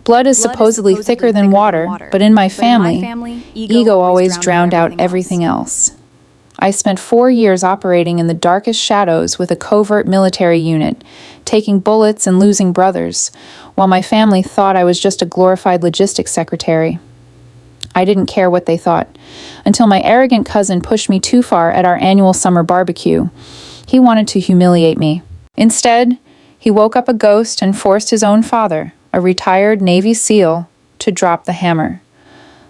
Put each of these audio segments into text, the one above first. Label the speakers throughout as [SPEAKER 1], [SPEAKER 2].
[SPEAKER 1] Blood is supposedly thicker than water, but in my family, ego always drowned out everything else. I spent 4 years operating in the darkest shadows with a covert military unit, taking bullets and losing brothers, while my family thought I was just a glorified logistics secretary. I didn't care what they thought, until my arrogant cousin pushed me too far at our annual summer barbecue. He wanted to humiliate me. Instead, he woke up a ghost and forced his own father, a retired Navy SEAL, to drop the hammer.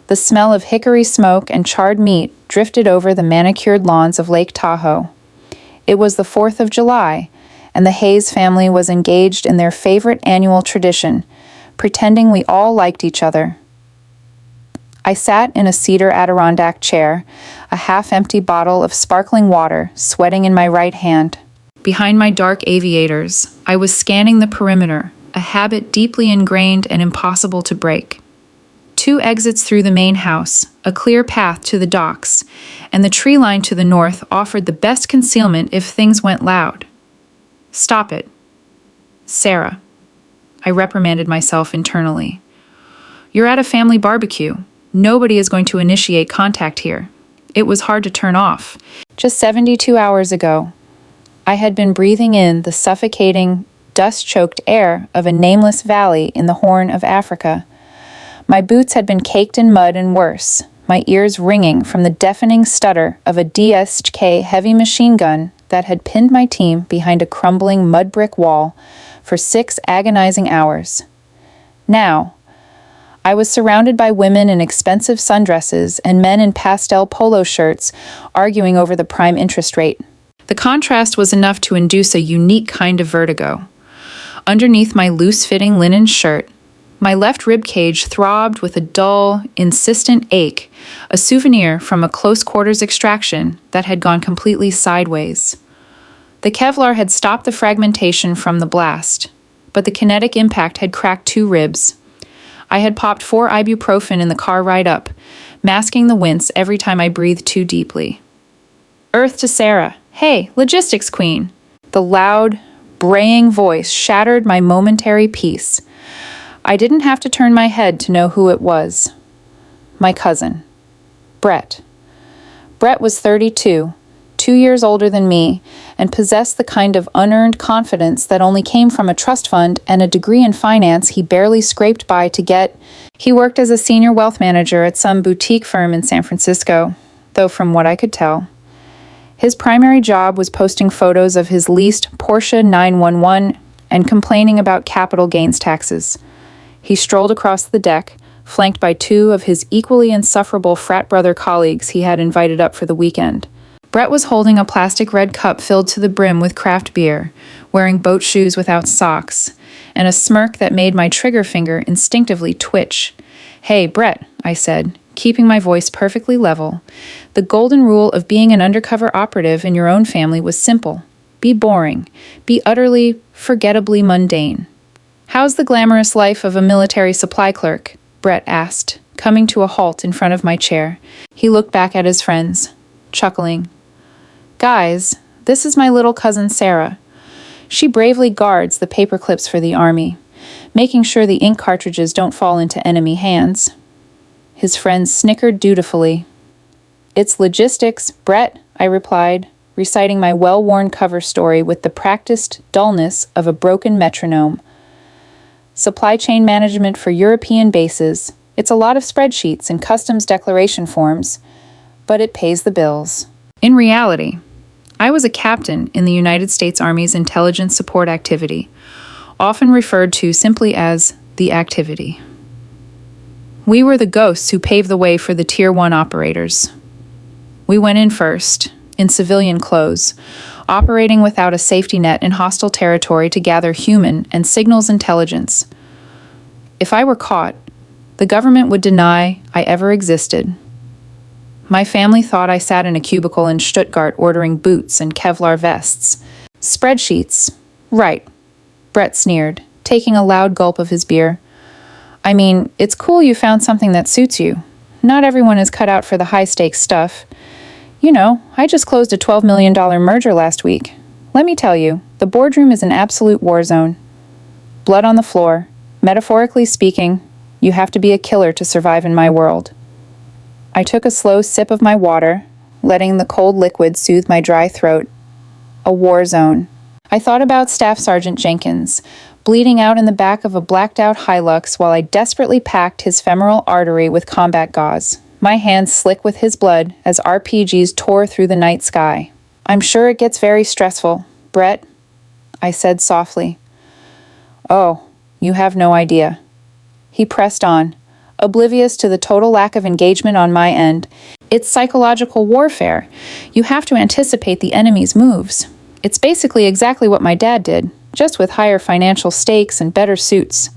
[SPEAKER 1] The smell of hickory smoke and charred meat drifted over the manicured lawns of Lake Tahoe. It was the 4th of July, and the Hayes family was engaged in their favorite annual tradition, pretending we all liked each other. I sat in a cedar Adirondack chair, a half-empty bottle of sparkling water sweating in my right hand. Behind my dark aviators, I was scanning the perimeter, a habit deeply ingrained and impossible to break. 2 exits through the main house, a clear path to the docks, and the tree line to the north offered the best concealment if things went loud. Stop it. Sarah. I reprimanded myself internally. You're at a family barbecue. Nobody is going to initiate contact here. It was hard to turn off. Just 72 hours ago, I had been breathing in the suffocating, dust-choked air of a nameless valley in the Horn of Africa. My boots had been caked in mud and worse, my ears ringing from the deafening stutter of a DSK heavy machine gun that had pinned my team behind a crumbling mud brick wall for 6 agonizing hours. Now, I was surrounded by women in expensive sundresses and men in pastel polo shirts arguing over the prime interest rate. The contrast was enough to induce a unique kind of vertigo. Underneath my loose-fitting linen shirt, my left rib cage throbbed with a dull, insistent ache, a souvenir from a close-quarters extraction that had gone completely sideways. The Kevlar had stopped the fragmentation from the blast, but the kinetic impact had cracked 2 ribs. I had popped 4 ibuprofen in the car ride up, masking the wince every time I breathed too deeply. Earth to Sarah. Hey, logistics queen. The loud, braying voice shattered my momentary peace. I didn't have to turn my head to know who it was. My cousin, Brett. Brett was 32, 2 years older than me, and possessed the kind of unearned confidence that only came from a trust fund and a degree in finance he barely scraped by to get. He worked as a senior wealth manager at some boutique firm in San Francisco, though from what I could tell, his primary job was posting photos of his leased Porsche 911 and complaining about capital gains taxes. He strolled across the deck, flanked by 2 of his equally insufferable frat brother colleagues he had invited up for the weekend. Brett was holding a plastic red cup filled to the brim with craft beer, wearing boat shoes without socks, and a smirk that made my trigger finger instinctively twitch. "Hey, Brett," I said, keeping my voice perfectly level. The golden rule of being an undercover operative in your own family was simple. Be boring. Be utterly, forgettably mundane. "How's the glamorous life of a military supply clerk?" Brett asked, coming to a halt in front of my chair. He looked back at his friends, chuckling. "Guys, this is my little cousin Sarah. She bravely guards the paper clips for the army, making sure the ink cartridges don't fall into enemy hands." His friends snickered dutifully. "It's logistics, Brett," I replied, reciting my well-worn cover story with the practiced dullness of a broken metronome. "Supply chain management for European bases. It's a lot of spreadsheets and customs declaration forms, but it pays the bills." In reality, I was a captain in the United States Army's intelligence support activity, often referred to simply as the activity. We were the ghosts who paved the way for the Tier 1 operators. We went in first, in civilian clothes, operating without a safety net in hostile territory to gather human and signals intelligence. If I were caught, the government would deny I ever existed. My family thought I sat in a cubicle in Stuttgart ordering boots and Kevlar vests. "Spreadsheets. Right," Brett sneered, taking a loud gulp of his beer. "I mean, it's cool you found something that suits you. Not everyone is cut out for the high-stakes stuff. You know, I just closed a $12 million merger last week. Let me tell you, the boardroom is an absolute war zone. Blood on the floor, Metaphorically speaking, you have to be a killer to survive in my world. I took a slow sip of my water, letting the cold liquid soothe my dry throat. A war zone. I thought about Staff Sergeant Jenkins, bleeding out in the back of a blacked-out Hilux while I desperately packed his femoral artery with combat gauze, my hands slick with his blood as RPGs tore through the night sky. I'm sure it gets very stressful, Brett, I said softly. Oh, you have no idea. He pressed on, oblivious to the total lack of engagement on my end. It's psychological warfare. You have to anticipate the enemy's moves. It's basically exactly what my dad did, just with higher financial stakes and better suits.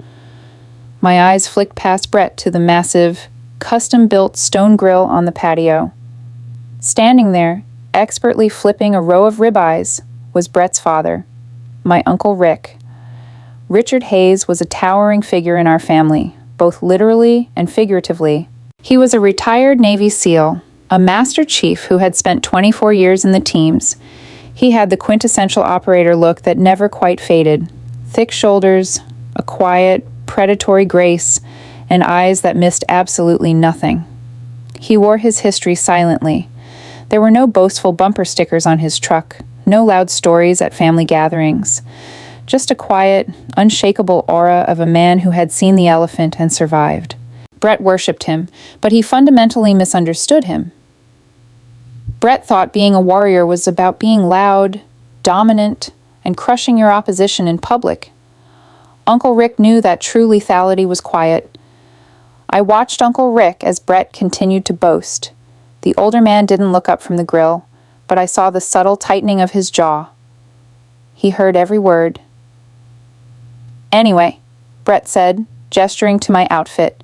[SPEAKER 1] My eyes flicked past Brett to the massive, custom-built stone grill on the patio. Standing there, expertly flipping a row of ribeyes, was Brett's father, my Uncle Rick. Richard Hayes was a towering figure in our family, both literally and figuratively. He was a retired Navy SEAL, a master chief who had spent 24 years in the teams. He had the quintessential operator look that never quite faded. Thick shoulders, a quiet, predatory grace, and eyes that missed absolutely nothing. He wore his history silently. There were no boastful bumper stickers on his truck, no loud stories at family gatherings. Just a quiet, unshakable aura of a man who had seen the elephant and survived. Brett worshipped him, but he fundamentally misunderstood him. Brett thought being a warrior was about being loud, dominant, and crushing your opposition in public. Uncle Rick knew that true lethality was quiet. I watched Uncle Rick as Brett continued to boast. The older man didn't look up from the grill, but I saw the subtle tightening of his jaw. He heard every word. Anyway, Brett said, gesturing to my outfit,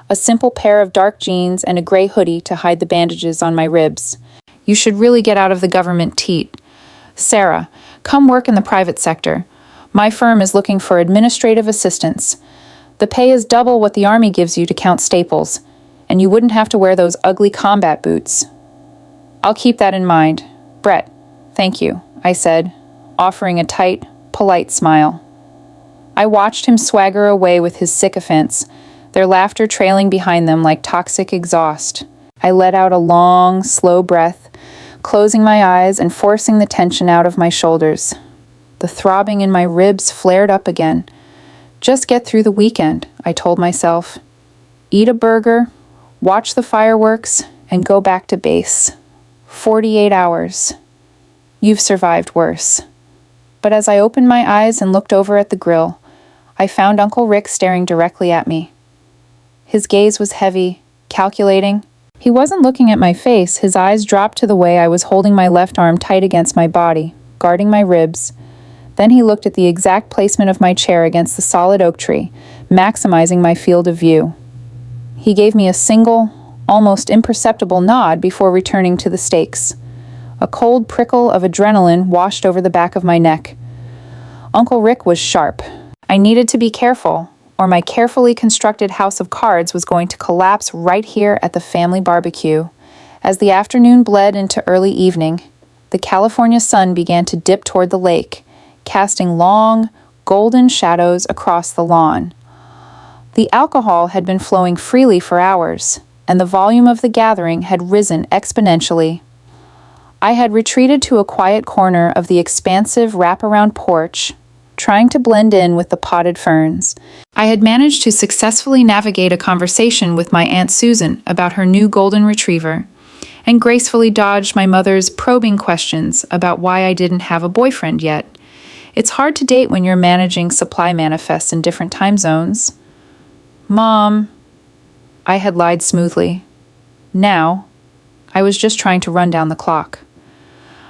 [SPEAKER 1] a simple pair of dark jeans and a gray hoodie to hide the bandages on my ribs. You should really get out of the government teat. Sarah, come work in the private sector. My firm is looking for administrative assistants. The pay is double what the Army gives you to count staples, and you wouldn't have to wear those ugly combat boots. I'll keep that in mind. Brett, thank you, I said, offering a tight, polite smile. I watched him swagger away with his sycophants, their laughter trailing behind them like toxic exhaust. I let out a long, slow breath, closing my eyes and forcing the tension out of my shoulders. The throbbing in my ribs flared up again. Just get through the weekend, I told myself. Eat a burger, watch the fireworks, and go back to base. 48 hours. You've survived worse. But as I opened my eyes and looked over at the grill, I found Uncle Rick staring directly at me. His gaze was heavy, calculating. He wasn't looking at my face. His eyes dropped to the way I was holding my left arm tight against my body, guarding my ribs. Then he looked at the exact placement of my chair against the solid oak tree, maximizing my field of view. He gave me a single, almost imperceptible nod before returning to the stakes. A cold prickle of adrenaline washed over the back of my neck. Uncle Rick was sharp. I needed to be careful, or my carefully constructed house of cards was going to collapse right here at the family barbecue. As the afternoon bled into early evening, the California sun began to dip toward the lake, casting long, golden shadows across the lawn. The alcohol had been flowing freely for hours, and the volume of the gathering had risen exponentially. I had retreated to a quiet corner of the expansive wraparound porch, trying to blend in with the potted ferns. I had managed to successfully navigate a conversation with my Aunt Susan about her new golden retriever, and gracefully dodged my mother's probing questions about why I didn't have a boyfriend yet. It's hard to date when you're managing supply manifests in different time zones. Mom, I had lied smoothly. Now, I was just trying to run down the clock.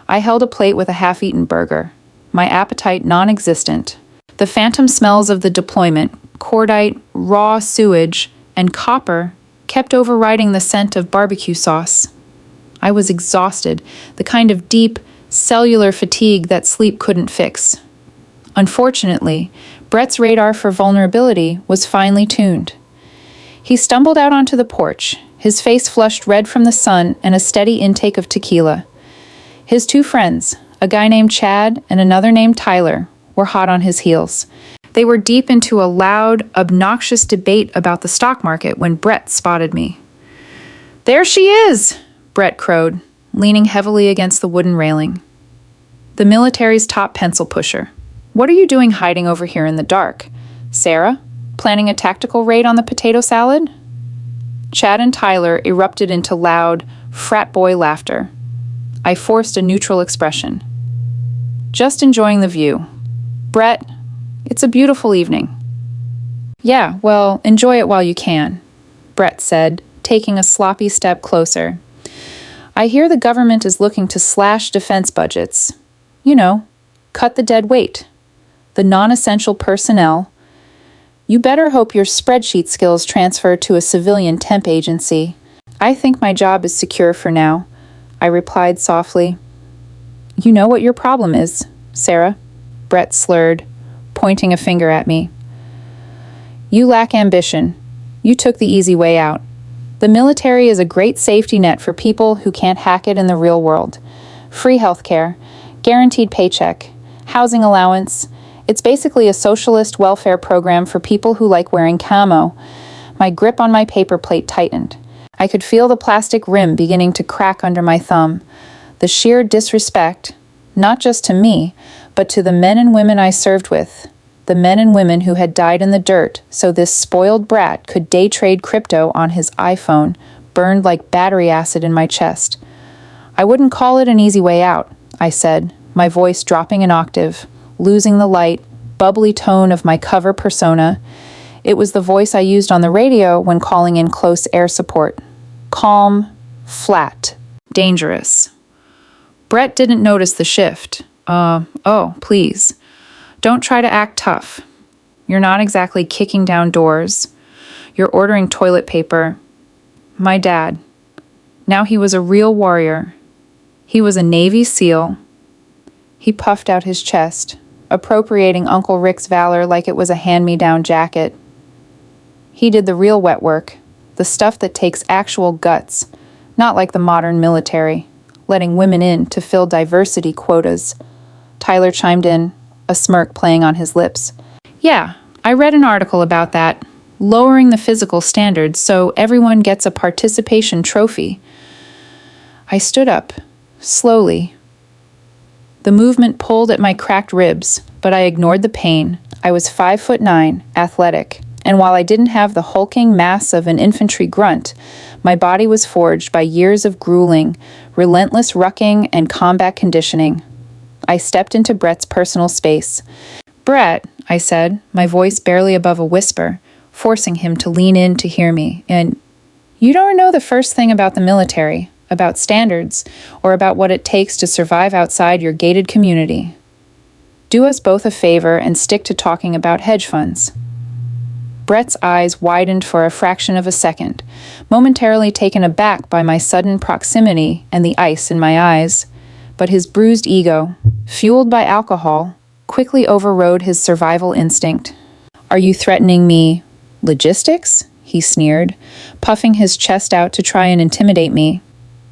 [SPEAKER 1] I held a plate with a half-eaten burger, my appetite non-existent. The phantom smells of the deployment, cordite, raw sewage, and copper kept overriding the scent of barbecue sauce. I was exhausted, the kind of deep, cellular fatigue that sleep couldn't fix. Unfortunately, Brett's radar for vulnerability was finely tuned. He stumbled out onto the porch, his face flushed red from the sun and a steady intake of tequila. His two friends, a guy named Chad and another named Tyler, were hot on his heels. They were deep into a loud, obnoxious debate about the stock market when Brett spotted me. "There she is!" Brett crowed, leaning heavily against the wooden railing. "The military's top pencil pusher. What are you doing hiding over here in the dark? Sarah, planning a tactical raid on the potato salad?" Chad and Tyler erupted into loud, frat boy laughter. I forced a neutral expression. "Just enjoying the view. Brett, it's a beautiful evening." "Yeah, well, enjoy it while you can," Brett said, taking a sloppy step closer. "I hear the government is looking to slash defense budgets. You know, cut the dead weight. The non-essential personnel. You better hope your spreadsheet skills transfer to a civilian temp agency. I think my job is secure for now," I replied softly. "You know what your problem is, Sarah," Brett slurred, pointing a finger at me. "You lack ambition. You took the easy way out. The military is a great safety net for people who can't hack it in the real world. Free healthcare, guaranteed paycheck, housing allowance. It's basically a socialist welfare program for people who like wearing camo." My grip on my paper plate tightened. I could feel the plastic rim beginning to crack under my thumb. The sheer disrespect, not just to me, but to the men and women I served with. The men and women who had died in the dirt so this spoiled brat could day trade crypto on his iPhone, burned like battery acid in my chest. "I wouldn't call it an easy way out," I said, my voice dropping an octave, losing the light, bubbly tone of my cover persona. It was the voice I used on the radio when calling in close air support. Calm, flat, dangerous. Brett didn't notice the shift. Oh, please. Don't try to act tough. You're not exactly kicking down doors. You're ordering toilet paper. My dad. Now he was a real warrior. He was a Navy SEAL. He puffed out his chest, appropriating Uncle Rick's valor like it was a hand-me-down jacket. He did the real wet work, the stuff that takes actual guts, not like the modern military, letting women in to fill diversity quotas. Tyler chimed in, a smirk playing on his lips. "Yeah, I read an article about that, lowering the physical standards so everyone gets a participation trophy." I stood up, slowly. The movement pulled at my cracked ribs, but I ignored the pain. I was 5'9", athletic, and while I didn't have the hulking mass of an infantry grunt, my body was forged by years of grueling, relentless rucking and combat conditioning. I stepped into Brett's personal space. "Brett," I said, my voice barely above a whisper, forcing him to lean in to hear me, "and you don't know the first thing about the military, about standards, or about what it takes to survive outside your gated community. Do us both a favor and stick to talking about hedge funds." Brett's eyes widened for a fraction of a second, momentarily taken aback by my sudden proximity and the ice in my eyes. But his bruised ego, fueled by alcohol, quickly overrode his survival instinct. "Are you threatening me logistics?" he sneered, puffing his chest out to try and intimidate me.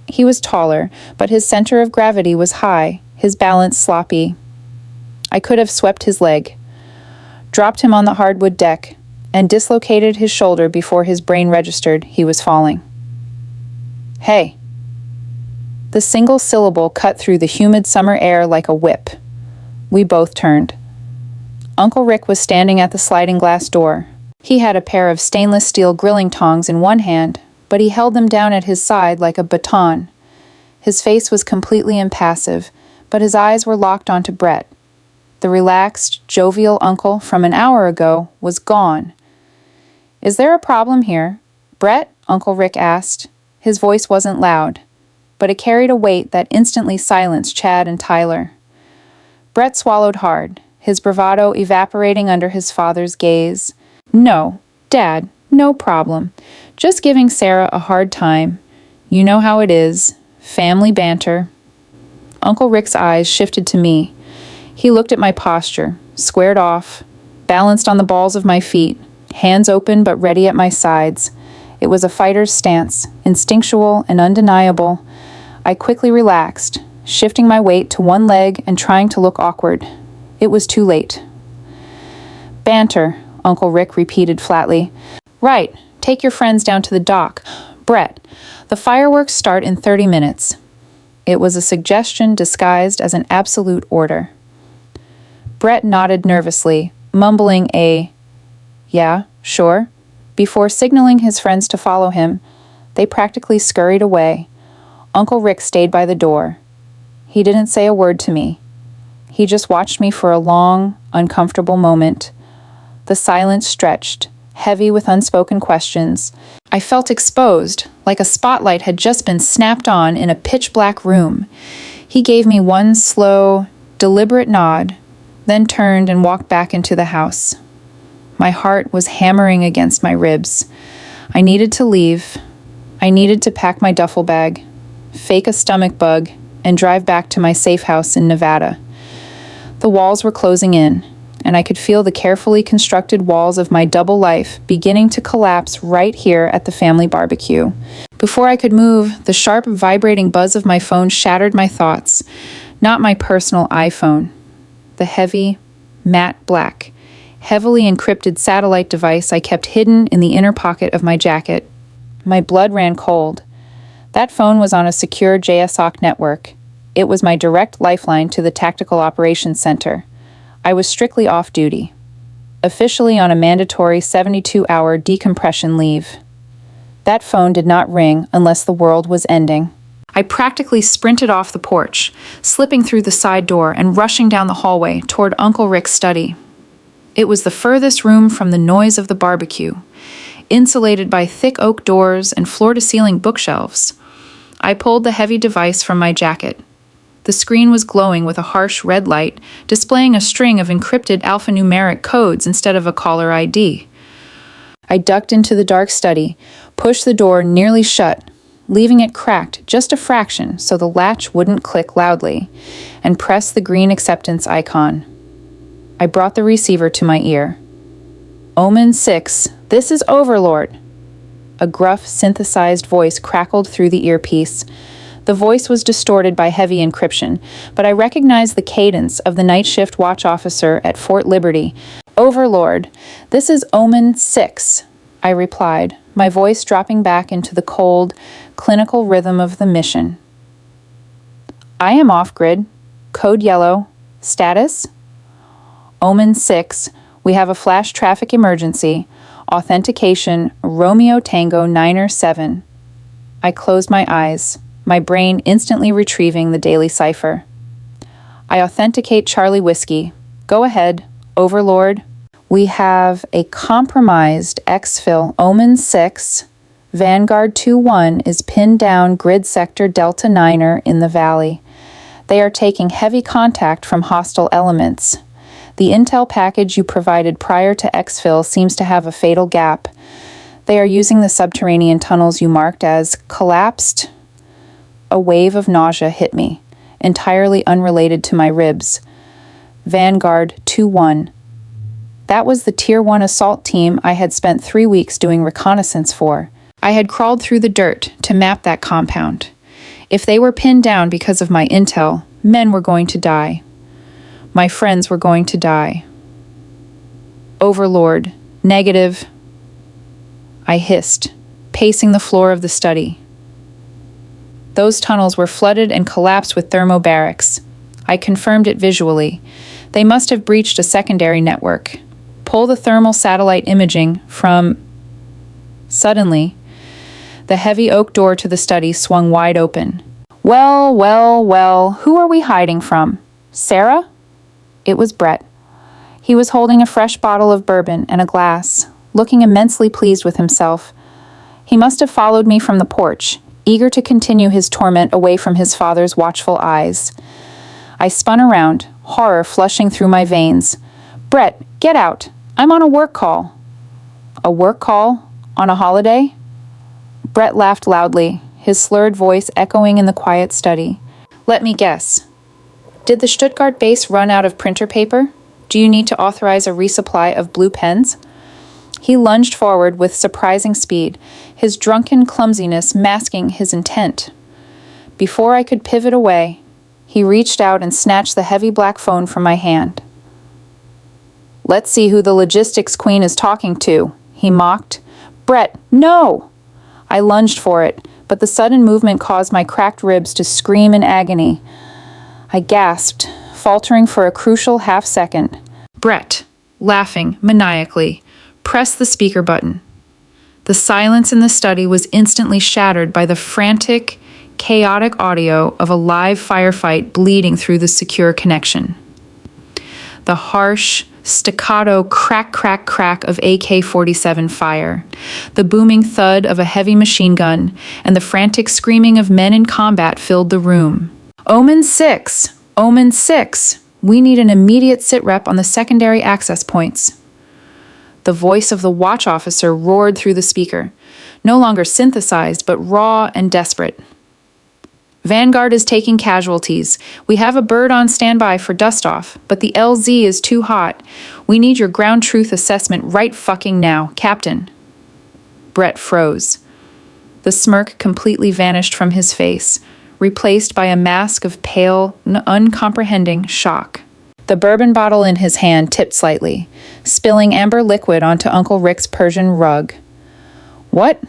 [SPEAKER 1] He was taller, but his center of gravity was high, his balance sloppy. I could have swept his leg, dropped him on the hardwood deck, and dislocated his shoulder before his brain registered he was falling. "Hey." The single syllable cut through the humid summer air like a whip. We both turned. Uncle Rick was standing at the sliding glass door. He had a pair of stainless steel grilling tongs in one hand, but he held them down at his side like a baton. His face was completely impassive, but his eyes were locked onto Brett. The relaxed, jovial uncle from an hour ago was gone. "Is there a problem here, Brett?" Uncle Rick asked. His voice wasn't loud, but it carried a weight that instantly silenced Chad and Tyler. Brett swallowed hard, his bravado evaporating under his father's gaze. "No, Dad, no problem. Just giving Sarah a hard time. You know how it is. Family banter." Uncle Rick's eyes shifted to me. He looked at my posture, squared off, balanced on the balls of my feet, hands open but ready at my sides. It was a fighter's stance, instinctual and undeniable. I quickly relaxed, shifting my weight to one leg and trying to look awkward. It was too late. Banter, Uncle Rick repeated flatly. Right, take your friends down to the dock. Brett, the fireworks start in 30 minutes. It was a suggestion disguised as an absolute order. Brett nodded nervously, mumbling yeah, sure. Before signaling his friends to follow him, they practically scurried away. Uncle Rick stayed by the door. He didn't say a word to me. He just watched me for a long, uncomfortable moment. The silence stretched, heavy with unspoken questions. I felt exposed, like a spotlight had just been snapped on in a pitch-black room. He gave me one slow, deliberate nod, then turned and walked back into the house. My heart was hammering against my ribs. I needed to leave. I needed to pack my duffel bag, fake a stomach bug, and drive back to my safe house in Nevada. The walls were closing in, and I could feel the carefully constructed walls of my double life beginning to collapse right here at the family barbecue. Before I could move, the sharp, vibrating buzz of my phone shattered my thoughts. Not my personal iPhone. The heavy, matte black, heavily encrypted satellite device I kept hidden in the inner pocket of my jacket. My blood ran cold. That phone was on a secure JSOC network. It was my direct lifeline to the Tactical Operations Center. I was strictly off duty, officially on a mandatory 72-hour decompression leave. That phone did not ring unless the world was ending. I practically sprinted off the porch, slipping through the side door and rushing down the hallway toward Uncle Rick's study. It was the furthest room from the noise of the barbecue, insulated by thick oak doors and floor-to-ceiling bookshelves. I pulled the heavy device from my jacket. The screen was glowing with a harsh red light, displaying a string of encrypted alphanumeric codes instead of a caller ID. I ducked into the dark study, pushed the door nearly shut, leaving it cracked just a fraction so the latch wouldn't click loudly, and pressed the green acceptance icon. I brought the receiver to my ear. Omen-Six, this is Overlord. A gruff, synthesized voice crackled through the earpiece. The voice was distorted by heavy encryption, but I recognized the cadence of the night shift watch officer at Fort Liberty. Overlord, this is Omen-Six, I replied, my voice dropping back into the cold, clinical rhythm of the mission. I am off-grid. Code yellow. Status? Omen-Six, we have a flash traffic emergency. Authentication, Romeo Tango 9er7. I closed my eyes, my brain instantly retrieving the daily cipher. I authenticate Charlie Whiskey. Go ahead, Overlord. We have a compromised exfil Omen-Six. Vanguard 2-1 is pinned down grid sector Delta 9er in the valley. They are taking heavy contact from hostile elements. The intel package you provided prior to exfil seems to have a fatal gap. They are using the subterranean tunnels you marked as collapsed. A wave of nausea hit me, entirely unrelated to my ribs. Vanguard 2-1. That was the Tier 1 assault team I had spent 3 weeks doing reconnaissance for. I had crawled through the dirt to map that compound. If they were pinned down because of my intel, men were going to die. My friends were going to die. Overlord, negative. I hissed, pacing the floor of the study. Those tunnels were flooded and collapsed with thermobarics. I confirmed it visually. They must have breached a secondary network. Pull the thermal satellite imaging from... Suddenly, the heavy oak door to the study swung wide open. Well, who are we hiding from? Sarah? It was Brett. He was holding a fresh bottle of bourbon and a glass, looking immensely pleased with himself. He must have followed me from the porch, eager to continue his torment away from his father's watchful eyes. I spun around, horror flushing through my veins. Brett, get out. I'm on a work call. A work call? On a holiday? Brett laughed loudly, his slurred voice echoing in the quiet study. Let me guess. Did the Stuttgart base run out of printer paper? Do you need to authorize a resupply of blue pens? He lunged forward with surprising speed, his drunken clumsiness masking his intent. Before I could pivot away, he reached out and snatched the heavy black phone from my hand. Let's see who the logistics queen is talking to, he mocked. Brett, no! I lunged for it, but the sudden movement caused my cracked ribs to scream in agony. I gasped, faltering for a crucial half-second. Brett, laughing maniacally, pressed the speaker button. The silence in the study was instantly shattered by the frantic, chaotic audio of a live firefight bleeding through the secure connection. The harsh, staccato crack, crack, crack of AK-47 fire, the booming thud of a heavy machine gun, and the frantic screaming of men in combat filled the room. Omen-Six! Omen-Six! We need an immediate sitrep on the secondary access points. The voice of the watch officer roared through the speaker, no longer synthesized, but raw and desperate. Vanguard is taking casualties. We have a bird on standby for dust-off, but the LZ is too hot. We need your ground truth assessment right fucking now, Captain. Brett froze. The smirk completely vanished from his face, replaced by a mask of pale, uncomprehending shock. The bourbon bottle in his hand tipped slightly, spilling amber liquid onto Uncle Rick's Persian rug. What?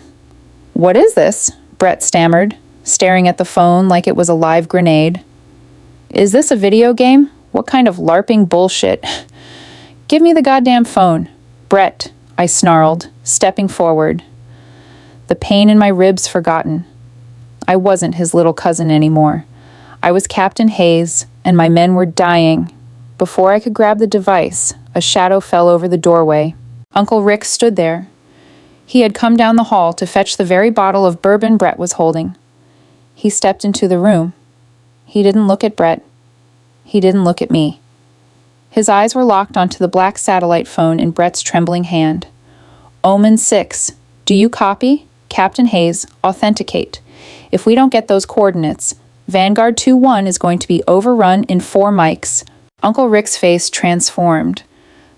[SPEAKER 1] What is this? Brett stammered, staring at the phone like it was a live grenade. Is this a video game? What kind of LARPing bullshit? Give me the goddamn phone. Brett, I snarled, stepping forward. The pain in my ribs forgotten. I wasn't his little cousin anymore. I was Captain Hayes, and my men were dying. Before I could grab the device, a shadow fell over the doorway. Uncle Rick stood there. He had come down the hall to fetch the very bottle of bourbon Brett was holding. He stepped into the room. He didn't look at Brett. He didn't look at me. His eyes were locked onto the black satellite phone in Brett's trembling hand. Omen-Six, do you copy? Captain Hayes, authenticate. If we don't get those coordinates, Vanguard 2-1 is going to be overrun in 4 mics. Uncle Rick's face transformed.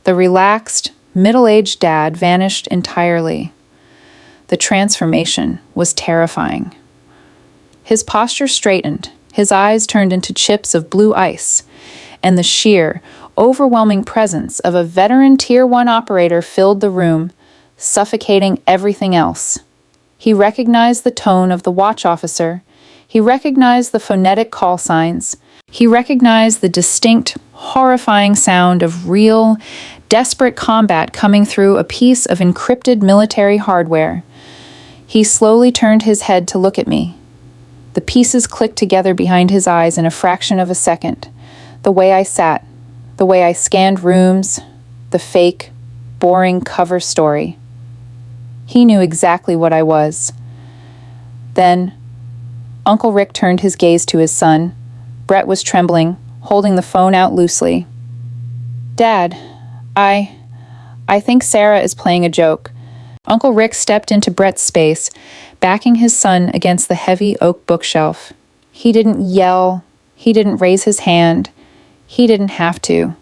[SPEAKER 1] The relaxed, middle-aged dad vanished entirely. The transformation was terrifying. His posture straightened, his eyes turned into chips of blue ice, and the sheer, overwhelming presence of a veteran Tier 1 operator filled the room, suffocating everything else. He recognized the tone of the watch officer. He recognized the phonetic call signs. He recognized the distinct, horrifying sound of real, desperate combat coming through a piece of encrypted military hardware. He slowly turned his head to look at me. The pieces clicked together behind his eyes in a fraction of a second. The way I sat, the way I scanned rooms, the fake, boring cover story. He knew exactly what I was. Then, Uncle Rick turned his gaze to his son. Brett was trembling, holding the phone out loosely. Dad, I think Sarah is playing a joke. Uncle Rick stepped into Brett's space, backing his son against the heavy oak bookshelf. He didn't yell. He didn't raise his hand. He didn't have to.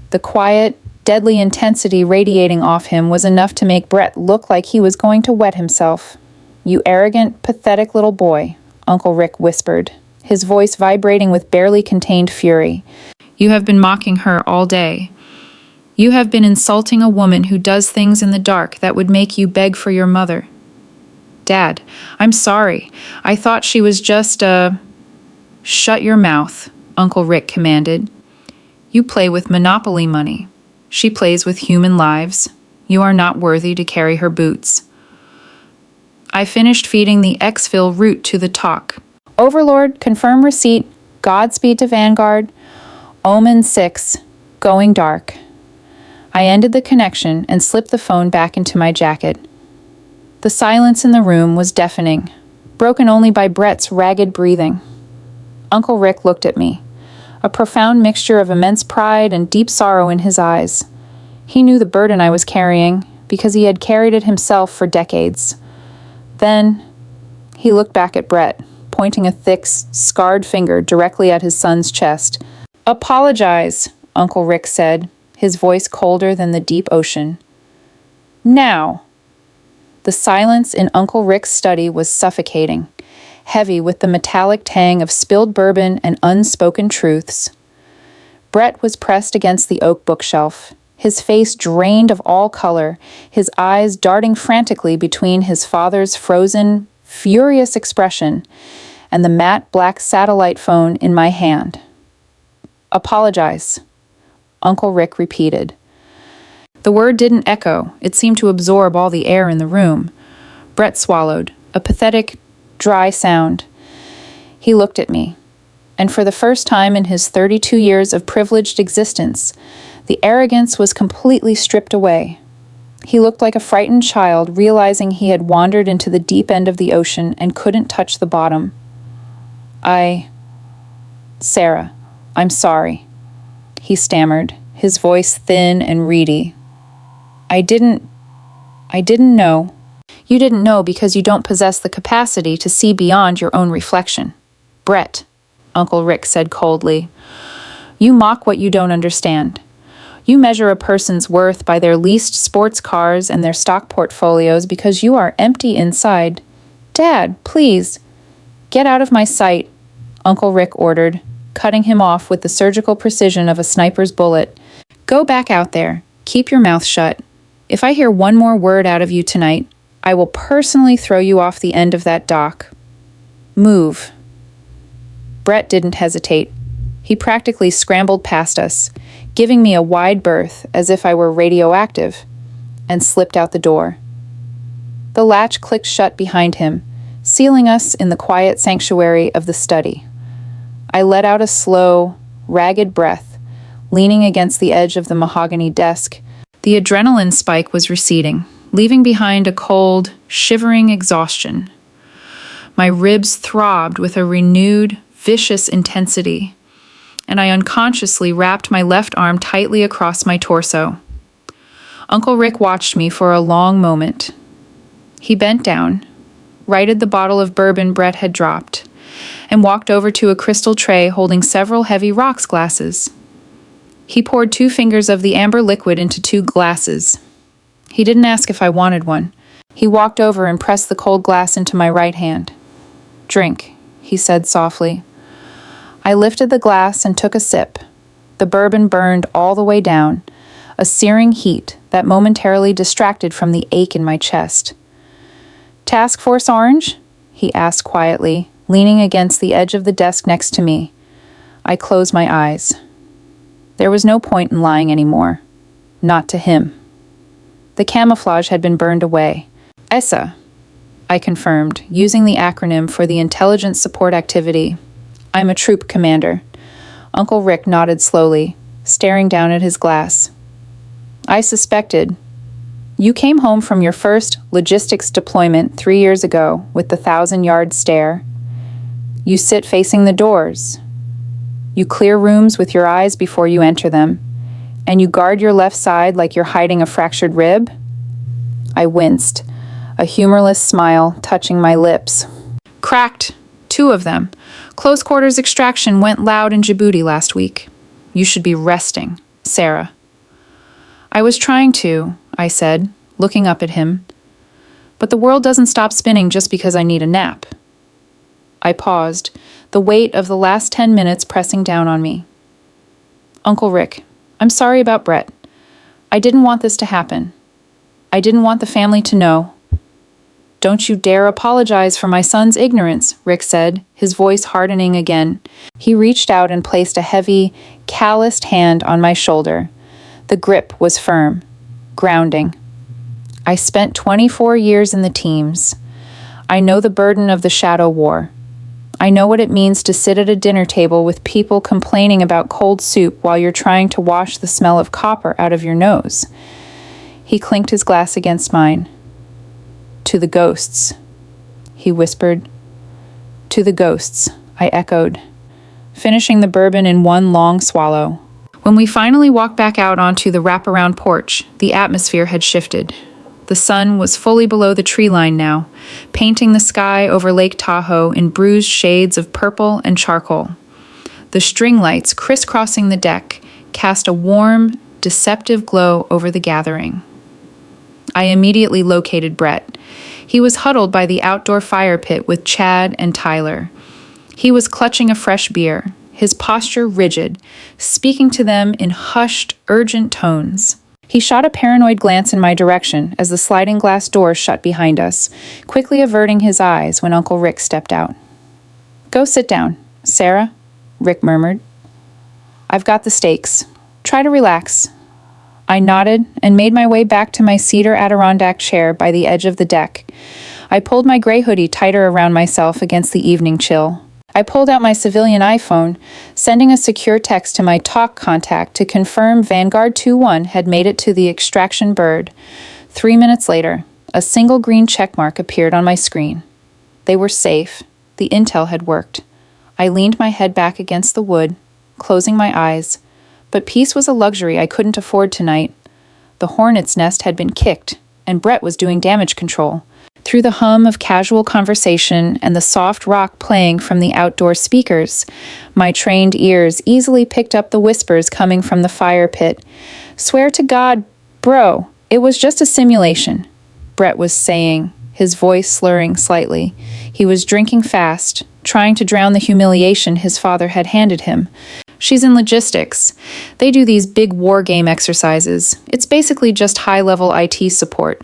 [SPEAKER 1] The quiet, deadly intensity radiating off him was enough to make Brett look like he was going to wet himself. You arrogant, pathetic little boy, Uncle Rick whispered, his voice vibrating with barely contained fury. You have been mocking her all day. You have been insulting a woman who does things in the dark that would make you beg for your mother. Dad, I'm sorry. I thought she was just Shut your mouth, Uncle Rick commanded. You play with Monopoly money. She plays with human lives. You are not worthy to carry her boots. I finished feeding the exfil route to the talk. Overlord, confirm receipt. Godspeed to Vanguard. Omen-Six, going dark. I ended the connection and slipped the phone back into my jacket. The silence in the room was deafening, broken only by Brett's ragged breathing. Uncle Rick looked at me, a profound mixture of immense pride and deep sorrow in his eyes. He knew the burden I was carrying because he had carried it himself for decades. Then he looked back at Brett, pointing a thick, scarred finger directly at his son's chest. Apologize, Uncle Rick said, his voice colder than the deep ocean. Now. The silence in Uncle Rick's study was suffocating, heavy with the metallic tang of spilled bourbon and unspoken truths. Brett was pressed against the oak bookshelf, his face drained of all color, his eyes darting frantically between his father's frozen, furious expression and the matte black satellite phone in my hand. "Apologize," Uncle Rick repeated. The word didn't echo. It seemed to absorb all the air in the room. Brett swallowed, a pathetic, dry sound. He looked at me, and for the first time in his 32 years of privileged existence, the arrogance was completely stripped away. He looked like a frightened child, realizing he had wandered into the deep end of the ocean and couldn't touch the bottom. Sarah, I'm sorry," he stammered, his voice thin and reedy. I didn't know." "You didn't know because you don't possess the capacity to see beyond your own reflection. Brett," Uncle Rick said coldly, "you mock what you don't understand. You measure a person's worth by their leased sports cars and their stock portfolios because you are empty inside. Dad, please, get out of my sight," Uncle Rick ordered, cutting him off with the surgical precision of a sniper's bullet. "Go back out there. Keep your mouth shut. If I hear one more word out of you tonight, I will personally throw you off the end of that dock. Move." Brett didn't hesitate. He practically scrambled past us, giving me a wide berth as if I were radioactive, and slipped out the door. The latch clicked shut behind him, sealing us in the quiet sanctuary of the study. I let out a slow, ragged breath, leaning against the edge of the mahogany desk. The adrenaline spike was receding, leaving behind a cold, shivering exhaustion. My ribs throbbed with a renewed, vicious intensity, and I unconsciously wrapped my left arm tightly across my torso. Uncle Rick watched me for a long moment. He bent down, righted the bottle of bourbon Brett had dropped, and walked over to a crystal tray holding several heavy rocks glasses. He poured 2 fingers of the amber liquid into 2 glasses. He didn't ask if I wanted one. He walked over and pressed the cold glass into my right hand. "Drink," he said softly. I lifted the glass and took a sip. The bourbon burned all the way down, a searing heat that momentarily distracted from the ache in my chest. "Task Force Orange?" he asked quietly, leaning against the edge of the desk next to me. I closed my eyes. There was no point in lying anymore. Not to him. The camouflage had been burned away. "ESSA," I confirmed, using the acronym for the Intelligence Support Activity. "I'm a troop commander." Uncle Rick nodded slowly, staring down at his glass. "I suspected. You came home from your first logistics deployment 3 years ago with the 1,000-yard stare. You sit facing the doors. You clear rooms with your eyes before you enter them, and you guard your left side like you're hiding a fractured rib." I winced, a humorless smile touching my lips. "Cracked. 2 of them. Close quarters extraction went loud in Djibouti last week. You should be resting, Sarah." "I was trying to," I said, looking up at him. "But the world doesn't stop spinning just because I need a nap." I paused, the weight of the last 10 minutes pressing down on me. "Uncle Rick, I'm sorry about Brett. I didn't want this to happen. I didn't want the family to know." "Don't you dare apologize for my son's ignorance," Rick said, his voice hardening again. He reached out and placed a heavy, calloused hand on my shoulder. The grip was firm, grounding. "I spent 24 years in the teams. I know the burden of the shadow war. I know what it means to sit at a dinner table with people complaining about cold soup while you're trying to wash the smell of copper out of your nose." He clinked his glass against mine. "To the ghosts," he whispered. "To the ghosts," I echoed, finishing the bourbon in one long swallow. When we finally walked back out onto the wraparound porch, the atmosphere had shifted. The sun was fully below the tree line now, painting the sky over Lake Tahoe in bruised shades of purple and charcoal. The string lights crisscrossing the deck cast a warm, deceptive glow over the gathering. I immediately located Brett. He was huddled by the outdoor fire pit with Chad and Tyler. He was clutching a fresh beer, his posture rigid, speaking to them in hushed, urgent tones. He shot a paranoid glance in my direction as the sliding glass door shut behind us, quickly averting his eyes when Uncle Rick stepped out. "Go sit down, Sarah," Rick murmured. "I've got the steaks. Try to relax." I nodded and made my way back to my cedar Adirondack chair by the edge of the deck. I pulled my gray hoodie tighter around myself against the evening chill. I pulled out my civilian iPhone, sending a secure text to my talk contact to confirm Vanguard 2-1 had made it to the extraction bird. 3 minutes later, a single green checkmark appeared on my screen. They were safe. The intel had worked. I leaned my head back against the wood, closing my eyes. But peace was a luxury I couldn't afford tonight. The hornet's nest had been kicked, and Brett was doing damage control. Through the hum of casual conversation and the soft rock playing from the outdoor speakers, my trained ears easily picked up the whispers coming from the fire pit. "Swear to God, bro, it was just a simulation," Brett was saying, his voice slurring slightly. He was drinking fast, trying to drown the humiliation his father had handed him. "She's in logistics. They do these big war game exercises. It's basically just high-level IT support."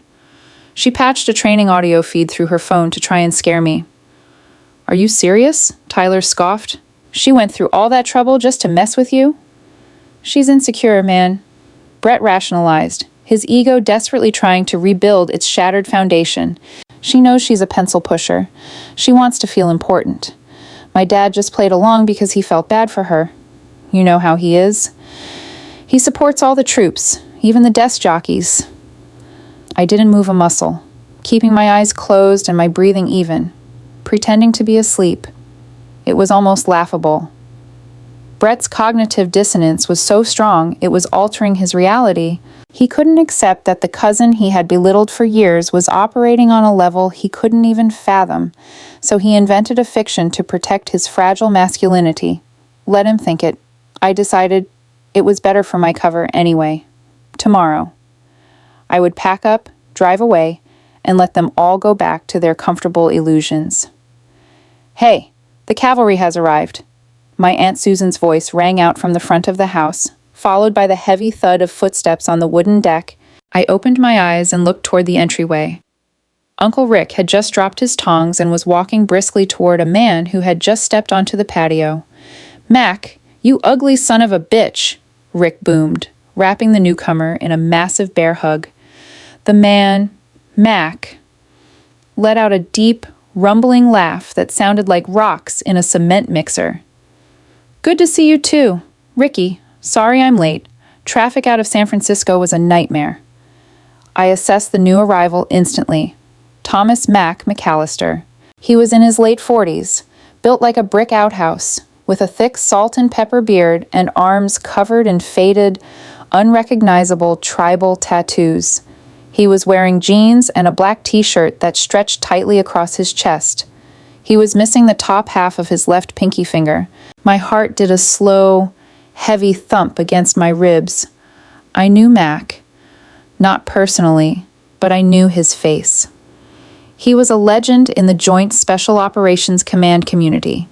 [SPEAKER 1] She patched a training audio feed through her phone to try and scare me. "Are you serious?" Tyler scoffed. "She went through all that trouble just to mess with you?" "She's insecure, man," Brett rationalized, his ego desperately trying to rebuild its shattered foundation. "She knows she's a pencil pusher. She wants to feel important. My dad just played along because he felt bad for her. You know how he is. He supports all the troops, even the desk jockeys." I didn't move a muscle, keeping my eyes closed and my breathing even, pretending to be asleep. It was almost laughable. Brett's cognitive dissonance was so strong it was altering his reality. He couldn't accept that the cousin he had belittled for years was operating on a level he couldn't even fathom, so he invented a fiction to protect his fragile masculinity. Let him think it. I decided it was better for my cover anyway. Tomorrow, I would pack up, drive away, and let them all go back to their comfortable illusions. "Hey, the cavalry has arrived." My Aunt Susan's voice rang out from the front of the house, followed by the heavy thud of footsteps on the wooden deck. I opened my eyes and looked toward the entryway. Uncle Rick had just dropped his tongs and was walking briskly toward a man who had just stepped onto the patio. "Mac, you ugly son of a bitch," Rick boomed, wrapping the newcomer in a massive bear hug. The man, Mac, let out a deep, rumbling laugh that sounded like rocks in a cement mixer. "Good to see you too. Ricky, sorry I'm late. Traffic out of San Francisco was a nightmare." I assessed the new arrival instantly. Thomas Mac McAllister. He was in his late 40s, built like a brick outhouse, with a thick salt and pepper beard and arms covered in faded, unrecognizable tribal tattoos. He was wearing jeans and a black t-shirt that stretched tightly across his chest. He was missing the top half of his left pinky finger. My heart did a slow, heavy thump against my ribs. I knew Mac. Not personally, but I knew his face. He was a legend in the Joint Special Operations Command community.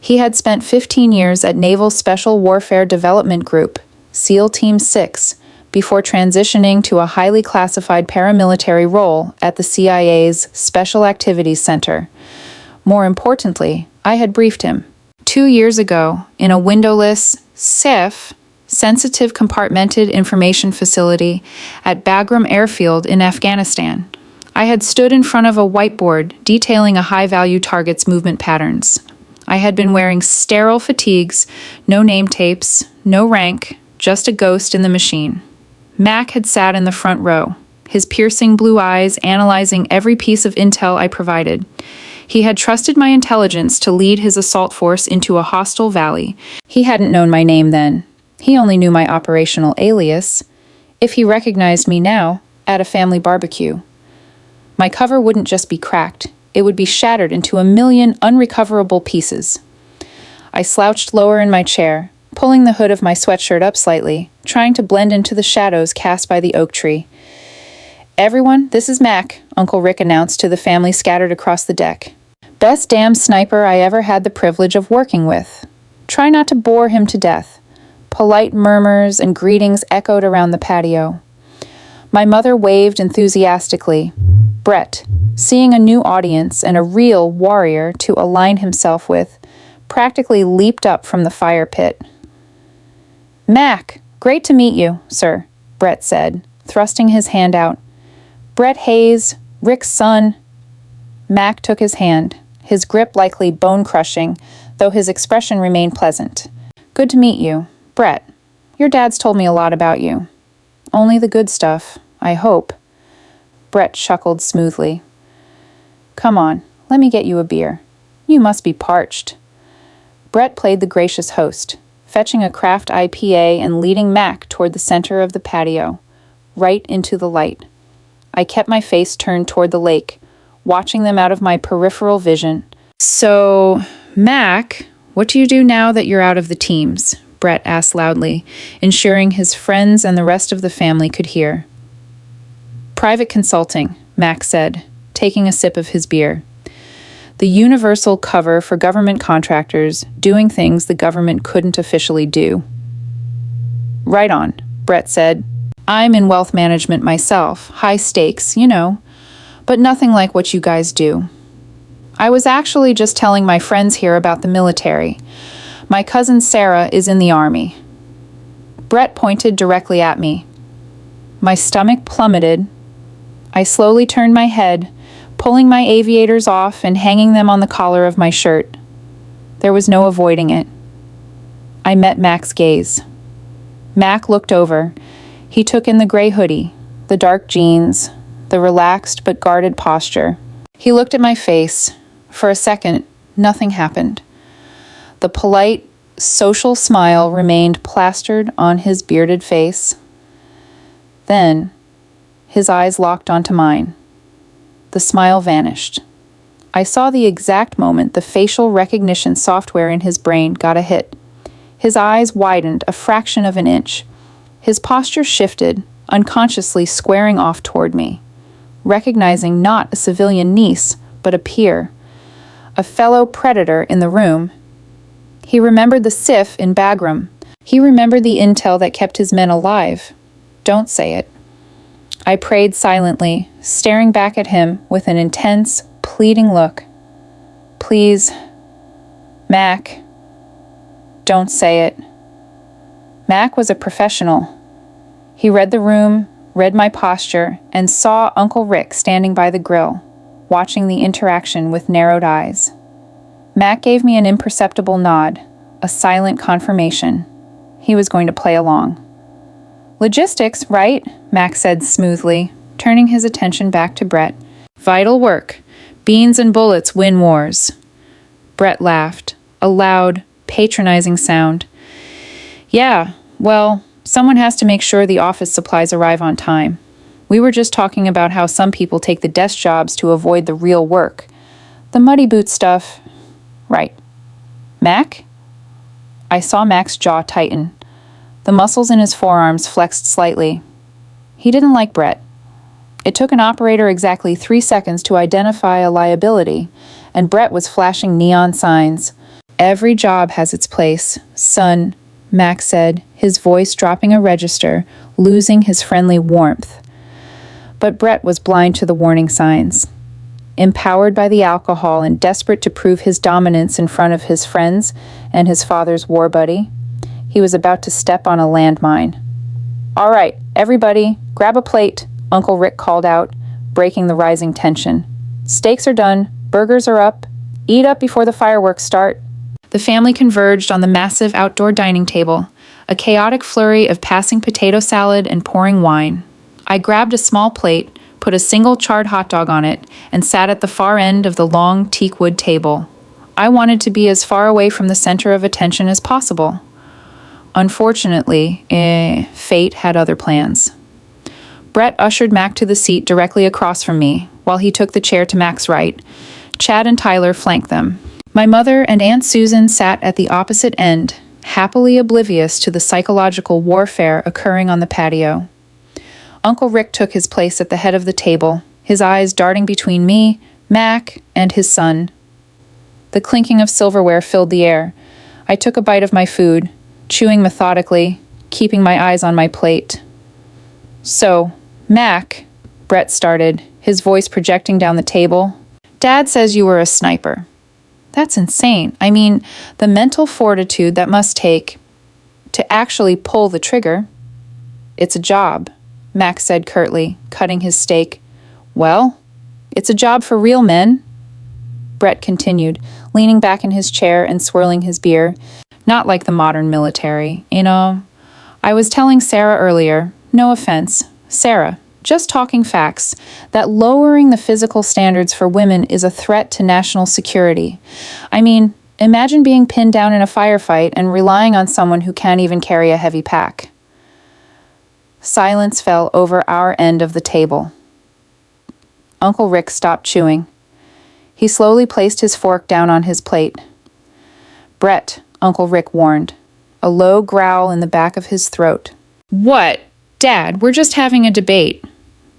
[SPEAKER 1] He had spent 15 years at Naval Special Warfare Development Group, SEAL Team 6, before transitioning to a highly classified paramilitary role at the CIA's Special Activities Center. More importantly, I had briefed him. 2 years ago, in a windowless, safe, sensitive compartmented information facility at Bagram Airfield in Afghanistan, I had stood in front of a whiteboard detailing a high-value target's movement patterns. I had been wearing sterile fatigues, no name tapes, no rank, just a ghost in the machine. Mac had sat in the front row, his piercing blue eyes analyzing every piece of intel I provided. He had trusted my intelligence to lead his assault force into a hostile valley. He hadn't known my name then. He only knew my operational alias. If he recognized me now, at a family barbecue. My cover wouldn't just be cracked. It would be shattered into a million unrecoverable pieces. I slouched lower in my chair, pulling the hood of my sweatshirt up slightly, trying to blend into the shadows cast by the oak tree. "Everyone, this is Mac," Uncle Rick announced to the family scattered across the deck. "Best damn sniper I ever had the privilege of working with. Try not to bore him to death." Polite murmurs and greetings echoed around the patio. My mother waved enthusiastically. Brett, seeing a new audience and a real warrior to align himself with, practically leaped up from the fire pit. "Mac, great to meet you, sir," Brett said, thrusting his hand out. "Brett Hayes, Rick's son." Mac took his hand, his grip likely bone-crushing, though his expression remained pleasant. "Good to meet you, Brett. Your dad's told me a lot about you. Only the good stuff, I hope." Brett chuckled smoothly. "Come on, let me get you a beer. You must be parched." Brett played the gracious host, fetching a craft IPA and leading Mac toward the center of the patio, right into the light. I kept my face turned toward the lake, watching them out of my peripheral vision. "So, Mac, what do you do now that you're out of the teams?" Brett asked loudly, ensuring his friends and the rest of the family could hear. "Private consulting," Mac said, taking a sip of his beer. "The universal cover for government contractors doing things the government couldn't officially do." "Right on," Brett said. "I'm in wealth management myself, high stakes, you know, but nothing like what you guys do. I was actually just telling my friends here about the military. My cousin Sarah is in the army." Brett pointed directly at me. My stomach plummeted. I slowly turned my head, pulling my aviators off and hanging them on the collar of my shirt. There was no avoiding it. I met Mac's gaze. Mac looked over. He took in the gray hoodie, the dark jeans, the relaxed but guarded posture. He looked at my face. For a second, nothing happened. The polite, social smile remained plastered on his bearded face. Then, his eyes locked onto mine. The smile vanished. I saw the exact moment the facial recognition software in his brain got a hit. His eyes widened a fraction of an inch. His posture shifted, unconsciously squaring off toward me, recognizing not a civilian niece, but a peer, a fellow predator in the room. He remembered the SIF in Bagram. He remembered the intel that kept his men alive. Don't say it. I prayed silently, staring back at him with an intense, pleading look. "Please, Mac, don't say it." Mac was a professional. He read the room, read my posture, and saw Uncle Rick standing by the grill, watching the interaction with narrowed eyes. Mac gave me an imperceptible nod, a silent confirmation. He was going to play along. "Logistics, right?" Mac said smoothly, turning his attention back to Brett. "Vital work. Beans and bullets win wars." Brett laughed, a loud, patronizing sound. "Yeah, well, someone has to make sure the office supplies arrive on time. We were just talking about how some people take the desk jobs to avoid the real work. The muddy boot stuff." "Right. Mac?" I saw Mac's jaw tighten. The muscles in his forearms flexed slightly. He didn't like Brett. It took an operator exactly 3 seconds to identify a liability, and Brett was flashing neon signs. "Every job has its place, son," Mac said, his voice dropping a register, losing his friendly warmth. But Brett was blind to the warning signs. Empowered by the alcohol and desperate to prove his dominance in front of his friends and his father's war buddy, he was about to step on a landmine. "All right, everybody, grab a plate," Uncle Rick called out, breaking the rising tension. "Steaks are done, burgers are up. Eat up before the fireworks start." The family converged on the massive outdoor dining table, a chaotic flurry of passing potato salad and pouring wine. I grabbed a small plate, put a single charred hot dog on it, and sat at the far end of the long teakwood table. I wanted to be as far away from the center of attention as possible. Unfortunately, fate had other plans. Brett ushered Mac to the seat directly across from me, while he took the chair to Mac's right. Chad and Tyler flanked them. My mother and Aunt Susan sat at the opposite end, happily oblivious to the psychological warfare occurring on the patio. Uncle Rick took his place at the head of the table, his eyes darting between me, Mac, and his son. The clinking of silverware filled the air. I took a bite of my food, chewing methodically, keeping my eyes on my plate. "So, Mac, Brett started, his voice projecting down the table. Dad says you were a sniper. That's insane. I mean, the mental fortitude that must take to actually pull the trigger. It's a job, Mac said curtly, cutting his steak. Well, it's a job for real men, Brett continued, leaning back in his chair and swirling his beer. Not like the modern military, you know. I was telling Sarah earlier, no offense, Sarah, just talking facts, that lowering the physical standards for women is a threat to national security. I mean, imagine being pinned down in a firefight and relying on someone who can't even carry a heavy pack. Silence fell over our end of the table. Uncle Rick stopped chewing. He slowly placed his fork down on his plate. Brett, Uncle Rick warned, a low growl in the back of his throat. What? Dad, we're just having a debate.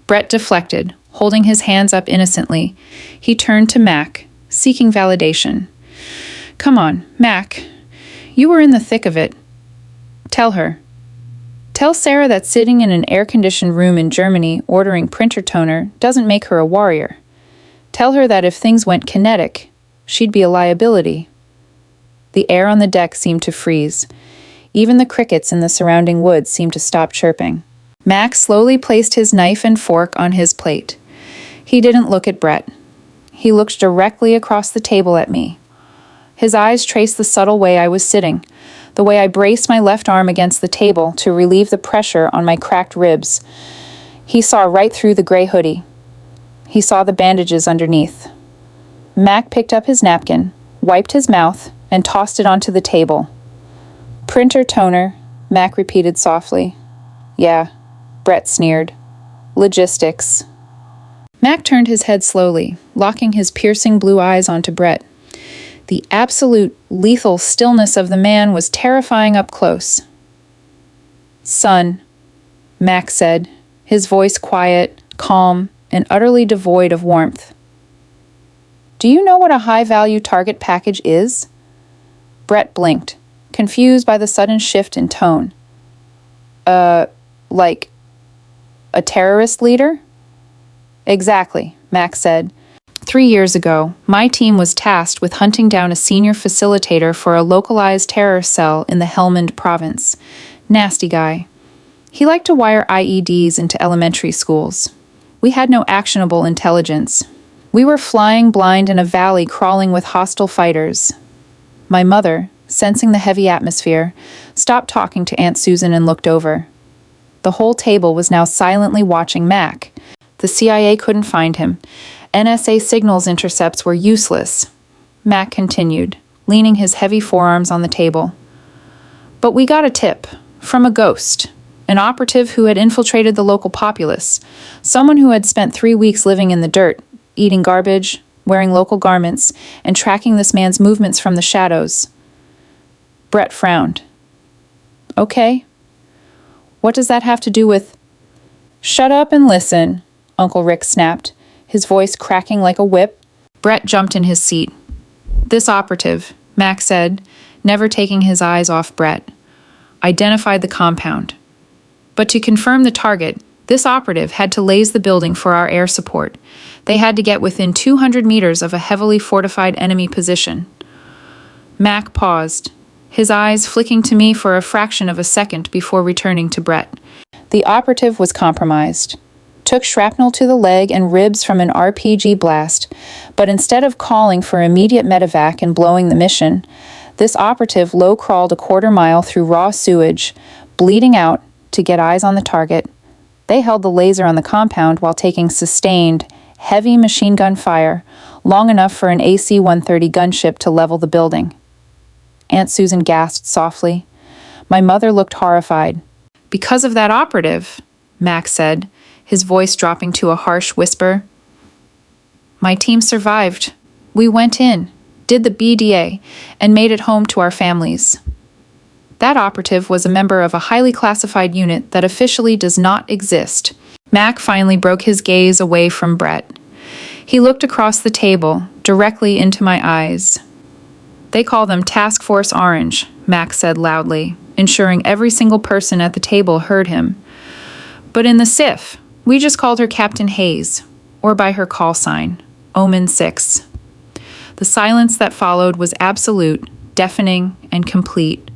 [SPEAKER 1] Brett deflected, holding his hands up innocently. He turned to Mac, seeking validation. Come on, Mac. You were in the thick of it. Tell her. Tell Sarah that sitting in an air-conditioned room in Germany ordering printer toner doesn't make her a warrior. Tell her that if things went kinetic, she'd be a liability. The air on the deck seemed to freeze. Even the crickets in the surrounding woods seemed to stop chirping. Max slowly placed his knife and fork on his plate. He didn't look at Brett. He looked directly across the table at me. His eyes traced the subtle way I was sitting, the way I braced my left arm against the table to relieve the pressure on my cracked ribs. He saw right through the gray hoodie. He saw the bandages underneath. Mac picked up his napkin, wiped his mouth, and tossed it onto the table. Printer toner, Mac repeated softly. Yeah, Brett sneered. Logistics. Mac turned his head slowly, locking his piercing blue eyes onto Brett. The absolute lethal stillness of the man was terrifying up close. Son, Mac said, his voice quiet, calm, and utterly devoid of warmth. Do you know what a high-value target package is? Brett blinked, confused by the sudden shift in tone. Like a terrorist leader? Exactly, Max said. 3 years ago, my team was tasked with hunting down a senior facilitator for a localized terror cell in the Helmand province. Nasty guy. He liked to wire IEDs into elementary schools. We had no actionable intelligence. We were flying blind in a valley crawling with hostile fighters. My mother, sensing the heavy atmosphere, stopped talking to Aunt Susan and looked over. The whole table was now silently watching Mac. The CIA couldn't find him. NSA signals intercepts were useless. Mac continued, leaning his heavy forearms on the table. But we got a tip from a ghost, an operative who had infiltrated the local populace, someone who had spent 3 weeks living in the dirt, eating garbage, wearing local garments, and tracking this man's movements from the shadows. Brett frowned. Okay. What does that have to do with... Shut up and listen, Uncle Rick snapped, his voice cracking like a whip. Brett jumped in his seat. This operative, Mac said, never taking his eyes off Brett, identified the compound. But to confirm the target, this operative had to laze the building for our air support. They had to get within 200 meters of a heavily fortified enemy position. Mac paused, his eyes flicking to me for a fraction of a second before returning to Brett. The operative was compromised. Took shrapnel to the leg and ribs from an RPG blast, but instead of calling for immediate medevac and blowing the mission, this operative low-crawled a quarter-mile through raw sewage, bleeding out, to get eyes on the target. They held the laser on the compound while taking sustained, heavy machine gun fire, long enough for an AC-130 gunship to level the building. Aunt Susan gasped softly. My mother looked horrified. Because of that operative, Max said, his voice dropping to a harsh whisper. My team survived. We went in, did the BDA, and made it home to our families. That operative was a member of a highly classified unit that officially does not exist. Mac finally broke his gaze away from Brett. He looked across the table, directly into my eyes. They call them Task Force Orange, Mac said loudly, ensuring every single person at the table heard him. But in the SIF, We just called her Captain Hayes, or by her call sign, Omen-Six. The silence that followed was absolute, deafening, and complete.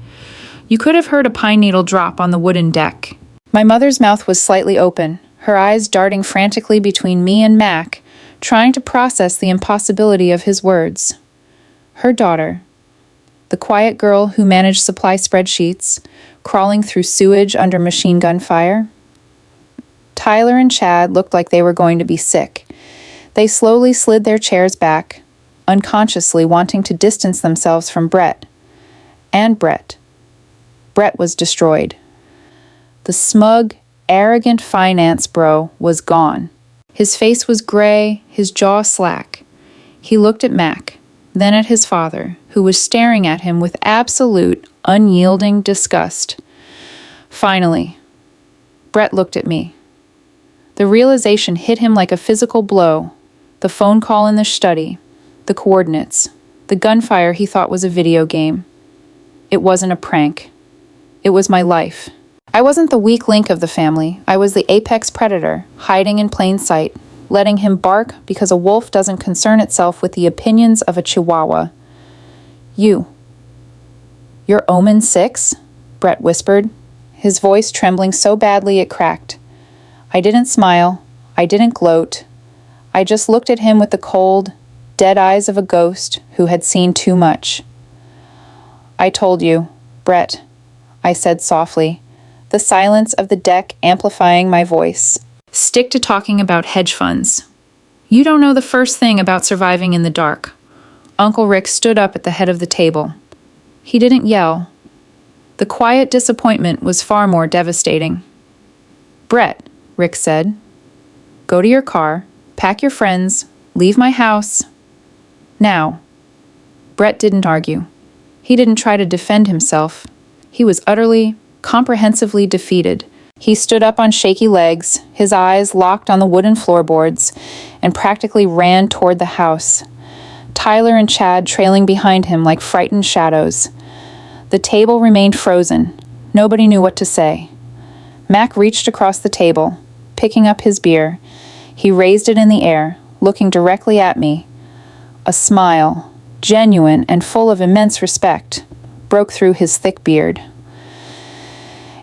[SPEAKER 1] You could have heard a pine needle drop on the wooden deck. My mother's mouth was slightly open, her eyes darting frantically between me and Mac, trying to process the impossibility of his words. Her daughter, the quiet girl who managed supply spreadsheets, crawling through sewage under machine gun fire. Tyler and Chad looked like they were going to be sick. They slowly slid their chairs back, unconsciously wanting to distance themselves from Brett. And Brett. Brett was destroyed. The smug, arrogant finance bro was gone. His face was gray, his jaw slack. He looked at Mac, then at his father, who was staring at him with absolute, unyielding disgust. Finally, Brett looked at me. The realization hit him like a physical blow. The phone call in the study, the coordinates, the gunfire he thought was a video game. It wasn't a prank. It was my life. I wasn't the weak link of the family. I was the apex predator, hiding in plain sight, letting him bark because a wolf doesn't concern itself with the opinions of a chihuahua. You're Omen-Six? Brett whispered, his voice trembling so badly it cracked. I didn't smile. I didn't gloat. I just looked at him with the cold, dead eyes of a ghost who had seen too much. I told you, Brett, I said softly, the silence of the deck amplifying my voice. Stick to talking about hedge funds. You don't know the first thing about surviving in the dark. Uncle Rick stood up at the head of the table. He didn't yell. The quiet disappointment was far more devastating. Brett, Rick said, go to your car, pack your friends, leave my house. Now. Brett didn't argue. He didn't try to defend himself. He was utterly, comprehensively defeated. He stood up on shaky legs, his eyes locked on the wooden floorboards, and practically ran toward the house. Tyler and Chad trailing behind him like frightened shadows. The table remained frozen. Nobody knew what to say. Mac reached across the table, picking up his beer. He raised it in the air, looking directly at me. A smile, genuine and full of immense respect, broke through his thick beard.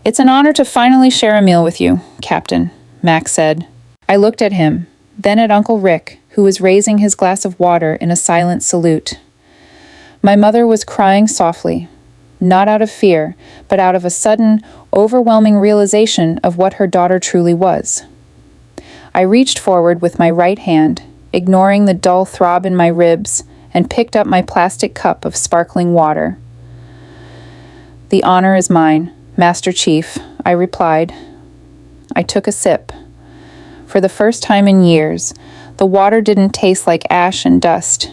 [SPEAKER 1] It's an honor to finally share a meal with you, Captain, Mac said. I looked at him, then at Uncle Rick, who was raising his glass of water in a silent salute. My mother was crying softly, not out of fear, but out of a sudden, overwhelming realization of what her daughter truly was. I reached forward with my right hand, ignoring the dull throb in my ribs, and picked up my plastic cup of sparkling water. The honor is mine, Master Chief, I replied. I took a sip. For the first time in years, the water didn't taste like ash and dust.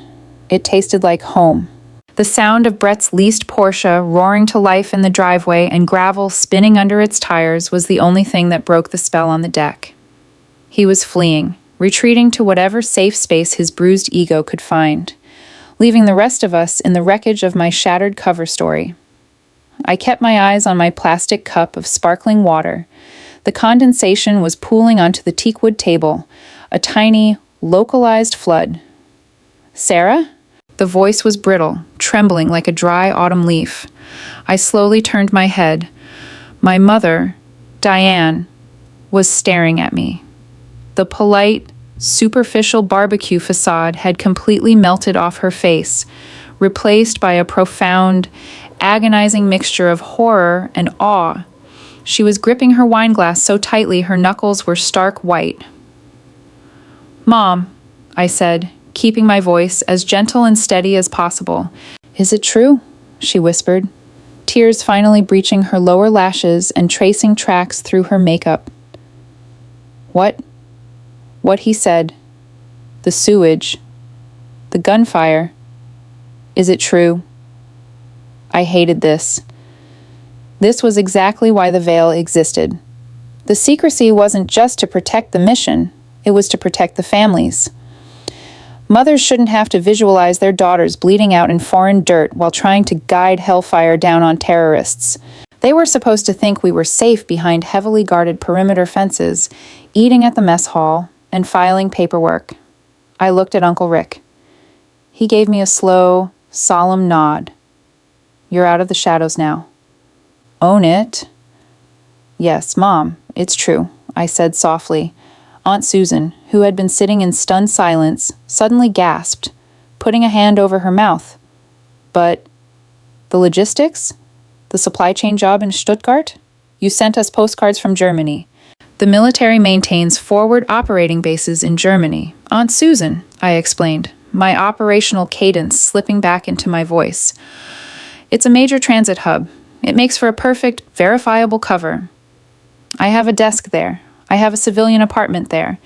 [SPEAKER 1] It tasted like home. The sound of Brett's leased Porsche roaring to life in the driveway and gravel spinning under its tires was the only thing that broke the spell on the deck. He was fleeing, retreating to whatever safe space his bruised ego could find, leaving the rest of us in the wreckage of my shattered cover story. I kept my eyes on my plastic cup of sparkling water. The condensation was pooling onto the teakwood table, a tiny, localized flood. Sarah? The voice was brittle, trembling like a dry autumn leaf. I slowly turned my head. My mother, Diane, was staring at me. The polite, superficial barbecue facade had completely melted off her face, replaced by a profound, agonizing mixture of horror and awe. She was gripping her wine glass so tightly her knuckles were stark white. Mom, I said, keeping my voice as gentle and steady as possible. Is it true? She whispered, tears finally breaching her lower lashes and tracing tracks through her makeup. What? What he said. The sewage. The gunfire. Is it true? I hated this. This was exactly why the veil existed. The secrecy wasn't just to protect the mission, it was to protect the families. Mothers shouldn't have to visualize their daughters bleeding out in foreign dirt while trying to guide hellfire down on terrorists. They were supposed to think we were safe behind heavily guarded perimeter fences, eating at the mess hall, and filing paperwork. I looked at Uncle Rick. He gave me a slow, solemn nod. You're out of the shadows now. Own it? Yes, Mom, it's true, I said softly. Aunt Susan, who had been sitting in stunned silence, suddenly gasped, putting a hand over her mouth. But the logistics? The supply chain job in Stuttgart? You sent us postcards from Germany. The military maintains forward operating bases in Germany. Aunt Susan, I explained, my operational cadence slipping back into my voice. It's a major transit hub. It makes for a perfect, verifiable cover. I have a desk there. I have a civilian apartment there,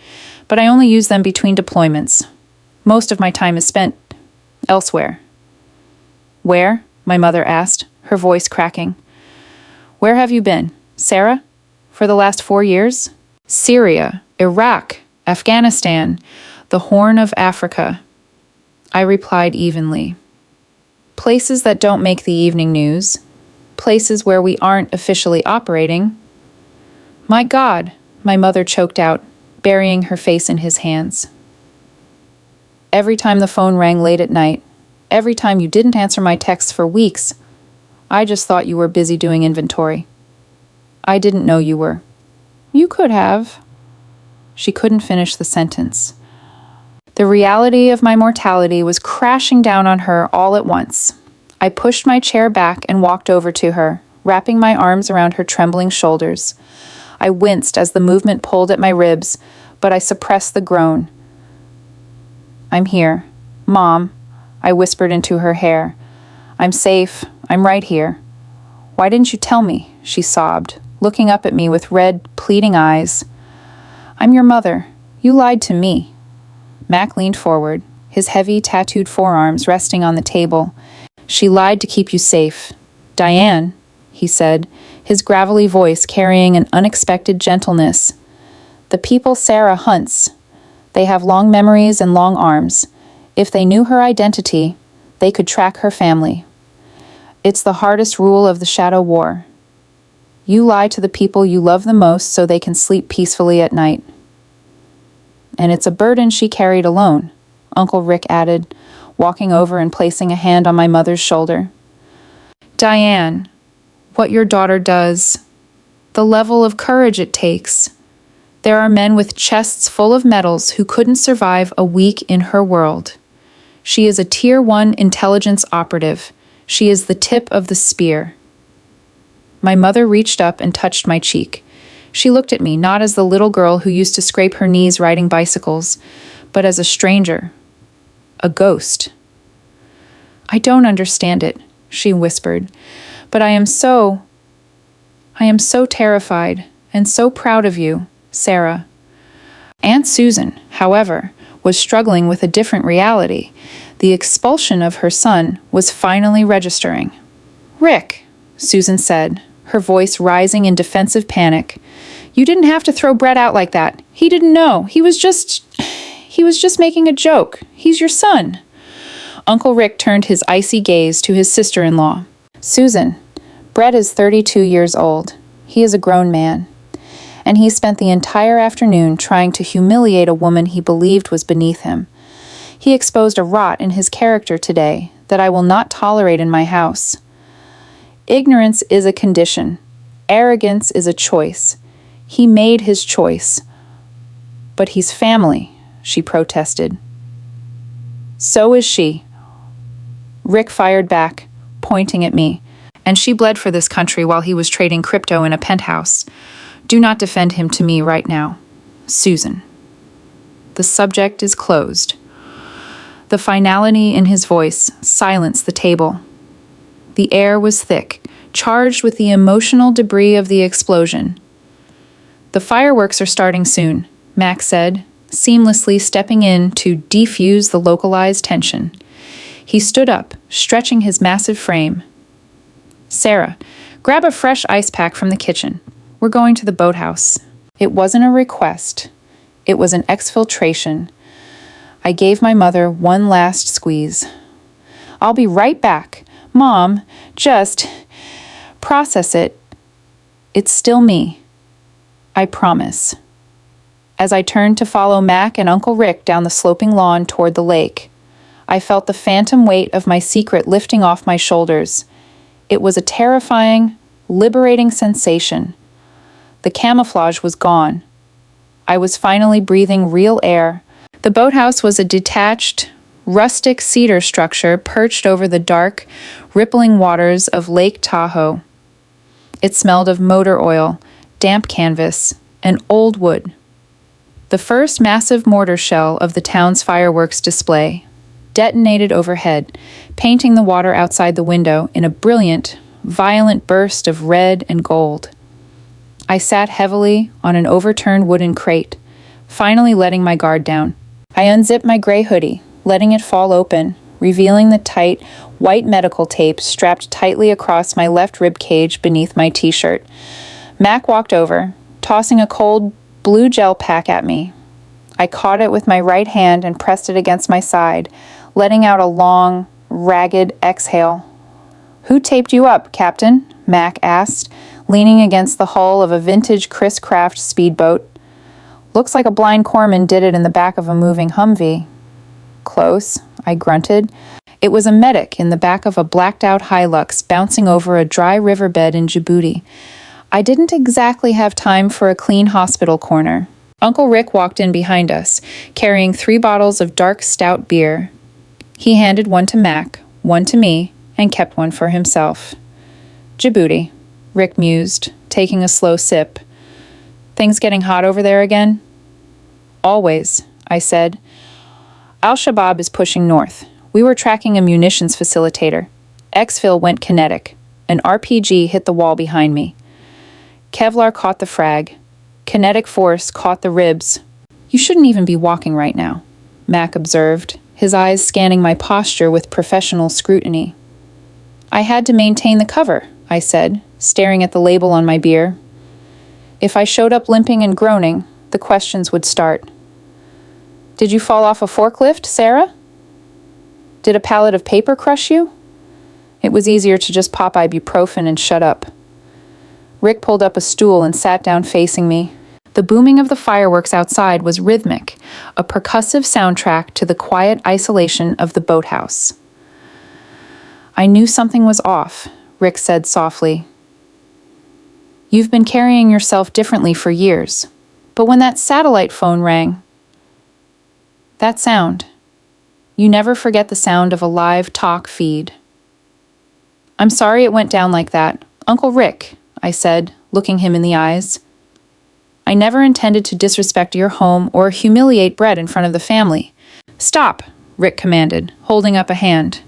[SPEAKER 1] but I only use them between deployments. Most of my time is spent elsewhere. Where? My mother asked, her voice cracking. Where have you been, Sarah? For the last 4 years? Syria, Iraq, Afghanistan, the Horn of Africa. I replied evenly. Places that don't make the evening news. Places where we aren't officially operating. My God, my mother choked out, burying her face in his hands. Every time the phone rang late at night, every time you didn't answer my texts for weeks, I just thought you were busy doing inventory. I didn't know you were. You could have. She couldn't finish the sentence. The reality of my mortality was crashing down on her all at once. I pushed my chair back and walked over to her, wrapping my arms around her trembling shoulders. I winced as the movement pulled at my ribs, but I suppressed the groan. I'm here. Mom, I whispered into her hair. I'm safe. I'm right here. Why didn't you tell me? She sobbed, looking up at me with red, pleading eyes. I'm your mother. You lied to me. Mac leaned forward, his heavy, tattooed forearms resting on the table. She lied to keep you safe. Diane, he said, his gravelly voice carrying an unexpected gentleness. The people Sarah hunts. They have long memories and long arms. If they knew her identity, they could track her family. It's the hardest rule of the Shadow War. You lie to the people you love the most so they can sleep peacefully at night. And it's a burden she carried alone, Uncle Rick added, walking over and placing a hand on my mother's shoulder. Diane, what your daughter does, the level of courage it takes. There are men with chests full of medals who couldn't survive a week in her world. She is a Tier 1 intelligence operative. She is the tip of the spear. My mother reached up and touched my cheek. She looked at me not as the little girl who used to scrape her knees riding bicycles, but as a stranger, a ghost. I don't understand it, she whispered, but I am so terrified and so proud of you, Sarah. Aunt Susan, however, was struggling with a different reality. The expulsion of her son was finally registering. Rick, Susan said, her voice rising in defensive panic. You didn't have to throw Brett out like that. He didn't know. He was just making a joke. He's your son. Uncle Rick turned his icy gaze to his sister-in-law. Susan, Brett is 32 years old. He is a grown man. And he spent the entire afternoon trying to humiliate a woman he believed was beneath him. He exposed a rot in his character today that I will not tolerate in my house. Ignorance is a condition. Arrogance is a choice. He made his choice. But he's family, she protested. So is she. Rick fired back, pointing at me, and she bled for this country while he was trading crypto in a penthouse. Do not defend him to me right now. Susan. The subject is closed. The finality in his voice silenced the table. The air was thick, charged with the emotional debris of the explosion. The fireworks are starting soon, Mac said, seamlessly stepping in to defuse the localized tension. He stood up, stretching his massive frame. Sarah, grab a fresh ice pack from the kitchen. We're going to the boathouse. It wasn't a request. It was an exfiltration. I gave my mother one last squeeze. I'll be right back. Mom, just process it. It's still me. I promise. As I turned to follow Mac and Uncle Rick down the sloping lawn toward the lake, I felt the phantom weight of my secret lifting off my shoulders. It was a terrifying, liberating sensation. The camouflage was gone. I was finally breathing real air. The boathouse was a detached, rustic cedar structure perched over the dark, rippling waters of Lake Tahoe. It smelled of motor oil, damp canvas, and old wood. The first massive mortar shell of the town's fireworks display detonated overhead, painting the water outside the window in a brilliant, violent burst of red and gold. I sat heavily on an overturned wooden crate, finally letting my guard down. I unzipped my gray hoodie, letting it fall open, revealing the tight, white medical tape strapped tightly across my left rib cage beneath my t-shirt. Mac walked over, tossing a cold blue gel pack at me. I caught it with my right hand and pressed it against my side, letting out a long, ragged exhale. "Who taped you up, Captain?" Mac asked, leaning against the hull of a vintage Chris Craft speedboat. "Looks like a blind corpsman did it in the back of a moving Humvee." "Close," I grunted. It was a medic in the back of a blacked-out Hilux bouncing over a dry riverbed in Djibouti. I didn't exactly have time for a clean hospital corner. Uncle Rick walked in behind us, carrying 3 bottles of dark stout beer. He handed one to Mac, one to me, and kept one for himself. "Djibouti," Rick mused, taking a slow sip. "Things getting hot over there again?" "Always," I said. "Al-Shabaab is pushing north. We were tracking a munitions facilitator. Exfil went kinetic. An RPG hit the wall behind me. Kevlar caught the frag. Kinetic force caught the ribs. You shouldn't even be walking right now," Mac observed, his eyes scanning my posture with professional scrutiny. "I had to maintain the cover," I said, staring at the label on my beer. If I showed up limping and groaning, the questions would start. "Did you fall off a forklift, Sarah? Did a pallet of paper crush you?" It was easier to just pop ibuprofen and shut up. Rick pulled up a stool and sat down facing me. The booming of the fireworks outside was rhythmic, a percussive soundtrack to the quiet isolation of the boathouse. "I knew something was off," Rick said softly. "You've been carrying yourself differently for years, but when that satellite phone rang, that sound, you never forget the sound of a live talk feed." "I'm sorry it went down like that. Uncle Rick," I said, looking him in the eyes. "I never intended to disrespect your home or humiliate Brett in front of the family." "Stop," Rick commanded, holding up a hand.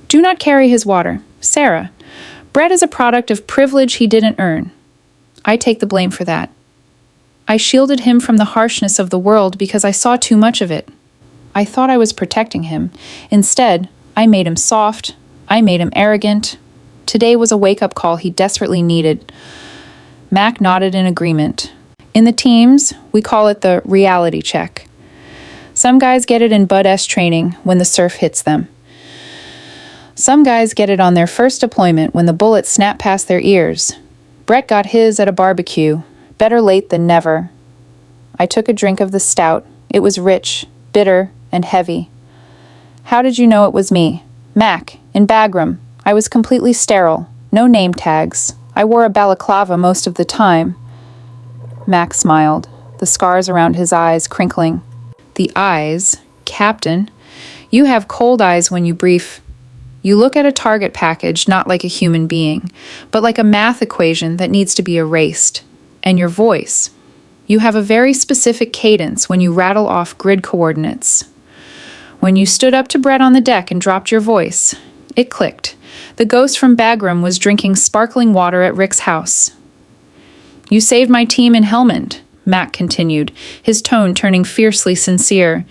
[SPEAKER 1] "Do not carry his water. Sarah, Brett is a product of privilege he didn't earn. I take the blame for that. I shielded him from the harshness of the world because I saw too much of it. I thought I was protecting him. Instead, I made him soft. I made him arrogant. Today was a wake-up call he desperately needed." Mac nodded in agreement. "In the teams, we call it the reality check. Some guys get it in Bud S training when the surf hits them. Some guys get it on their first deployment when the bullets snap past their ears. Brett got his at a barbecue. Better late than never." I took a drink of the stout. It was rich, bitter, and heavy. "How did you know it was me?" "Mac, in Bagram. I was completely sterile. No name tags. I wore a balaclava most of the time." Mac smiled, the scars around his eyes crinkling. "The eyes? Captain, you have cold eyes when you brief. You look at a target package not like a human being, but like a math equation that needs to be erased. And your voice. You have a very specific cadence when you rattle off grid coordinates. When you stood up to Brett on the deck and dropped your voice, it clicked. The ghost from Bagram was drinking sparkling water at Rick's house. You saved my team in Helmand, Mac continued, his tone turning fiercely sincere.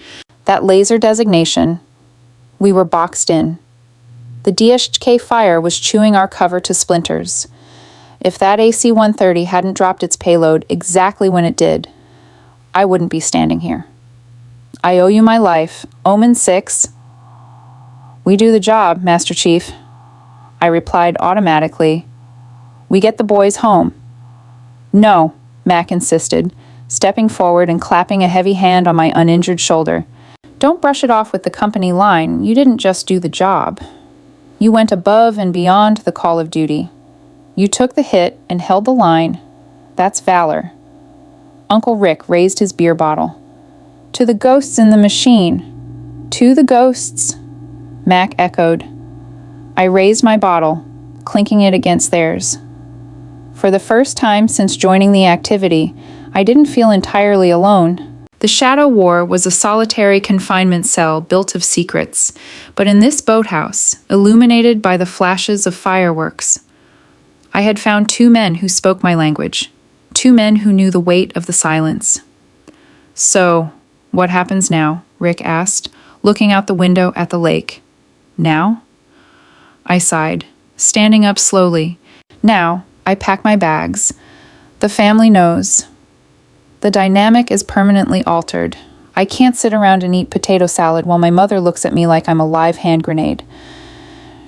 [SPEAKER 1] That laser designation, we were boxed in. The DHK fire was chewing our cover to splinters. If that AC-130 hadn't dropped its payload exactly when it did, I wouldn't be standing here. I owe you my life. Omen-Six. We do the job, Master Chief. I replied automatically. We get the boys home. No, Mac insisted, stepping forward and clapping a heavy hand on my uninjured shoulder. Don't brush it off with the company line. You didn't just do the job. You went above and beyond the call of duty. You took the hit and held the line. That's valor. Uncle Rick raised his beer bottle. To the ghosts in the machine. To the ghosts, Mac echoed. I raised my bottle, clinking it against theirs. For the first time since joining the activity, I didn't feel entirely alone. The Shadow War was a solitary confinement cell built of secrets, but in this boathouse, illuminated by the flashes of fireworks, I had found two men who spoke my language, two men who knew the weight of the silence. So, what happens now? Rick asked, looking out the window at the lake. Now? I sighed, standing up slowly. Now, I pack my bags. The family knows. The dynamic is permanently altered. I can't sit around and eat potato salad while my mother looks at me like I'm a live hand grenade.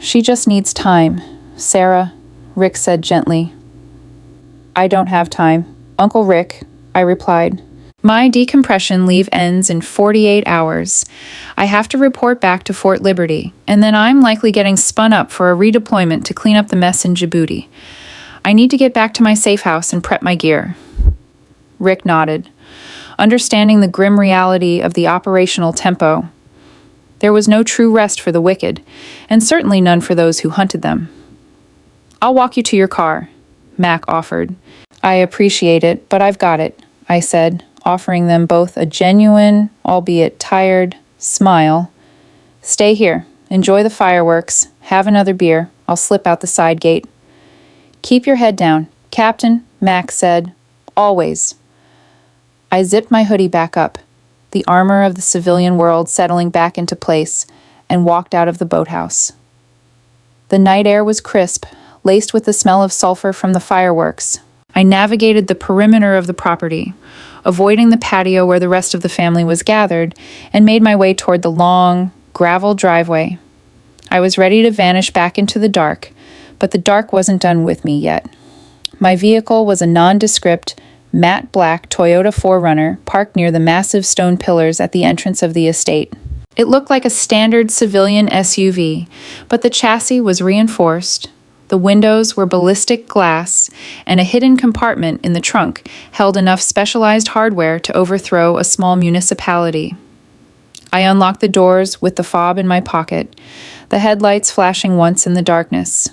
[SPEAKER 1] She just needs time, Sarah, Rick said gently. I don't have time. Uncle Rick, I replied. My decompression leave ends in 48 hours. I have to report back to Fort Liberty, and then I'm likely getting spun up for a redeployment to clean up the mess in Djibouti. I need to get back to my safe house and prep my gear. Rick nodded, understanding the grim reality of the operational tempo. There was no true rest for the wicked, and certainly none for those who hunted them. I'll walk you to your car, Mac offered. I appreciate it, but I've got it, I said, offering them both a genuine, albeit tired, smile. Stay here, enjoy the fireworks, have another beer, I'll slip out the side gate. Keep your head down, Captain, Mac said. Always. I zipped my hoodie back up, the armor of the civilian world settling back into place, and walked out of the boathouse. The night air was crisp, laced with the smell of sulfur from the fireworks. I navigated the perimeter of the property, avoiding the patio where the rest of the family was gathered, and made my way toward the long, gravel driveway. I was ready to vanish back into the dark, but the dark wasn't done with me yet. My vehicle was a nondescript, matte black Toyota 4Runner parked near the massive stone pillars at the entrance of the estate. It looked like a standard civilian SUV, but the chassis was reinforced. The windows were ballistic glass, and a hidden compartment in the trunk held enough specialized hardware to overthrow a small municipality. I unlocked the doors with the fob in my pocket, the headlights flashing once in the darkness.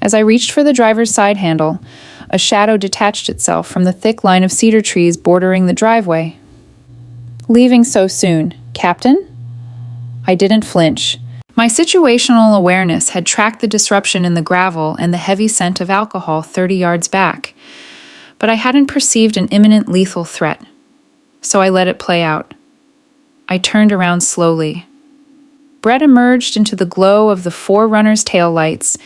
[SPEAKER 1] As I reached for the driver's side handle, a shadow detached itself from the thick line of cedar trees bordering the driveway. Leaving so soon, Captain? I didn't flinch. My situational awareness had tracked the disruption in the gravel and the heavy scent of alcohol 30 yards back, but I hadn't perceived an imminent lethal threat, so I let it play out. I turned around slowly. Brett emerged into the glow of the 4Runner's taillights.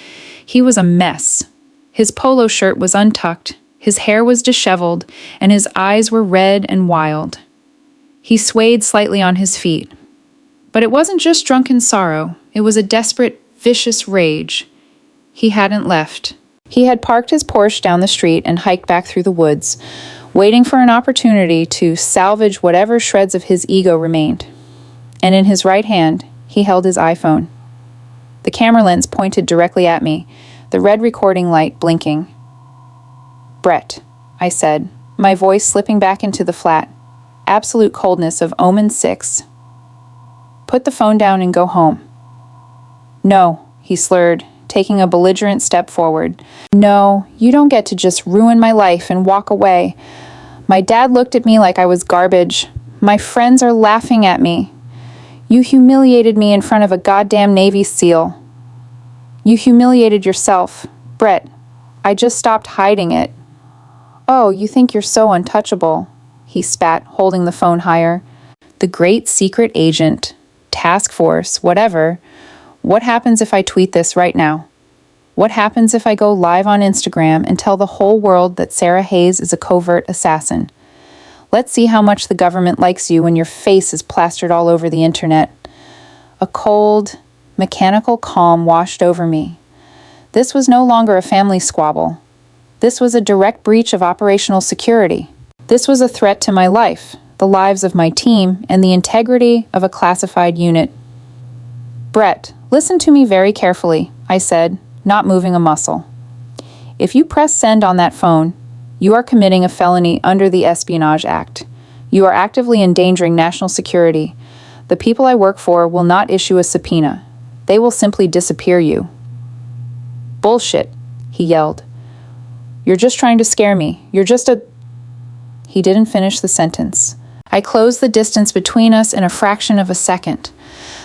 [SPEAKER 1] He was a mess. His polo shirt was untucked, his hair was disheveled, and his eyes were red and wild. He swayed slightly on his feet. But it wasn't just drunken sorrow, it was a desperate, vicious rage. He hadn't left. He had parked his Porsche down the street and hiked back through the woods, waiting for an opportunity to salvage whatever shreds of his ego remained. And in his right hand, he held his iPhone. The camera lens pointed directly at me, the red recording light blinking. Brett, I said, my voice slipping back into the flat, absolute coldness of Omen-Six. Put the phone down and go home. No, he slurred, taking a belligerent step forward. No, you don't get to just ruin my life and walk away. My dad looked at me like I was garbage. My friends are laughing at me. You humiliated me in front of a goddamn Navy SEAL. You humiliated yourself. Brett, I just stopped hiding it. Oh, you think you're so untouchable, he spat, holding the phone higher. The great secret agent. Task force, whatever. What happens if I tweet this right now? What happens if I go live on Instagram and tell the whole world that Sarah Hayes is a covert assassin? Let's see how much the government likes you when your face is plastered all over the internet. A cold, mechanical calm washed over me. This was no longer a family squabble. This was a direct breach of operational security. This was a threat to my life, the lives of my team, and the integrity of a classified unit. Brett, listen to me very carefully, I said, not moving a muscle. If you press send on that phone, you are committing a felony under the Espionage Act. You are actively endangering national security. The people I work for will not issue a subpoena. They will simply disappear you. Bullshit, he yelled. You're just trying to scare me. You're just a... He didn't finish the sentence. I closed the distance between us in a fraction of a second.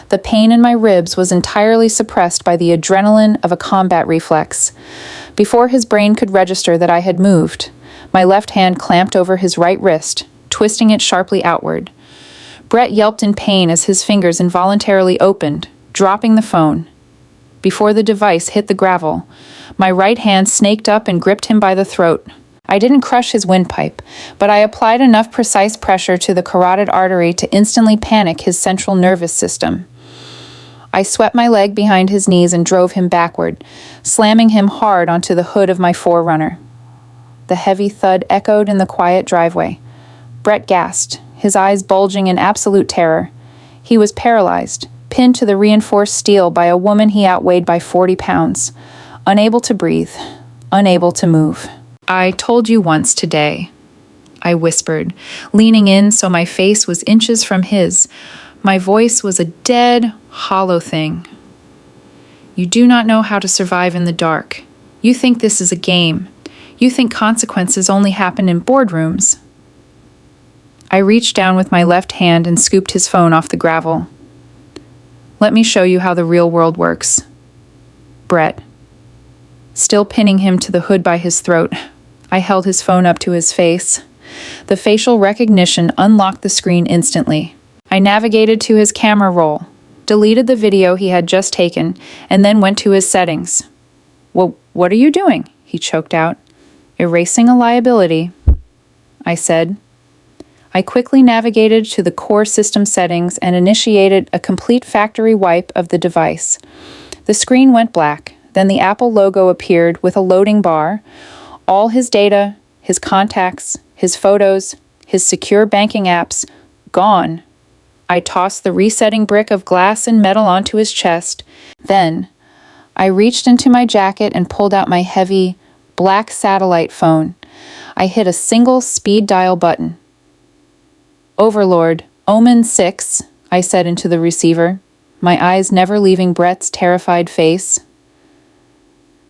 [SPEAKER 1] The pain in my ribs was entirely suppressed by the adrenaline of a combat reflex. Before his brain could register that I had moved, my left hand clamped over his right wrist, twisting it sharply outward. Brett yelped in pain as his fingers involuntarily opened, dropping the phone. Before the device hit the gravel, my right hand snaked up and gripped him by the throat. I didn't crush his windpipe, but I applied enough precise pressure to the carotid artery to instantly panic his central nervous system. I swept my leg behind his knees and drove him backward, slamming him hard onto the hood of my Forerunner. The heavy thud echoed in the quiet driveway. Brett gasped, his eyes bulging in absolute terror. He was paralyzed, pinned to the reinforced steel by a woman he outweighed by 40 pounds. Unable to breathe, unable to move. I told you once today, I whispered, leaning in so my face was inches from his. My voice was a dead, hollow thing. You do not know how to survive in the dark. You think this is a game. You think consequences only happen in boardrooms. I reached down with my left hand and scooped his phone off the gravel. Let me show you how the real world works. Brett. Still pinning him to the hood by his throat, I held his phone up to his face. The facial recognition unlocked the screen instantly. I navigated to his camera roll, deleted the video he had just taken, and then went to his settings. "Well, what are you doing?" he choked out. "Erasing a liability," I said. I quickly navigated to the core system settings and initiated a complete factory wipe of the device. The screen went black, then the Apple logo appeared with a loading bar. All his data, his contacts, his photos, his secure banking apps, gone. I tossed the resetting brick of glass and metal onto his chest. Then, I reached into my jacket and pulled out my heavy, black satellite phone. I hit a single speed dial button. "Overlord, Omen-Six," I said into the receiver, my eyes never leaving Brett's terrified face.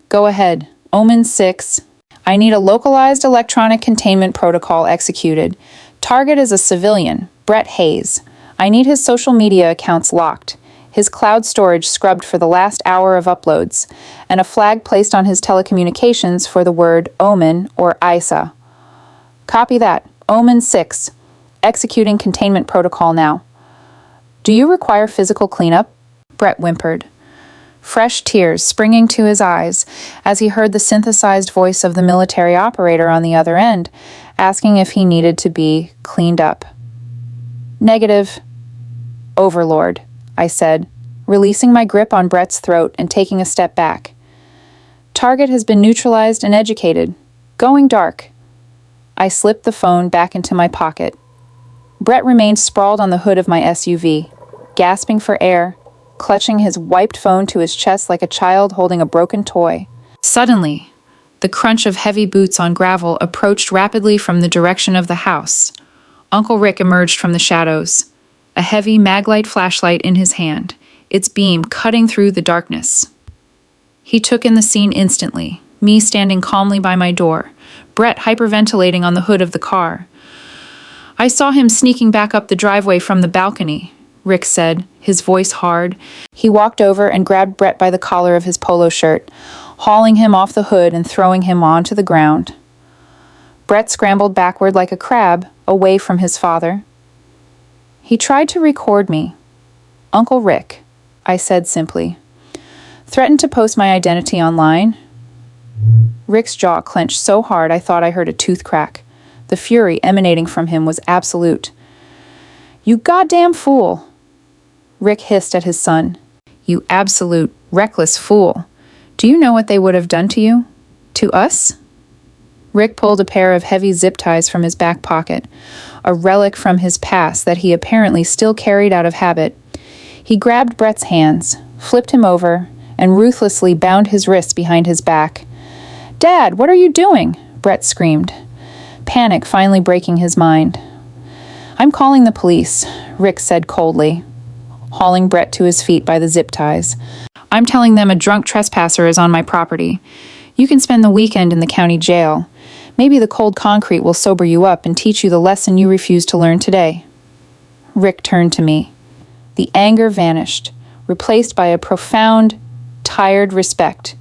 [SPEAKER 1] "Go ahead, Omen-Six. I need a localized electronic containment protocol executed. Target is a civilian, Brett Hayes. I need his social media accounts locked, his cloud storage scrubbed for the last hour of uploads, and a flag placed on his telecommunications for the word Omen or ISA. Copy that. Omen-Six. Executing containment protocol now." "Do you require physical cleanup?" Brett whimpered, fresh tears springing to his eyes as he heard the synthesized voice of the military operator on the other end, asking if he needed to be cleaned up. "Negative. Overlord," I said, releasing my grip on Brett's throat and taking a step back. "Target has been neutralized and educated. Going dark." I slipped the phone back into my pocket. Brett remained sprawled on the hood of my SUV, gasping for air, clutching his wiped phone to his chest like a child holding a broken toy. Suddenly, the crunch of heavy boots on gravel approached rapidly from the direction of the house. Uncle Rick emerged from the shadows, a heavy maglite flashlight in his hand, its beam cutting through the darkness. He took in the scene instantly, me standing calmly by my door, Brett hyperventilating on the hood of the car. "I saw him sneaking back up the driveway from the balcony," Rick said, his voice hard. He walked over and grabbed Brett by the collar of his polo shirt, hauling him off the hood and throwing him onto the ground. Brett scrambled backward like a crab, away from his father. He tried to record me. "Uncle Rick," I said simply. "Threatened to post my identity online." Rick's jaw clenched so hard I thought I heard a tooth crack. The fury emanating from him was absolute. "You goddamn fool!" Rick hissed at his son. "You absolute, reckless fool. Do you know what they would have done to you? To us?" Rick pulled a pair of heavy zip ties from his back pocket, a relic from his past that he apparently still carried out of habit. He grabbed Brett's hands, flipped him over, and ruthlessly bound his wrists behind his back. "Dad, what are you doing?" Brett screamed, panic finally breaking his mind. "I'm calling the police," Rick said coldly, hauling Brett to his feet by the zip ties. "I'm telling them a drunk trespasser is on my property. You can spend the weekend in the county jail. Maybe the cold concrete will sober you up and teach you the lesson you refused to learn today." Rick turned to me. The anger vanished, replaced by a profound, tired respect.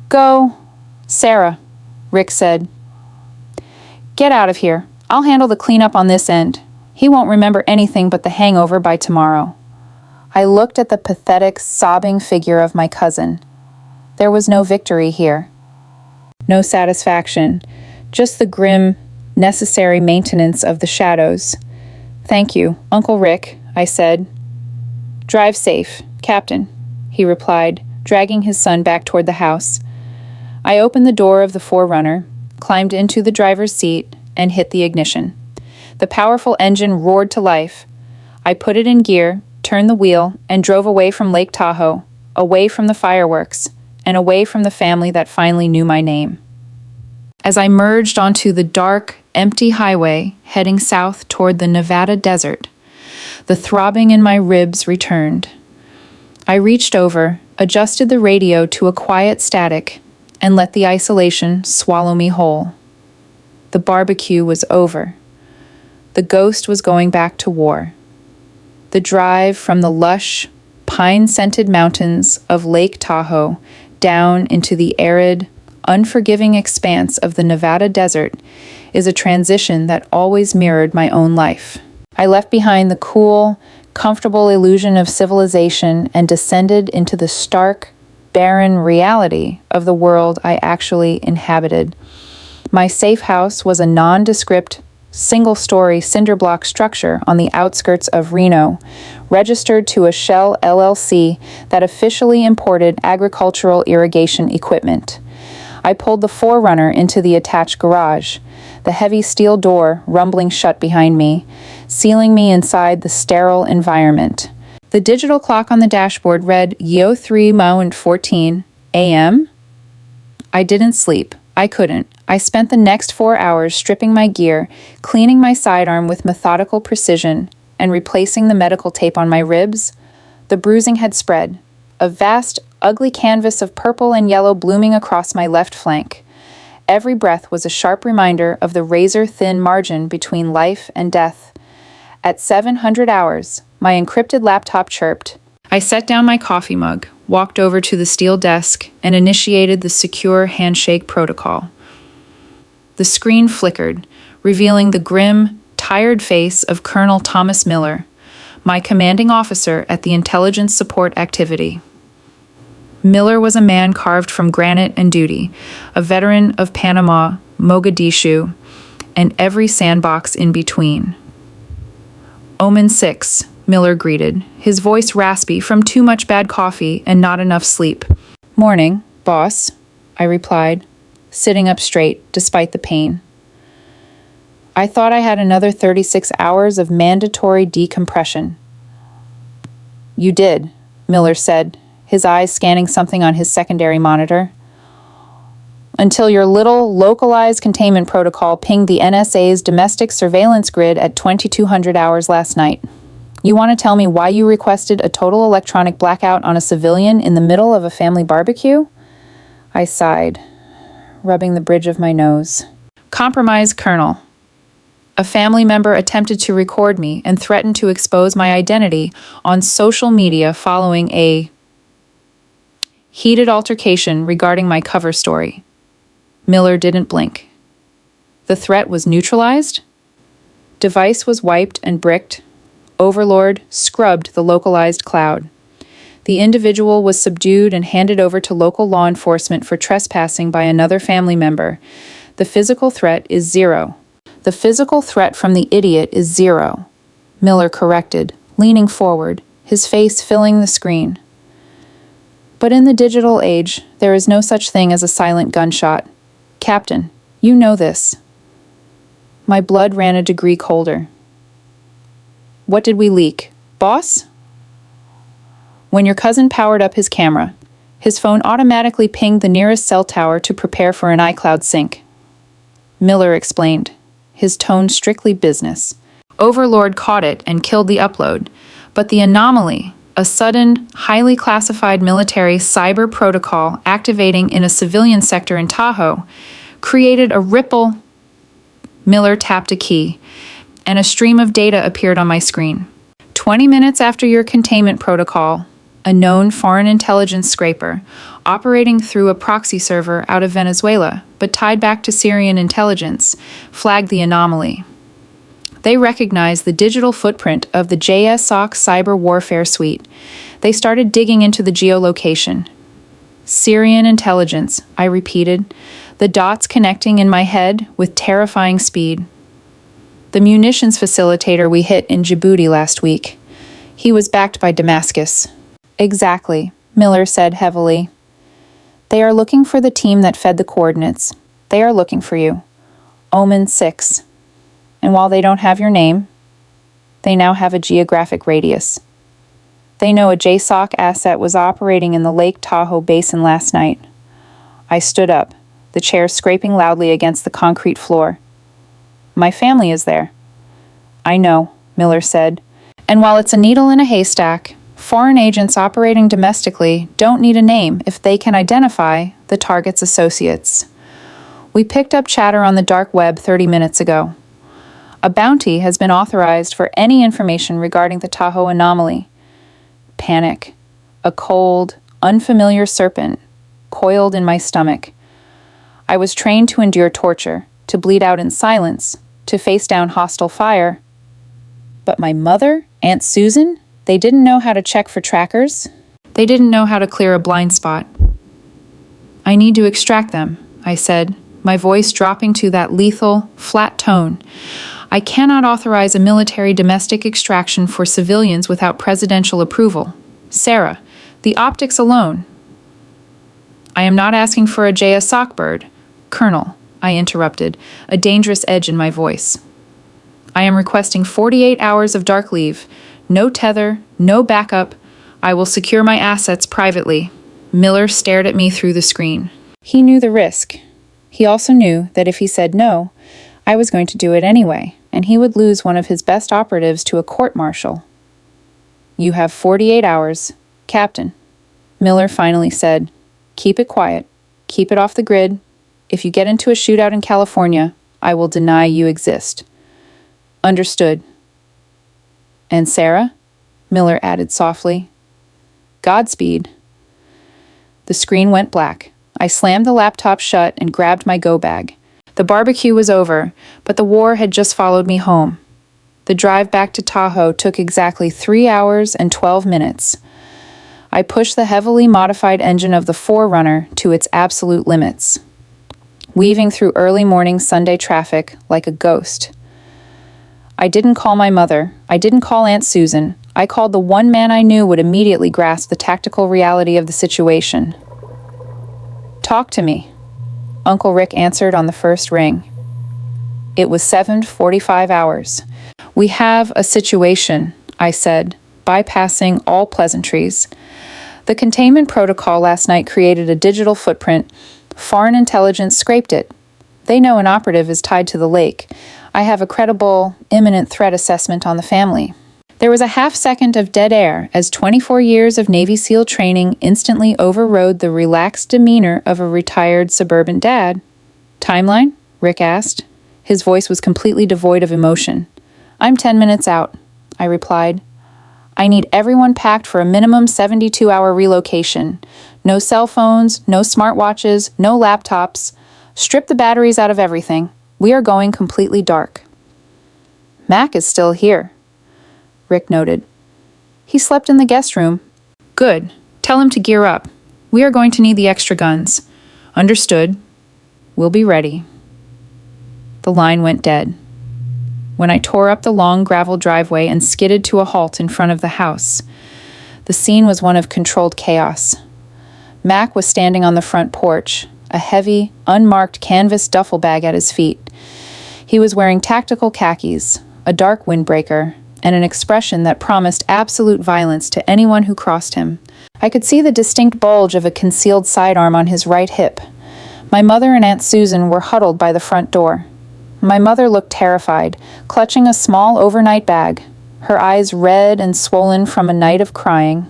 [SPEAKER 1] "Go, Sarah," Rick said. "Get out of here. I'll handle the cleanup on this end. He won't remember anything but the hangover by tomorrow." I looked at the pathetic, sobbing figure of my cousin. There was no victory here. No satisfaction, just the grim, necessary maintenance of the shadows. "Thank you, Uncle Rick," I said. "Drive safe, Captain," he replied, dragging his son back toward the house. I opened the door of the 4Runner, climbed into the driver's seat, and hit the ignition. The powerful engine roared to life. I put it in gear, turned the wheel, and drove away from Lake Tahoe, away from the fireworks, and away from the family that finally knew my name. As I merged onto the dark, empty highway heading south toward the Nevada desert, the throbbing in my ribs returned. I reached over, adjusted the radio to a quiet static, and let the isolation swallow me whole. The barbecue was over. The ghost was going back to war. The drive from the lush, pine-scented mountains of Lake Tahoe down into the arid, unforgiving expanse of the Nevada desert is a transition that always mirrored my own life. I left behind the cool, comfortable illusion of civilization and descended into the stark, barren reality of the world I actually inhabited. My safe house was a nondescript, single-story cinder block structure on the outskirts of Reno, registered to a Shell LLC that officially imported agricultural irrigation equipment. I pulled the 4Runner into the attached garage, the heavy steel door rumbling shut behind me, sealing me inside the sterile environment. The digital clock on the dashboard read Yo 3 Mo 14 a.m. I didn't sleep. I couldn't. I spent the next 4 hours stripping my gear, cleaning my sidearm with methodical precision, and replacing the medical tape on my ribs. The bruising had spread, a vast, ugly canvas of purple and yellow blooming across my left flank. Every breath was a sharp reminder of the razor-thin margin between life and death. At 700 hours, my encrypted laptop chirped. I set down my coffee mug, walked over to the steel desk, and initiated the secure handshake protocol. The screen flickered, revealing the grim, tired face of Colonel Thomas Miller, my commanding officer at the intelligence support activity. Miller was a man carved from granite and duty, a veteran of Panama, Mogadishu, and every sandbox in between. Omen-Six, Miller greeted, his voice raspy from too much bad coffee and not enough sleep. "Morning, boss," I replied, sitting up straight despite the pain. I thought I had another 36 hours of mandatory decompression. "You did," Miller said, his eyes scanning something on his secondary monitor. "Until your little, localized containment protocol pinged the NSA's domestic surveillance grid at 2200 hours last night. You want to tell me why you requested a total electronic blackout on a civilian in the middle of a family barbecue?" I sighed, rubbing the bridge of my nose. "Compromise, Colonel. A family member attempted to record me and threatened to expose my identity on social media following a heated altercation regarding my cover story." Miller didn't blink. The threat was neutralized? Device was wiped and bricked. Overlord scrubbed the localized cloud. The individual was subdued and handed over to local law enforcement for trespassing by another family member. The physical threat is zero. The physical threat from the idiot is zero, Miller corrected, leaning forward, his face filling the screen. But in the digital age, there is no such thing as a silent gunshot. Captain, You know this. My blood ran a degree colder. What did we leak? Boss? When your cousin powered up his camera, his phone automatically pinged the nearest cell tower to prepare for an iCloud sync. Miller explained, his tone strictly business. Overlord caught it and killed the upload, but the anomaly, a sudden, highly classified military cyber protocol activating in a civilian sector in Tahoe, created a ripple. Miller tapped a key, and a stream of data appeared on my screen. 20 minutes after your containment protocol, a known foreign intelligence scraper, operating through a proxy server out of Venezuela, but tied back to Syrian intelligence, flagged the anomaly. They recognized the digital footprint of the JSOC cyber warfare suite. They started digging into the geolocation. Syrian intelligence, I repeated, the dots connecting in my head with terrifying speed. The munitions facilitator we hit in Djibouti last week. He was backed by Damascus. Exactly, Miller said heavily. They are looking for the team that fed the coordinates. They are looking for you. Omen-Six. And while they don't have your name, they now have a geographic radius. They know a JSOC asset was operating in the Lake Tahoe Basin last night. I stood up, the chair scraping loudly against the concrete floor. My family is there. I know, Miller said. And while it's a needle in a haystack, foreign agents operating domestically don't need a name if they can identify the target's associates. We picked up chatter on the dark web 30 minutes ago. A bounty has been authorized for any information regarding the Tahoe anomaly. Panic. A cold, unfamiliar serpent coiled in my stomach. I was trained to endure torture, to bleed out in silence, to face down hostile fire. But my mother, Aunt Susan, they didn't know how to check for trackers. They didn't know how to clear a blind spot. I need to extract them, I said, my voice dropping to that lethal, flat tone. I cannot authorize a military domestic extraction for civilians without presidential approval. Sarah, the optics alone. I am not asking for a JSOC bird. Colonel, I interrupted, a dangerous edge in my voice. I am requesting 48 hours of dark leave. No tether, no backup. I will secure my assets privately. Miller stared at me through the screen. He knew the risk. He also knew that if he said no, I was going to do it anyway, and he would lose one of his best operatives to a court-martial. You have 48 hours, Captain. Miller finally said, keep it quiet. Keep it off the grid. If you get into a shootout in California, I will deny you exist. Understood. And Sarah? Miller added softly. Godspeed. The screen went black. I slammed the laptop shut and grabbed my go bag. The barbecue was over, but the war had just followed me home. The drive back to Tahoe took exactly 3 hours and 12 minutes. I pushed the heavily modified engine of the 4Runner to its absolute limits, weaving through early morning Sunday traffic like a ghost. I didn't call my mother. I didn't call Aunt Susan. I called the one man I knew would immediately grasp the tactical reality of the situation. Talk to me, Uncle Rick answered on the first ring. It was 7:45 hours. We have a situation, I said, bypassing all pleasantries. The containment protocol last night created a digital footprint. Foreign intelligence scraped it. They know an operative is tied to the lake. I have a credible, imminent threat assessment on the family. There was a half-second of dead air as 24 years of Navy SEAL training instantly overrode the relaxed demeanor of a retired suburban dad. Timeline? Rick asked. His voice was completely devoid of emotion. I'm 10 minutes out, I replied. I need everyone packed for a minimum 72-hour relocation. No cell phones, no smartwatches, no laptops. Strip the batteries out of everything. We are going completely dark. Mac is still here, Rick noted. He slept in the guest room. Good. Tell him to gear up. We are going to need the extra guns. Understood. We'll be ready. The line went dead. When I tore up the long gravel driveway and skidded to a halt in front of the house, the scene was one of controlled chaos. Mac was standing on the front porch, a heavy, unmarked canvas duffel bag at his feet. He was wearing tactical khakis, a dark windbreaker, and an expression that promised absolute violence to anyone who crossed him. I could see the distinct bulge of a concealed sidearm on his right hip. My mother and Aunt Susan were huddled by the front door. My mother looked terrified, clutching a small overnight bag, her eyes red and swollen from a night of crying.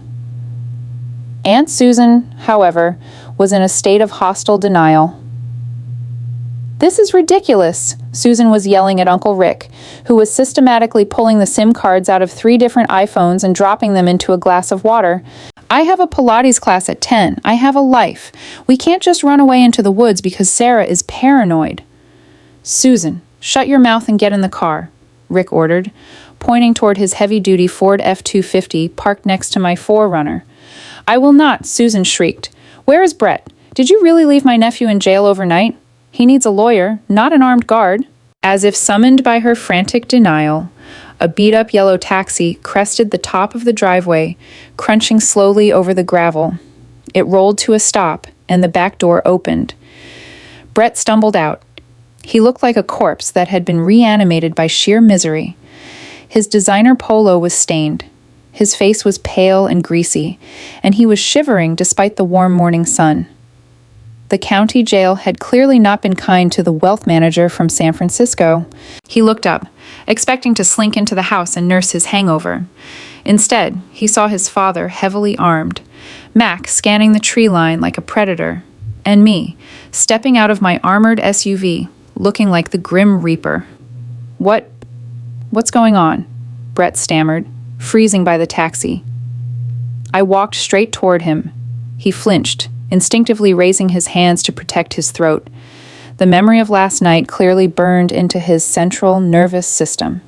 [SPEAKER 1] Aunt Susan, however, was in a state of hostile denial. "This is ridiculous," Susan was yelling at Uncle Rick, who was systematically pulling the SIM cards out of 3 different iPhones and dropping them into a glass of water. "I have a Pilates class at 10. I have a life. We can't just run away into the woods because Sarah is paranoid." "Susan, shut your mouth and get in the car," Rick ordered, pointing toward his heavy-duty Ford F-250 parked next to my 4Runner. "I will not," Susan shrieked. "Where is Brett? Did you really leave my nephew in jail overnight? He needs a lawyer, not an armed guard." As if summoned by her frantic denial, a beat-up yellow taxi crested the top of the driveway, crunching slowly over the gravel. It rolled to a stop, and the back door opened. Brett stumbled out. He looked like a corpse that had been reanimated by sheer misery. His designer polo was stained. His face was pale and greasy, and he was shivering despite the warm morning sun. The county jail had clearly not been kind to the wealth manager from San Francisco. He looked up, expecting to slink into the house and nurse his hangover. Instead, he saw his father heavily armed, Mac scanning the tree line like a predator, and me, stepping out of my armored SUV, looking like the Grim Reaper. What's going on?" Brett stammered, freezing by the taxi. I walked straight toward him. He flinched, instinctively raising his hands to protect his throat. The memory of last night clearly burned into his central nervous system.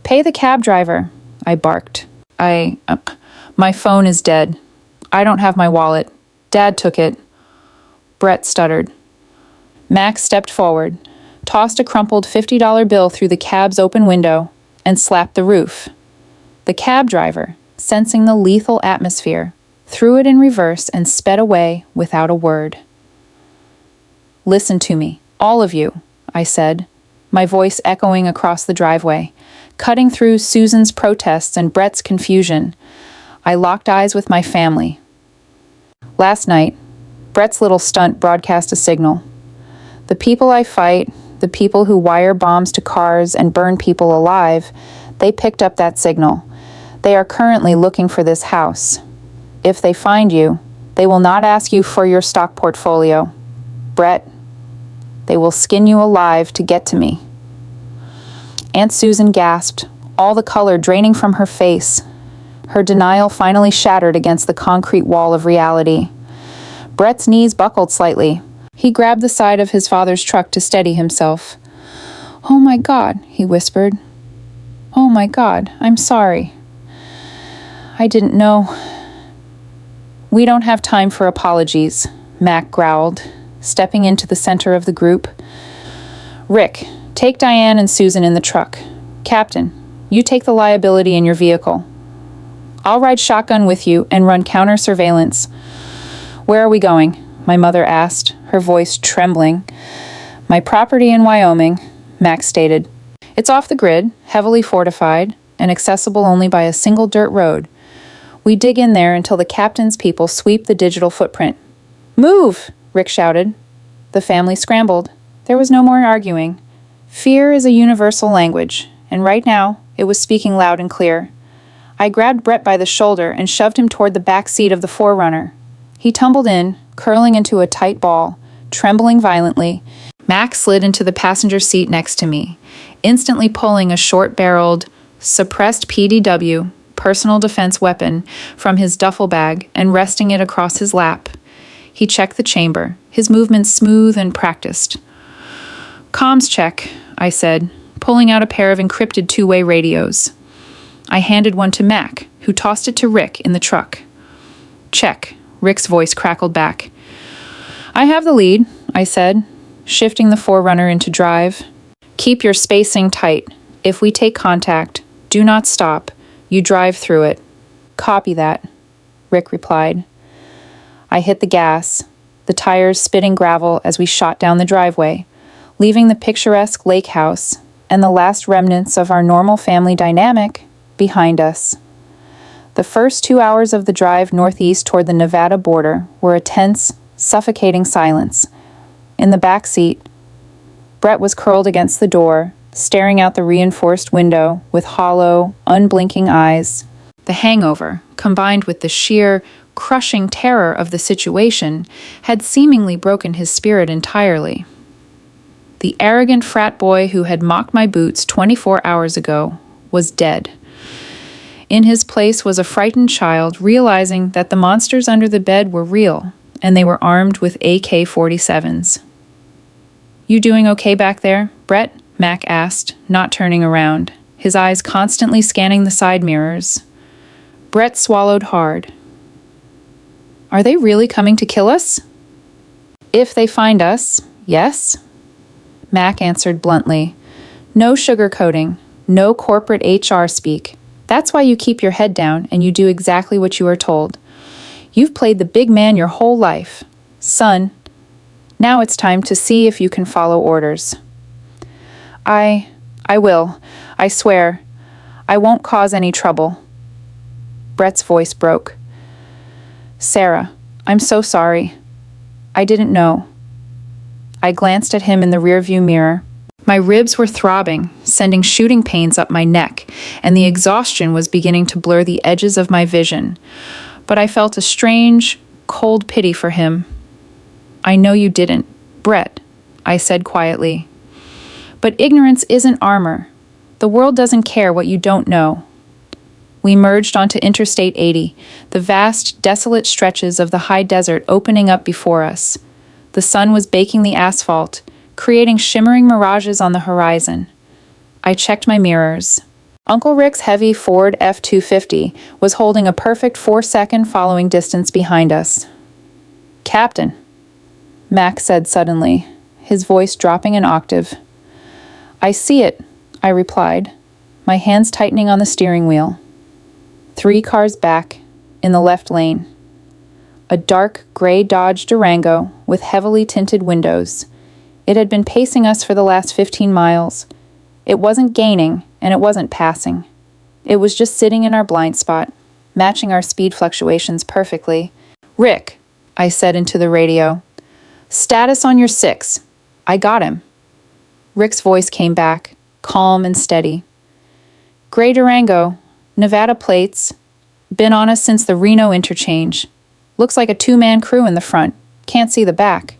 [SPEAKER 1] "Pay the cab driver," I barked. My phone is dead. I don't have my wallet. Dad took it." Brett stuttered. Max stepped forward, tossed a crumpled $50 bill through the cab's open window, and slapped the roof. The cab driver, sensing the lethal atmosphere, threw it in reverse and sped away without a word. "Listen to me, all of you," I said, my voice echoing across the driveway, cutting through Susan's protests and Brett's confusion. I locked eyes with my family. Last night, Brett's little stunt broadcast a signal. The people I fight, the people who wire bombs to cars and burn people alive, they picked up that signal. They are currently looking for this house. If they find you, they will not ask you for your stock portfolio. Brett, they will skin you alive to get to me." Aunt Susan gasped, all the color draining from her face. Her denial finally shattered against the concrete wall of reality. Brett's knees buckled slightly. He grabbed the side of his father's truck to steady himself. "Oh my God," he whispered. "Oh my God, I'm sorry. I didn't know." "We don't have time for apologies," Mac growled, stepping into the center of the group. "Rick, take Diane and Susan in the truck. Captain, you take the liability in your vehicle. I'll ride shotgun with you and run counter surveillance." "Where are we going?" my mother asked, her voice trembling. "My property in Wyoming," Max stated. "It's off the grid, heavily fortified, and accessible only by a single dirt road. We dig in there until the captain's people sweep the digital footprint." "Move!" Rick shouted. The family scrambled. There was no more arguing. Fear is a universal language, and right now, it was speaking loud and clear. I grabbed Brett by the shoulder and shoved him toward the back seat of the 4Runner. He tumbled in, curling into a tight ball, trembling violently. Max slid into the passenger seat next to me, instantly pulling a short-barreled, suppressed PDW, personal defense weapon, from his duffel bag and resting it across his lap. He checked the chamber, his movements smooth and practiced. "Comms check," I said, pulling out a pair of encrypted two-way radios. I handed one to Mac, who tossed it to Rick in the truck. "Check," Rick's voice crackled back. "I have the lead," I said, shifting the 4Runner into drive. "Keep your spacing tight. If we take contact, do not stop. You drive through it." "Copy that," Rick replied. I hit the gas. the tires spitting gravel as we shot down the driveway, leaving the picturesque lake house and the last remnants of our normal family dynamic behind us. The first 2 hours of the drive northeast toward the Nevada border were a tense, suffocating silence. In the back seat, Brett was curled against the door, staring out the reinforced window with hollow, unblinking eyes. The hangover, combined with the sheer, crushing terror of the situation, had seemingly broken his spirit entirely. The arrogant frat boy who had mocked my boots 24 hours ago was dead. In his place was a frightened child realizing that the monsters under the bed were real, and they were armed with AK-47s. "You doing okay back there, Brett?" Mac asked, not turning around, his eyes constantly scanning the side mirrors. Brett swallowed hard. "Are they really coming to kill us?" "If they find us, yes," Mac answered bluntly. "No sugarcoating, no corporate HR speak. That's why you keep your head down and you do exactly what you are told. You've played the big man your whole life. Son, now it's time to see if you can follow orders." I will. I swear. I won't cause any trouble." Brett's voice broke. "Sarah, I'm so sorry. I didn't know." I glanced at him in the rearview mirror. My ribs were throbbing, sending shooting pains up my neck, and the exhaustion was beginning to blur the edges of my vision. But I felt a strange, cold pity for him. "I know you didn't, Brett," I said quietly. "But ignorance isn't armor. The world doesn't care what you don't know." We merged onto Interstate 80, the vast, desolate stretches of the high desert opening up before us. The sun was baking the asphalt, creating shimmering mirages on the horizon. I checked my mirrors. Uncle Rick's heavy Ford F-250 was holding a perfect 4-second following distance behind us. "Captain," Mac said suddenly, his voice dropping an octave. "I see it," I replied, my hands tightening on the steering wheel. 3 cars back, in the left lane. A dark gray Dodge Durango with heavily tinted windows. It had been pacing us for the last 15 miles. It wasn't gaining, and it wasn't passing. It was just sitting in our blind spot, matching our speed fluctuations perfectly. "Rick," I said into the radio. "Status on your 6. I got him." Rick's voice came back, calm and steady. "Gray Durango, Nevada plates. Been on us since the Reno interchange. Looks like a 2-man crew in the front. Can't see the back."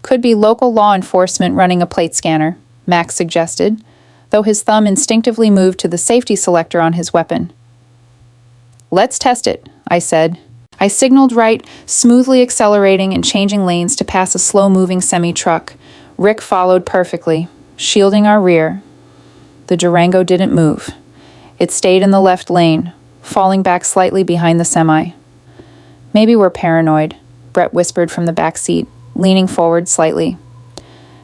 [SPEAKER 1] "Could be local law enforcement running a plate scanner," Max suggested, though his thumb instinctively moved to the safety selector on his weapon. "Let's test it," I said. I signaled right, smoothly accelerating and changing lanes to pass a slow-moving semi-truck. Rick followed perfectly, shielding our rear. The Durango didn't move. It stayed in the left lane, falling back slightly behind the semi. "Maybe we're paranoid," Brett whispered from the back seat, leaning forward slightly.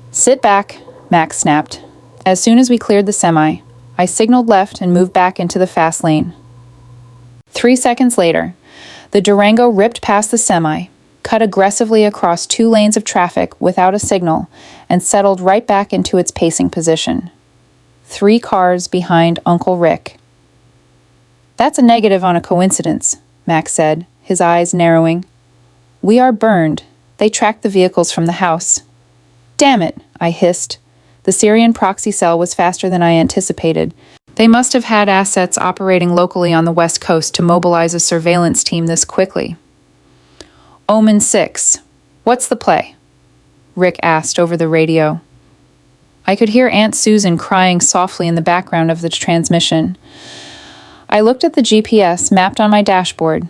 [SPEAKER 1] "Sit back," Max snapped. As soon as we cleared the semi, I signaled left and moved back into the fast lane. 3 seconds later, the Durango ripped past the semi, cut aggressively across 2 lanes of traffic without a signal, and settled right back into its pacing position. 3 cars behind Uncle Rick. "That's a negative on a coincidence," Max said, his eyes narrowing. "We are burned. They tracked the vehicles from the house." "Damn it," I hissed. The Syrian proxy cell was faster than I anticipated. They must have had assets operating locally on the West Coast to mobilize a surveillance team this quickly. "Omen-Six, what's the play?" Rick asked over the radio. I could hear Aunt Susan crying softly in the background of the transmission. I looked at the GPS mapped on my dashboard.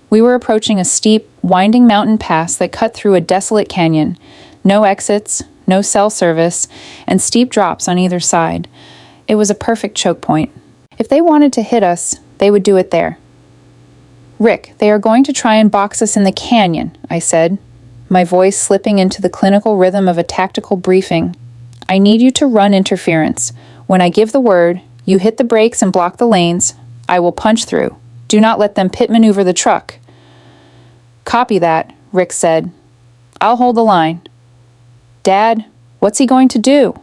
[SPEAKER 1] We were approaching a steep, winding mountain pass that cut through a desolate canyon. No exits, no cell service, and steep drops on either side. It was a perfect choke point. If they wanted to hit us, they would do it there. "Rick, they are going to try and box us in the canyon," I said, my voice slipping into the clinical rhythm of a tactical briefing. "I need you to run interference. When I give the word, you hit the brakes and block the lanes. I will punch through. Do not let them pit maneuver the truck." "Copy that," Rick said. "I'll hold the line." "Dad, what's he going to do?"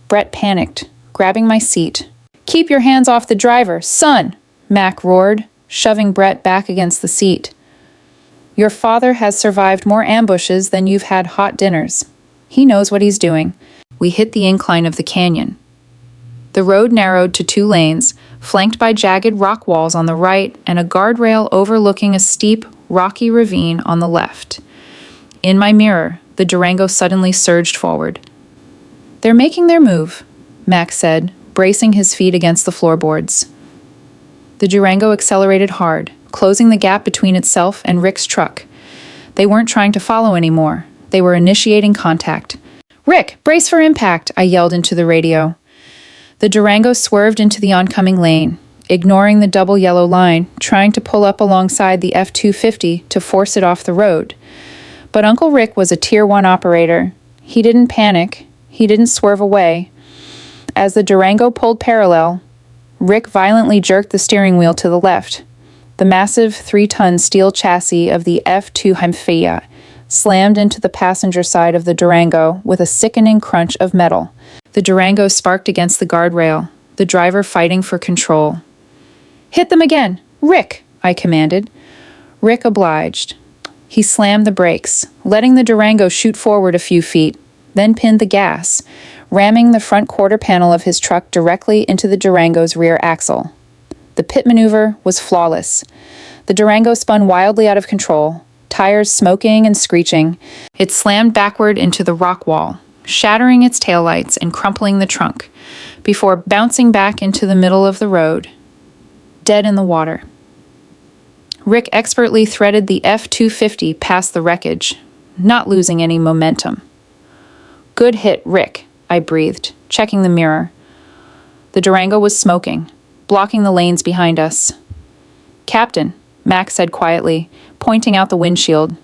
[SPEAKER 1] Brett panicked, grabbing my seat. "Keep your hands off the driver, son!" Mac roared, shoving Brett back against the seat. "Your father has survived more ambushes than you've had hot dinners. He knows what he's doing." We hit the incline of the canyon. The road narrowed to 2 lanes, flanked by jagged rock walls on the right and a guardrail overlooking a steep, rocky ravine on the left. In my mirror, the Durango suddenly surged forward. "They're making their move," Mac said, bracing his feet against the floorboards. The Durango accelerated hard, closing the gap between itself and Rick's truck. They weren't trying to follow anymore. They were initiating contact. "Rick, brace for impact," I yelled into the radio. The Durango swerved into the oncoming lane, ignoring the double yellow line, trying to pull up alongside the F-250 to force it off the road. But Uncle Rick was a Tier 1 operator. He didn't panic. He didn't swerve away. As the Durango pulled parallel, Rick violently jerked the steering wheel to the left. The massive 3-ton steel chassis of the F-250 slammed into the passenger side of the Durango with a sickening crunch of metal. The Durango sparked against the guardrail, the driver fighting for control. "Hit them again! Rick!" I commanded. Rick obliged. He slammed the brakes, letting the Durango shoot forward a few feet, then pinned the gas, ramming the front quarter panel of his truck directly into the Durango's rear axle. The pit maneuver was flawless. The Durango spun wildly out of control, tires smoking and screeching. It slammed backward into the rock wall, shattering its taillights and crumpling the trunk, before bouncing back into the middle of the road, dead in the water. Rick expertly threaded the F-250 past the wreckage, not losing any momentum. "Good hit, Rick," I breathed, checking the mirror. The Durango was smoking, blocking the lanes behind us. "Captain," Mac said quietly, pointing out the windshield.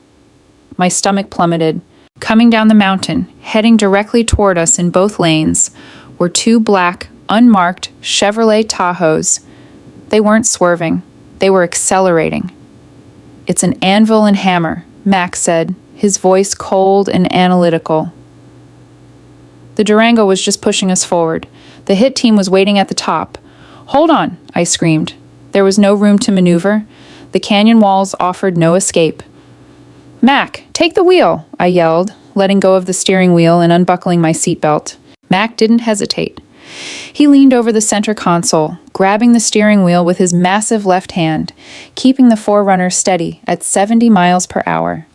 [SPEAKER 1] My stomach plummeted. Coming down the mountain, heading directly toward us in both lanes, were 2 black, unmarked Chevrolet Tahoes. They weren't swerving. They were accelerating. "It's an anvil and hammer," Mac said, his voice cold and analytical. The Durango was just pushing us forward. The hit team was waiting at the top. "Hold on," I screamed. There was no room to maneuver. The canyon walls offered no escape. "Mac, take the wheel," I yelled, letting go of the steering wheel and unbuckling my seatbelt. Mac didn't hesitate. He leaned over the center console, grabbing the steering wheel with his massive left hand, keeping the 4Runner steady at 70 miles per hour.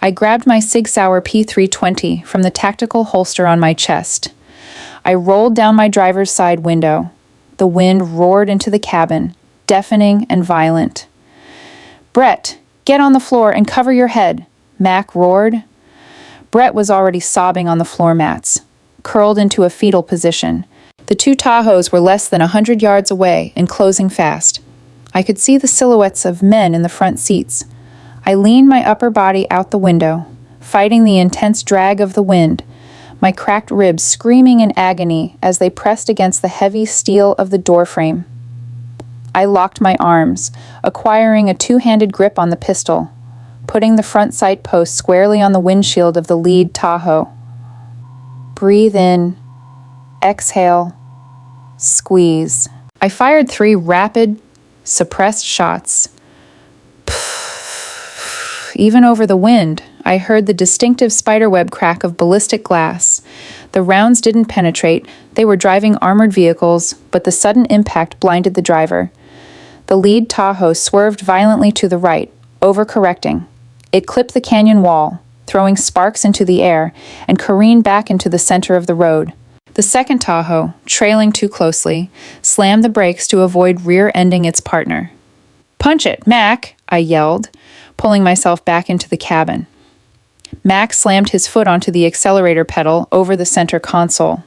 [SPEAKER 1] I grabbed my Sig Sauer P320 from the tactical holster on my chest. I rolled down my driver's side window. The wind roared into the cabin, deafening and violent. "Brett, get on the floor and cover your head," Mac roared. Brett was already sobbing on the floor mats, curled into a fetal position. The 2 Tahoes were less than 100 yards away and closing fast. I could see the silhouettes of men in the front seats. I leaned my upper body out the window, fighting the intense drag of the wind, my cracked ribs screaming in agony as they pressed against the heavy steel of the doorframe. I locked my arms, acquiring a 2-handed grip on the pistol, putting the front sight post squarely on the windshield of the lead Tahoe. Breathe in, exhale, squeeze. I fired 3 rapid, suppressed shots. Even over the wind, I heard the distinctive spiderweb crack of ballistic glass. The rounds didn't penetrate. They were driving armored vehicles, but the sudden impact blinded the driver. The lead Tahoe swerved violently to the right, overcorrecting. It clipped the canyon wall, throwing sparks into the air, and careened back into the center of the road. The second Tahoe, trailing too closely, slammed the brakes to avoid rear-ending its partner. "Punch it, Mac!" I yelled, pulling myself back into the cabin. Mac slammed his foot onto the accelerator pedal over the center console.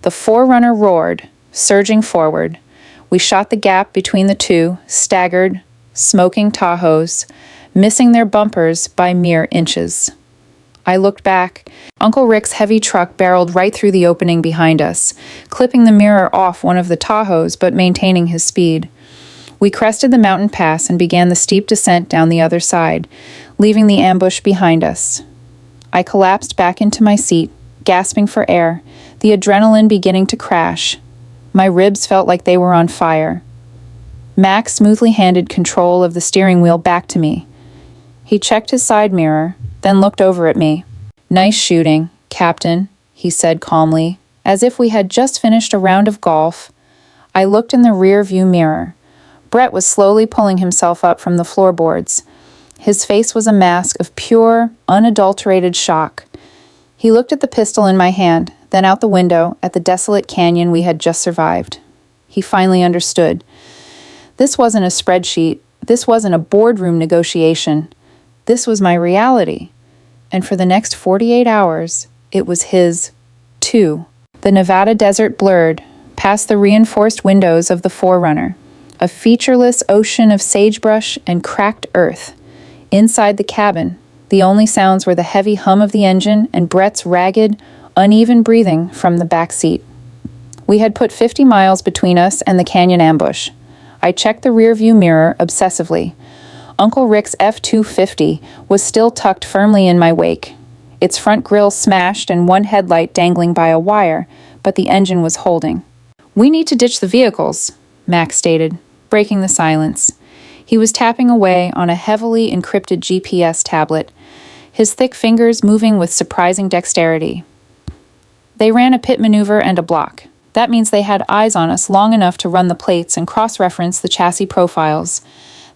[SPEAKER 1] The 4Runner roared, surging forward. We shot the gap between the 2 staggered, smoking Tahoes, missing their bumpers by mere inches. I looked back. Uncle Rick's heavy truck barreled right through the opening behind us, clipping the mirror off one of the Tahoes but maintaining his speed. We crested the mountain pass and began the steep descent down the other side, leaving the ambush behind us. I collapsed back into my seat, gasping for air, the adrenaline beginning to crash. My ribs felt like they were on fire. Mac smoothly handed control of the steering wheel back to me. He checked his side mirror, then looked over at me. "Nice shooting, Captain," he said calmly, as if we had just finished a round of golf. I looked in the rear-view mirror. Brett was slowly pulling himself up from the floorboards. His face was a mask of pure, unadulterated shock. He looked at the pistol in my hand, then out the window at the desolate canyon we had just survived. He finally understood. This wasn't a spreadsheet. This wasn't a boardroom negotiation. This was my reality. And for the next 48 hours, it was his, too. The Nevada desert blurred past the reinforced windows of the Forerunner, a featureless ocean of sagebrush and cracked earth. Inside the cabin, the only sounds were the heavy hum of the engine and Brett's ragged, uneven breathing from the back seat. We had put 50 miles between us and the canyon ambush. I checked the rearview mirror obsessively. Uncle Rick's F-250 was still tucked firmly in my wake, its front grille smashed and one headlight dangling by a wire, but the engine was holding. "We need to ditch the vehicles," Mac stated, breaking the silence. He was tapping away on a heavily encrypted GPS tablet, his thick fingers moving with surprising dexterity. "They ran a pit maneuver and a block. That means they had eyes on us long enough to run the plates and cross-reference the chassis profiles.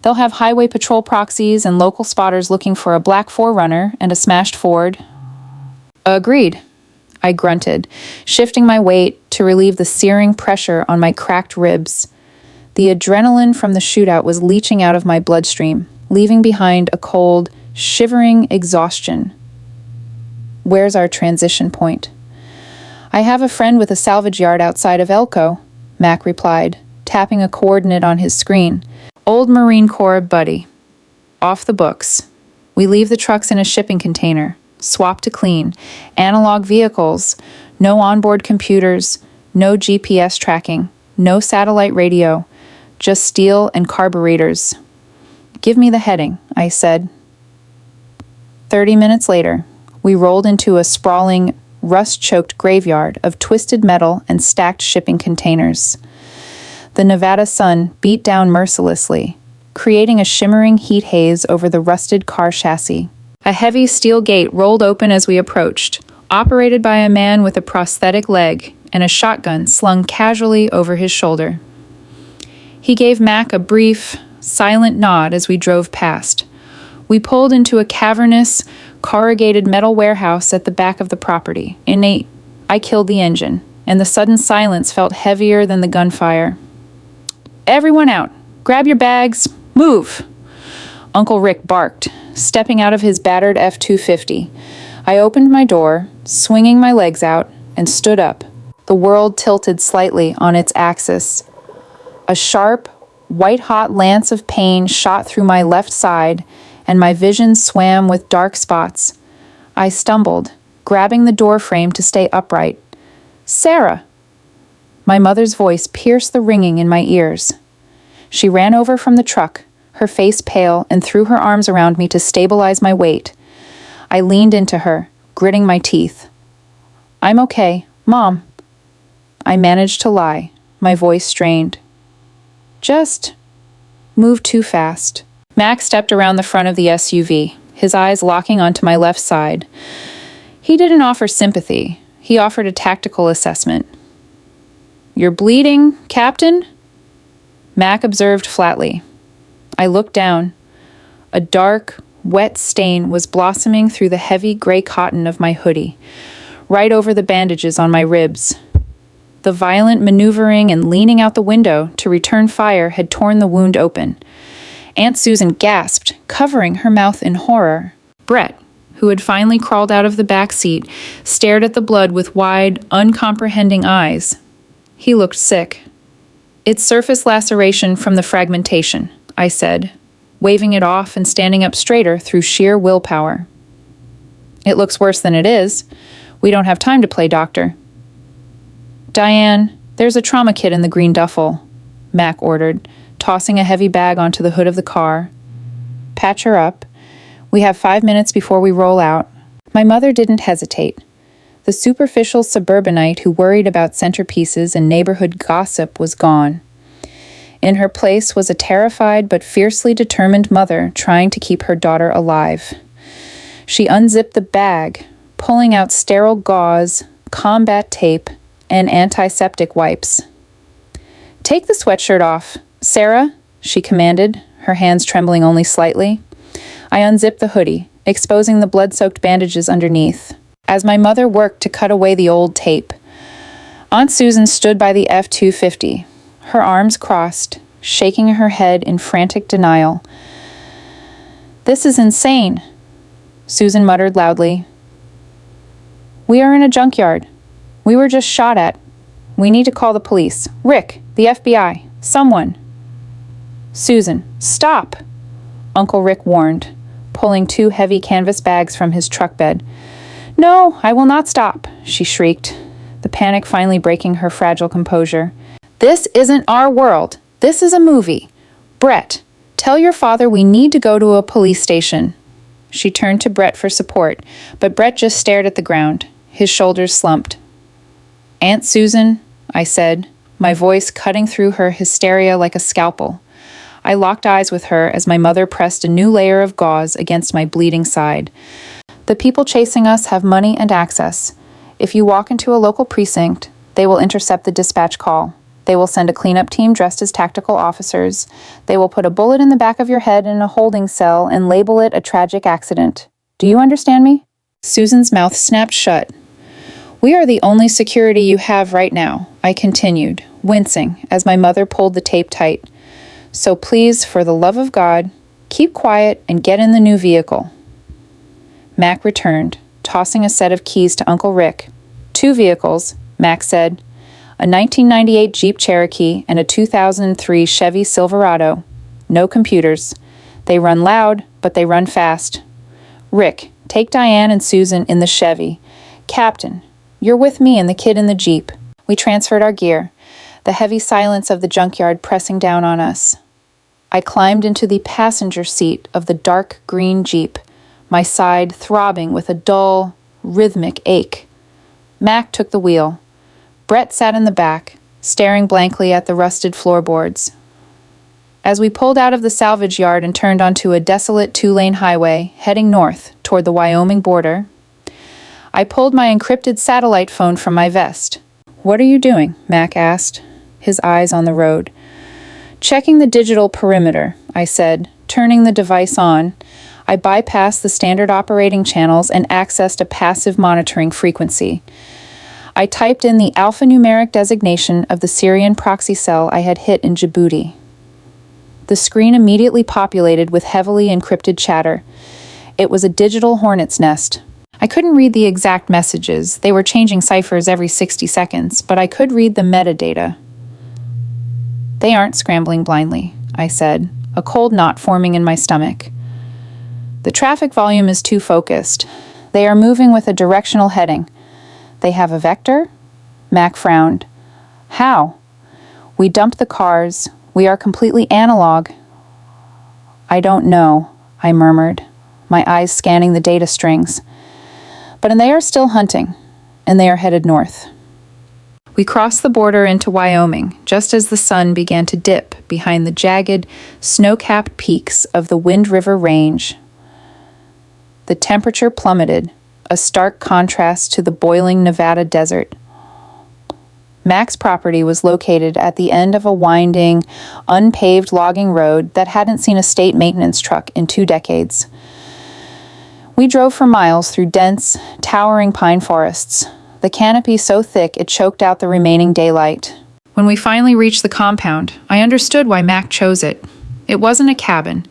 [SPEAKER 1] They'll have highway patrol proxies and local spotters looking for a black Forerunner and a smashed Ford." "Agreed," I grunted, shifting my weight to relieve the searing pressure on my cracked ribs. The adrenaline from the shootout was leaching out of my bloodstream, leaving behind a cold, shivering exhaustion. "Where's our transition point?" "I have a friend with a salvage yard outside of Elko," Mac replied, tapping a coordinate on his screen. "Old Marine Corps buddy. Off the books. We leave the trucks in a shipping container, swap to clean, analog vehicles, no onboard computers, no GPS tracking, no satellite radio, just steel and carburetors." "Give me the heading," I said. 30 minutes later, we rolled into a sprawling, rust-choked graveyard of twisted metal and stacked shipping containers. The Nevada sun beat down mercilessly, creating a shimmering heat haze over the rusted car chassis. A heavy steel gate rolled open as we approached, operated by a man with a prosthetic leg and a shotgun slung casually over his shoulder. He gave Mac a brief, silent nod as we drove past. We pulled into a cavernous, corrugated metal warehouse at the back of the property. I killed the engine, and the sudden silence felt heavier than the gunfire. "Everyone out! Grab your bags! Move!" Uncle Rick barked, stepping out of his battered F-250. I opened my door, swinging my legs out, and stood up. The world tilted slightly on its axis. A sharp, white-hot lance of pain shot through my left side, and my vision swam with dark spots. I stumbled, grabbing the door frame to stay upright. "Sarah!" My mother's voice pierced the ringing in my ears. She ran over from the truck, her face pale, and threw her arms around me to stabilize my weight. I leaned into her, gritting my teeth. "I'm okay, Mom." I managed to lie, my voice strained. "Just moved too fast." Max stepped around the front of the SUV, his eyes locking onto my left side. He didn't offer sympathy. He offered a tactical assessment. "You're bleeding, Captain?" Mac observed flatly. I looked down. A dark, wet stain was blossoming through the heavy gray cotton of my hoodie, right over the bandages on my ribs. The violent maneuvering and leaning out the window to return fire had torn the wound open. Aunt Susan gasped, covering her mouth in horror. Brett, who had finally crawled out of the back seat, stared at the blood with wide, uncomprehending eyes. He looked sick. "It's surface laceration from the fragmentation," I said, waving it off and standing up straighter through sheer willpower. "It looks worse than it is. We don't have time to play doctor." "Diane, there's a trauma kit in the green duffel," Mac ordered, tossing a heavy bag onto the hood of the car. Patch her up. We have 5 minutes before we roll out. My mother didn't hesitate. The superficial suburbanite who worried about centerpieces and neighborhood gossip was gone. In her place was a terrified but fiercely determined mother trying to keep her daughter alive. She unzipped the bag, pulling out sterile gauze, combat tape, and antiseptic wipes. "Take the sweatshirt off, Sarah," she commanded, her hands trembling only slightly. I unzipped the hoodie, exposing the blood-soaked bandages underneath, as my mother worked to cut away the old tape. Aunt Susan stood by the F-250, her arms crossed, shaking her head in frantic denial. "This is insane," Susan muttered loudly. "We are in a junkyard. We were just shot at. We need to call the police. Rick, the FBI, someone." "Susan, stop," Uncle Rick warned, pulling 2 heavy canvas bags from his truck bed. "No, I will not stop," she shrieked, the panic finally breaking her fragile composure. "This isn't our world. This is a movie. Brett, tell your father we need to go to a police station." She turned to Brett for support, but Brett just stared at the ground, his shoulders slumped. "Aunt Susan," I said, my voice cutting through her hysteria like a scalpel. I locked eyes with her as my mother pressed a new layer of gauze against my bleeding side. "The people chasing us have money and access. If you walk into a local precinct, they will intercept the dispatch call. They will send a cleanup team dressed as tactical officers. They will put a bullet in the back of your head in a holding cell and label it a tragic accident. Do you understand me?" Susan's mouth snapped shut. "We are the only security you have right now," I continued, wincing as my mother pulled the tape tight. "So please, for the love of God, keep quiet and get in the new vehicle." Mac returned, tossing a set of keys to Uncle Rick. "2 vehicles," Mac said. "A 1998 Jeep Cherokee and a 2003 Chevy Silverado. No computers. They run loud, but they run fast. Rick, take Diane and Susan in the Chevy. Captain, you're with me and the kid in the Jeep." We transferred our gear, the heavy silence of the junkyard pressing down on us. I climbed into the passenger seat of the dark green Jeep, my side throbbing with a dull, rhythmic ache. Mac took the wheel. Brett sat in the back, staring blankly at the rusted floorboards. As we pulled out of the salvage yard and turned onto a desolate 2-lane highway heading north toward the Wyoming border, I pulled my encrypted satellite phone from my vest. "What are you doing?" Mac asked, his eyes on the road. "Checking the digital perimeter," I said, turning the device on. I bypassed the standard operating channels and accessed a passive monitoring frequency. I typed in the alphanumeric designation of the Syrian proxy cell I had hit in Djibouti. The screen immediately populated with heavily encrypted chatter. It was a digital hornet's nest. I couldn't read the exact messages. They were changing ciphers every 60 seconds, but I could read the metadata. "They aren't scrambling blindly," I said, a cold knot forming in my stomach. "The traffic volume is too focused. They are moving with a directional heading. They have a vector?" Mac frowned. "How?" "We dumped the cars. We are completely analog." "I don't know," I murmured, my eyes scanning the data strings. "But they are still hunting, and they are headed north." We crossed the border into Wyoming just as the sun began to dip behind the jagged, snow-capped peaks of the Wind River Range. The temperature plummeted, a stark contrast to the boiling Nevada desert. Mac's property was located at the end of a winding, unpaved logging road that hadn't seen a state maintenance truck in 2 decades. We drove for miles through dense, towering pine forests, the canopy so thick it choked out the remaining daylight. When we finally reached the compound, I understood why Mac chose it. It wasn't a cabin.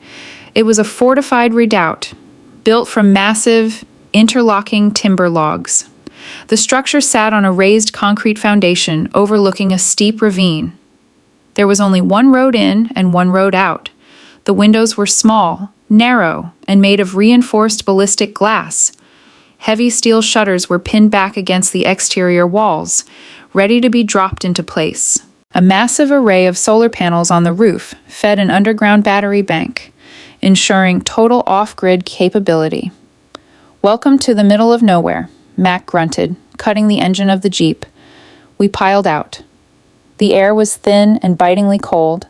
[SPEAKER 1] It was a fortified redoubt, built from massive, interlocking timber logs. The structure sat on a raised concrete foundation overlooking a steep ravine. There was only one road in and one road out. The windows were small, narrow, and made of reinforced ballistic glass. Heavy steel shutters were pinned back against the exterior walls, ready to be dropped into place. A massive array of solar panels on the roof fed an underground battery bank, ensuring total off-grid capability. "Welcome to the middle of nowhere," Mac grunted, cutting the engine of the Jeep. We piled out. The air was thin and bitingly cold.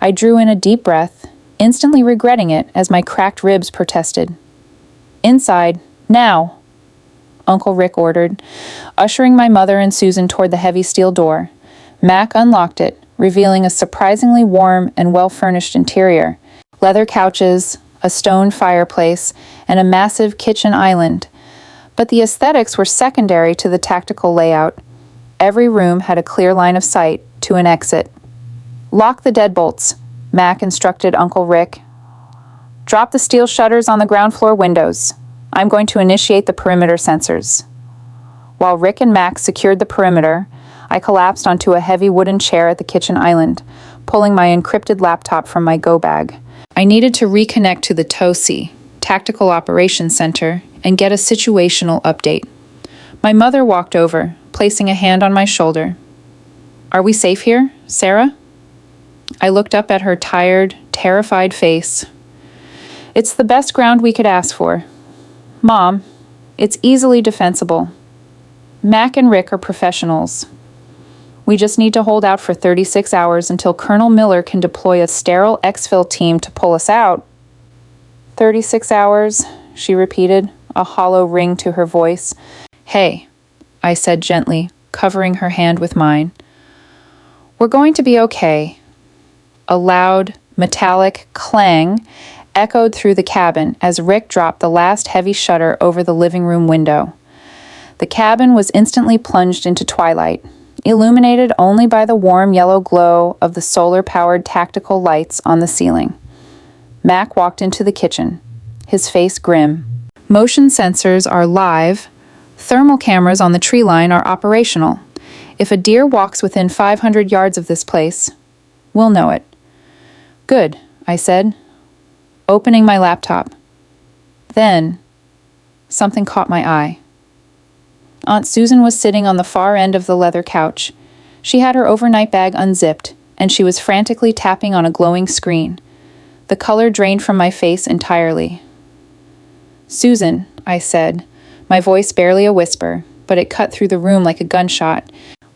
[SPEAKER 1] I drew in a deep breath, instantly regretting it as my cracked ribs protested. "Inside, now," Uncle Rick ordered, ushering my mother and Susan toward the heavy steel door. Mac unlocked it, revealing a surprisingly warm and well-furnished interior. Leather couches, a stone fireplace, and a massive kitchen island. But the aesthetics were secondary to the tactical layout. Every room had a clear line of sight to an exit. "Lock the deadbolts," Mac instructed Uncle Rick. "Drop the steel shutters on the ground floor windows. I'm going to initiate the perimeter sensors." While Rick and Mac secured the perimeter, I collapsed onto a heavy wooden chair at the kitchen island, pulling my encrypted laptop from my go bag. I needed to reconnect to the TOSI, Tactical Operations Center, and get a situational update. My mother walked over, placing a hand on my shoulder. "Are we safe here, Sarah?" I looked up at her tired, terrified face. "It's the best ground we could ask for. Mom, it's easily defensible. Mac and Rick are professionals. We just need to hold out for 36 hours until Colonel Miller can deploy a sterile exfil team to pull us out." 36 hours, she repeated, a hollow ring to her voice. "Hey," I said gently, covering her hand with mine. "We're going to be okay." A loud, metallic clang echoed through the cabin as Rick dropped the last heavy shutter over the living room window. The cabin was instantly plunged into twilight, illuminated only by the warm yellow glow of the solar-powered tactical lights on the ceiling. Mac walked into the kitchen, his face grim. "Motion sensors are live. Thermal cameras on the tree line are operational. If a deer walks within 500 yards of this place, we'll know it." "Good," I said, opening my laptop. Then, something caught my eye. Aunt Susan was sitting on the far end of the leather couch. She had her overnight bag unzipped, and she was frantically tapping on a glowing screen. The color drained from my face entirely. "Susan," I said, my voice barely a whisper, but it cut through the room like a gunshot.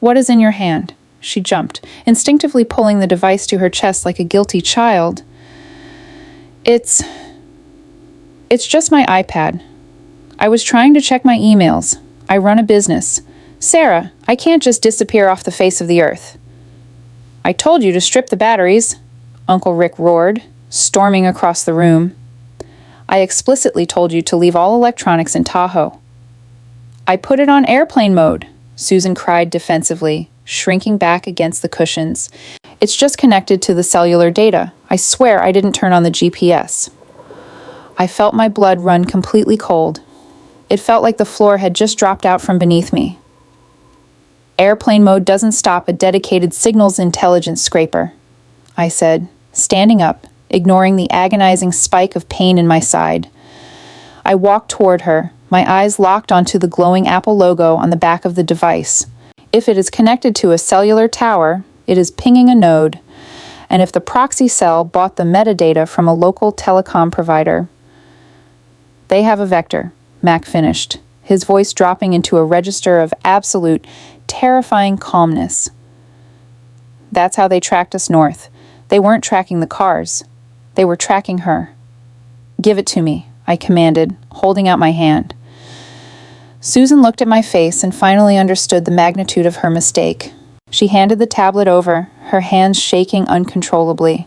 [SPEAKER 1] "What is in your hand?" She jumped, instinctively pulling the device to her chest like a guilty child. It's just my iPad. I was trying to check my emails. I run a business. Sarah, I can't just disappear off the face of the earth." "I told you to strip the batteries," Uncle Rick roared, storming across the room. "I explicitly told you to leave all electronics in Tahoe." "I put it on airplane mode," Susan cried defensively, shrinking back against the cushions. "It's just connected to the cellular data. I swear I didn't turn on the GPS." I felt my blood run completely cold. It felt like the floor had just dropped out from beneath me. "Airplane mode doesn't stop a dedicated signals intelligence scraper," I said, standing up, ignoring the agonizing spike of pain in my side. I walked toward her, my eyes locked onto the glowing Apple logo on the back of the device. If it is connected to a cellular tower, it is pinging a node. And if the proxy cell bought the metadata from a local telecom provider, they have a vector, Mac finished, his voice dropping into a register of absolute, terrifying calmness. "That's how they tracked us north. They weren't tracking the cars. They were tracking her." "Give it to me," I commanded, holding out my hand. Susan looked at my face and finally understood the magnitude of her mistake. She handed the tablet over, her hands shaking uncontrollably.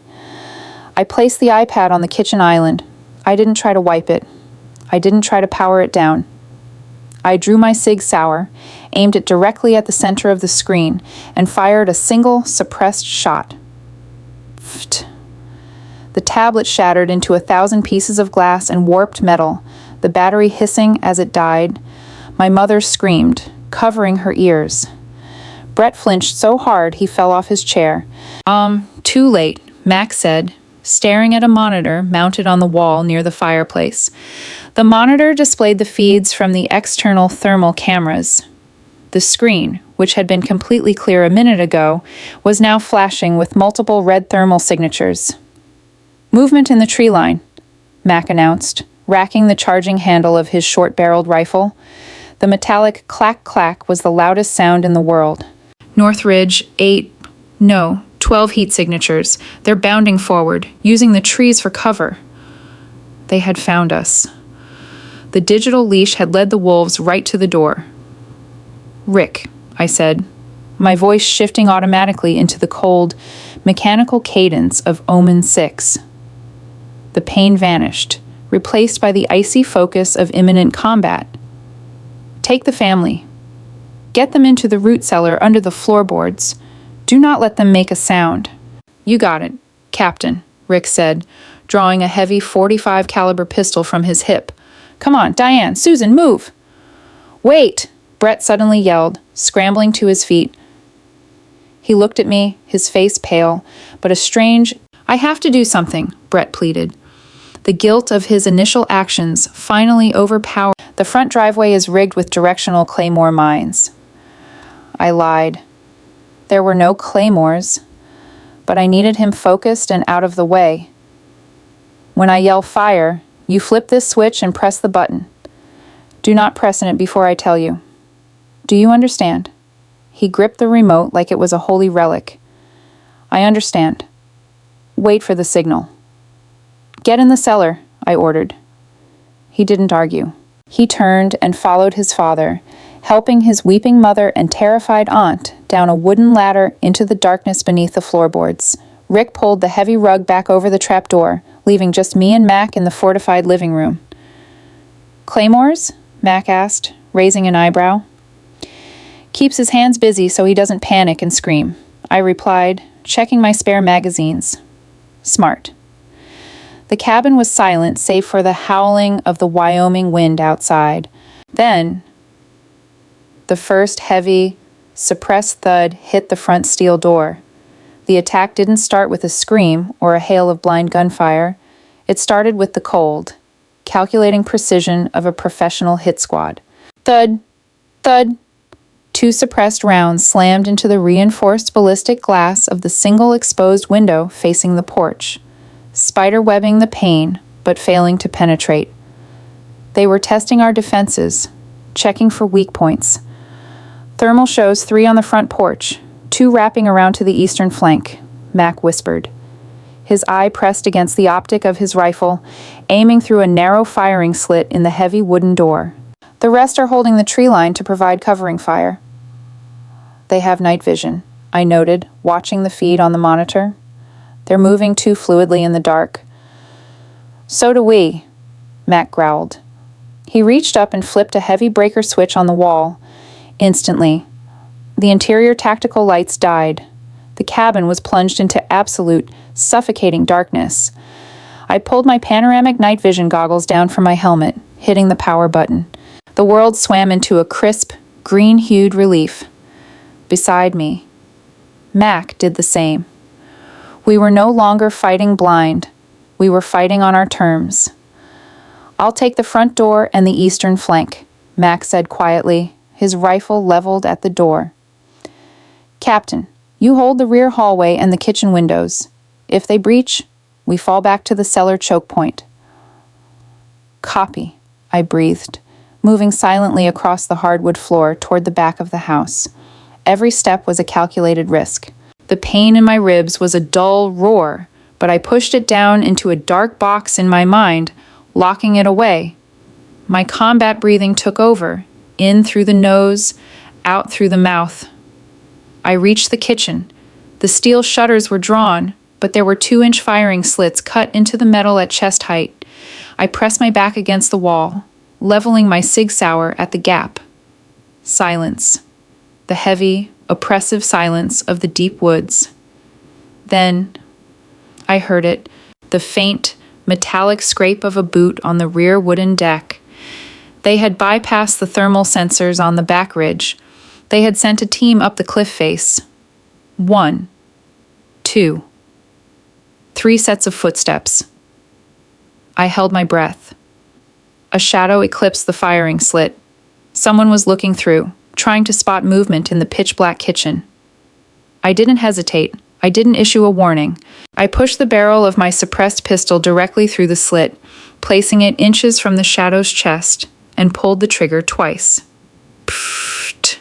[SPEAKER 1] I placed the iPad on the kitchen island. I didn't try to wipe it. I didn't try to power it down. I drew my Sig Sauer, aimed it directly at the center of the screen, and fired a single, suppressed shot. Pfft. The tablet shattered into 1,000 pieces of glass and warped metal, the battery hissing as it died. My mother screamed, covering her ears. Brett flinched so hard he fell off his chair. Too late," Mac said, staring at a monitor mounted on the wall near the fireplace. The monitor displayed the feeds from the external thermal cameras. The screen, which had been completely clear a minute ago, was now flashing with multiple red thermal signatures. "Movement in the tree line," Mac announced, racking the charging handle of his short-barreled rifle. The metallic clack-clack was the loudest sound in the world. "North Ridge, 12 heat signatures. They're bounding forward, using the trees for cover." They had found us. The digital leash had led the wolves right to the door. "Rick," I said, my voice shifting automatically into the cold, mechanical cadence of Omen-Six. The pain vanished, replaced by the icy focus of imminent combat. "Take the family. Get them into the root cellar under the floorboards. Do not let them make a sound." "You got it, Captain," Rick said, drawing a heavy .45 caliber pistol from his hip. "Come on, Diane, Susan, move!" "Wait!" Brett suddenly yelled, scrambling to his feet. He looked at me, his face pale, but a strange, "I have to do something," Brett pleaded. The guilt of his initial actions finally overpowered. "The front driveway is rigged with directional claymore mines." I lied. There were no claymores, but I needed him focused and out of the way. "When I yell fire, you flip this switch and press the button. Do not press it before I tell you. Do you understand?" He gripped the remote like it was a holy relic. "I understand. Wait for the signal." "Get in the cellar," I ordered. He didn't argue. He turned and followed his father, helping his weeping mother and terrified aunt down a wooden ladder into the darkness beneath the floorboards. Rick pulled the heavy rug back over the trapdoor, leaving just me and Mac in the fortified living room. "Claymores?" Mac asked, raising an eyebrow. "Keeps his hands busy so he doesn't panic and scream," I replied, checking my spare magazines. "Smart." The cabin was silent save for the howling of the Wyoming wind outside. Then, the first heavy, suppressed thud hit the front steel door. The attack didn't start with a scream or a hail of blind gunfire. It started with the cold, calculating precision of a professional hit squad. Thud, thud. 2 suppressed rounds slammed into the reinforced ballistic glass of the single exposed window facing the porch, spiderwebbing the pane, but failing to penetrate. They were testing our defenses, checking for weak points. "Thermal shows 3 on the front porch, 2 wrapping around to the eastern flank," Mac whispered. His eye pressed against the optic of his rifle, aiming through a narrow firing slit in the heavy wooden door. "The rest are holding the tree line to provide covering fire." "They have night vision," I noted, watching the feed on the monitor. "They're moving too fluidly in the dark." "So do we," Mac growled. He reached up and flipped a heavy breaker switch on the wall. Instantly, the interior tactical lights died. The cabin was plunged into absolute, suffocating darkness. I pulled my panoramic night vision goggles down from my helmet, hitting the power button. The world swam into a crisp, green-hued relief. Beside me, Mac did the same. We were no longer fighting blind. We were fighting on our terms. "I'll take the front door and the eastern flank," Mac said quietly, his rifle leveled at the door. "Captain, you hold the rear hallway and the kitchen windows. If they breach, we fall back to the cellar choke point." "Copy," I breathed, moving silently across the hardwood floor toward the back of the house. Every step was a calculated risk. The pain in my ribs was a dull roar, but I pushed it down into a dark box in my mind, locking it away. My combat breathing took over, in through the nose, out through the mouth. I reached the kitchen. The steel shutters were drawn, but there were 2-inch firing slits cut into the metal at chest height. I pressed my back against the wall, leveling my Sig Sauer at the gap. Silence. The heavy, oppressive silence of the deep woods. Then, I heard it, the faint, metallic scrape of a boot on the rear wooden deck. They had bypassed the thermal sensors on the back ridge. They had sent a team up the cliff face. 1, 2, 3 sets of footsteps. I held my breath. A shadow eclipsed the firing slit. Someone was looking through, trying to spot movement in the pitch-black kitchen. I didn't hesitate. I didn't issue a warning. I pushed the barrel of my suppressed pistol directly through the slit, placing it inches from the shadow's chest, and pulled the trigger twice. Pfft.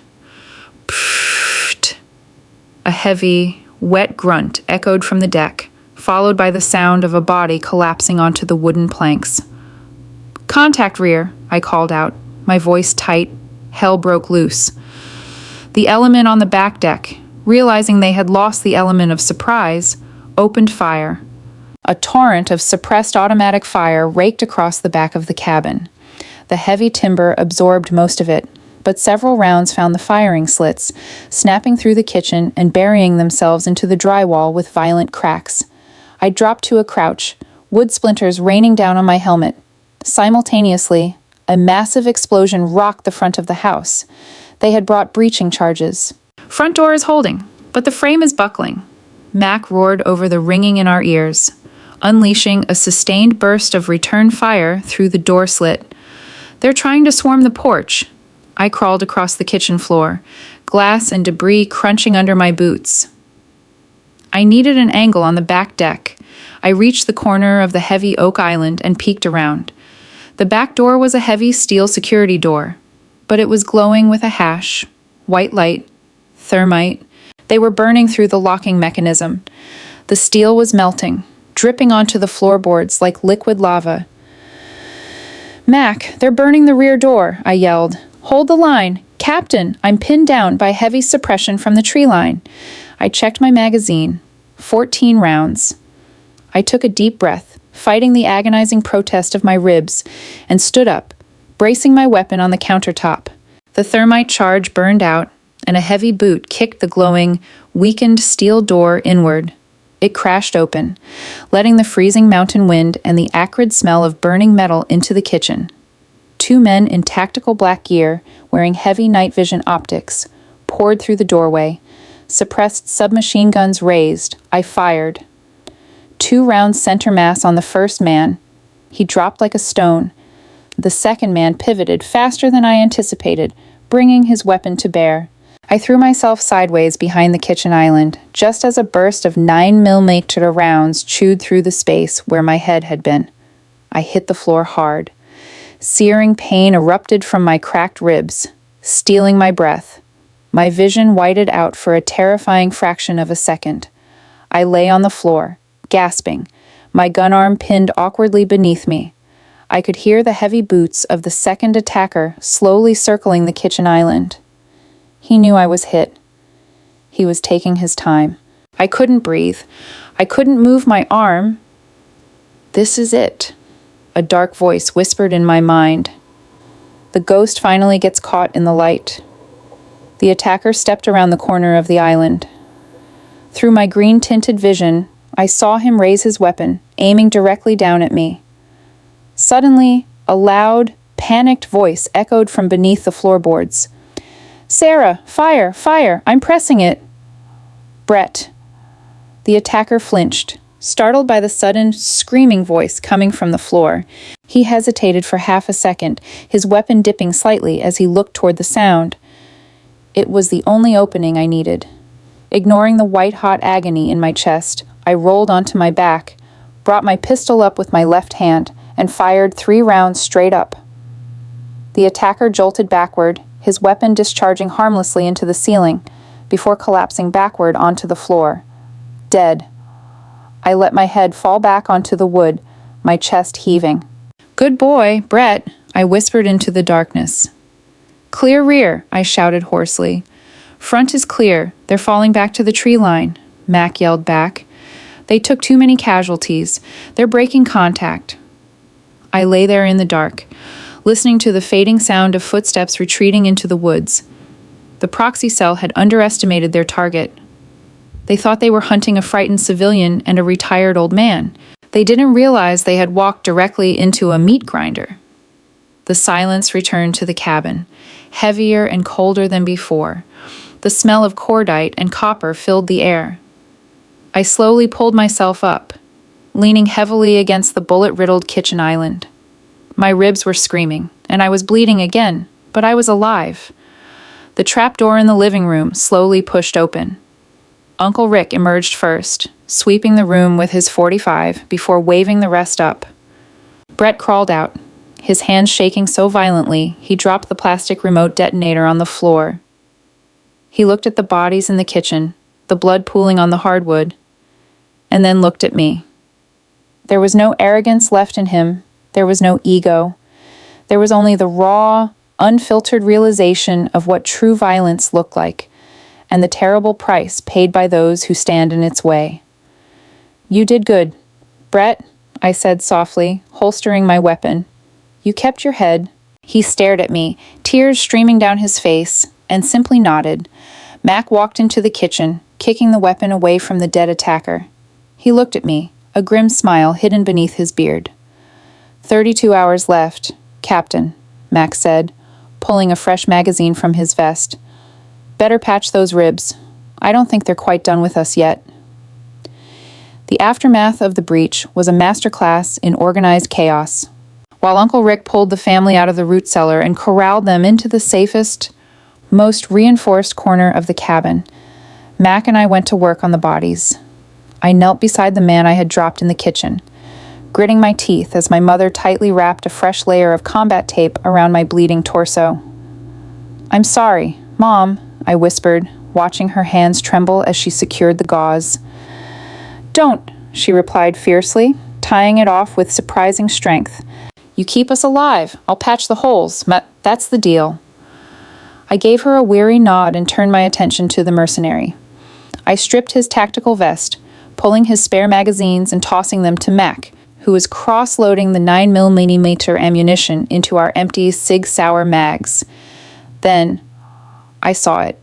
[SPEAKER 1] Pfft. A heavy, wet grunt echoed from the deck, followed by the sound of a body collapsing onto the wooden planks. "Contact rear," I called out, my voice tight. Hell broke loose. The element on the back deck, realizing they had lost the element of surprise, opened fire. A torrent of suppressed automatic fire raked across the back of the cabin. The heavy timber absorbed most of it, but several rounds found the firing slits, snapping through the kitchen and burying themselves into the drywall with violent cracks. I dropped to a crouch, wood splinters raining down on my helmet. Simultaneously, a massive explosion rocked the front of the house. They had brought breaching charges. "Front door is holding, but the frame is buckling," Mac roared over the ringing in our ears, unleashing a sustained burst of return fire through the door slit. "They're trying to swarm the porch." I crawled across the kitchen floor, glass and debris crunching under my boots. I needed an angle on the back deck. I reached the corner of the heavy oak island and peeked around. The back door was a heavy steel security door, but it was glowing with a hash, white light, thermite. They were burning through the locking mechanism. The steel was melting, dripping onto the floorboards like liquid lava. "Mac, they're burning the rear door," I yelled. "Hold the line. Captain, I'm pinned down by heavy suppression from the tree line." I checked my magazine. 14 rounds. I took a deep breath, fighting the agonizing protest of my ribs, and stood up, bracing my weapon on the countertop. The thermite charge burned out, and a heavy boot kicked the glowing, weakened steel door inward. It crashed open, letting the freezing mountain wind and the acrid smell of burning metal into the kitchen. 2 men in tactical black gear, wearing heavy night vision optics, poured through the doorway. Suppressed submachine guns raised. I fired. 2 rounds center mass on the first man. He dropped like a stone. The second man pivoted faster than I anticipated, bringing his weapon to bear. I threw myself sideways behind the kitchen island, just as a burst of 9mm rounds chewed through the space where my head had been. I hit the floor hard. Searing pain erupted from my cracked ribs, stealing my breath. My vision whited out for a terrifying fraction of a second. I lay on the floor, gasping, my gun arm pinned awkwardly beneath me. I could hear the heavy boots of the second attacker slowly circling the kitchen island. He knew I was hit. He was taking his time. I couldn't breathe. I couldn't move my arm. "This is it," a dark voice whispered in my mind. The ghost finally gets caught in the light. The attacker stepped around the corner of the island. Through my green-tinted vision, I saw him raise his weapon, aiming directly down at me. Suddenly, a loud, panicked voice echoed from beneath the floorboards. "Sarah, fire, fire, I'm pressing it." "Brett." The attacker flinched, startled by the sudden, screaming voice coming from the floor. He hesitated for half a second, his weapon dipping slightly as he looked toward the sound. It was the only opening I needed. Ignoring the white-hot agony in my chest, I rolled onto my back, brought my pistol up with my left hand, and fired 3 rounds straight up. The attacker jolted backward, his weapon discharging harmlessly into the ceiling, before collapsing backward onto the floor. Dead. I let my head fall back onto the wood, my chest heaving. "Good boy, Brett," I whispered into the darkness. "Clear rear," I shouted hoarsely. "Front is clear. They're falling back to the tree line," Mac yelled back. "They took too many casualties. They're breaking contact." I lay there in the dark, listening to the fading sound of footsteps retreating into the woods. The proxy cell had underestimated their target. They thought they were hunting a frightened civilian and a retired old man. They didn't realize they had walked directly into a meat grinder. The silence returned to the cabin, heavier and colder than before. The smell of cordite and copper filled the air. I slowly pulled myself up, leaning heavily against the bullet-riddled kitchen island. My ribs were screaming, and I was bleeding again, but I was alive. The trapdoor in the living room slowly pushed open. Uncle Rick emerged first, sweeping the room with his .45 before waving the rest up. Brett crawled out, his hands shaking so violently he dropped the plastic remote detonator on the floor. He looked at the bodies in the kitchen, the blood pooling on the hardwood, and then looked at me. There was no arrogance left in him. There was no ego. There was only the raw, unfiltered realization of what true violence looked like, and the terrible price paid by those who stand in its way. "You did good, Brett," I said softly, holstering my weapon. "You kept your head." He stared at me, tears streaming down his face, and simply nodded. Mac walked into the kitchen, kicking the weapon away from the dead attacker. He looked at me, a grim smile hidden beneath his beard. 32 hours left, Captain," Mac said, pulling a fresh magazine from his vest. "Better patch those ribs. I don't think they're quite done with us yet." The aftermath of the breach was a masterclass in organized chaos. While Uncle Rick pulled the family out of the root cellar and corralled them into the safest, most reinforced corner of the cabin, Mac and I went to work on the bodies. I knelt beside the man I had dropped in the kitchen, gritting my teeth as my mother tightly wrapped a fresh layer of combat tape around my bleeding torso. "I'm sorry, Mom," I whispered, watching her hands tremble as she secured the gauze. "Don't," she replied fiercely, tying it off with surprising strength. "You keep us alive. I'll patch the holes. That's the deal." I gave her a weary nod and turned my attention to the mercenary. I stripped his tactical vest, pulling his spare magazines and tossing them to Mac, who was cross-loading the 9mm ammunition into our empty Sig Sauer mags. Then, I saw it.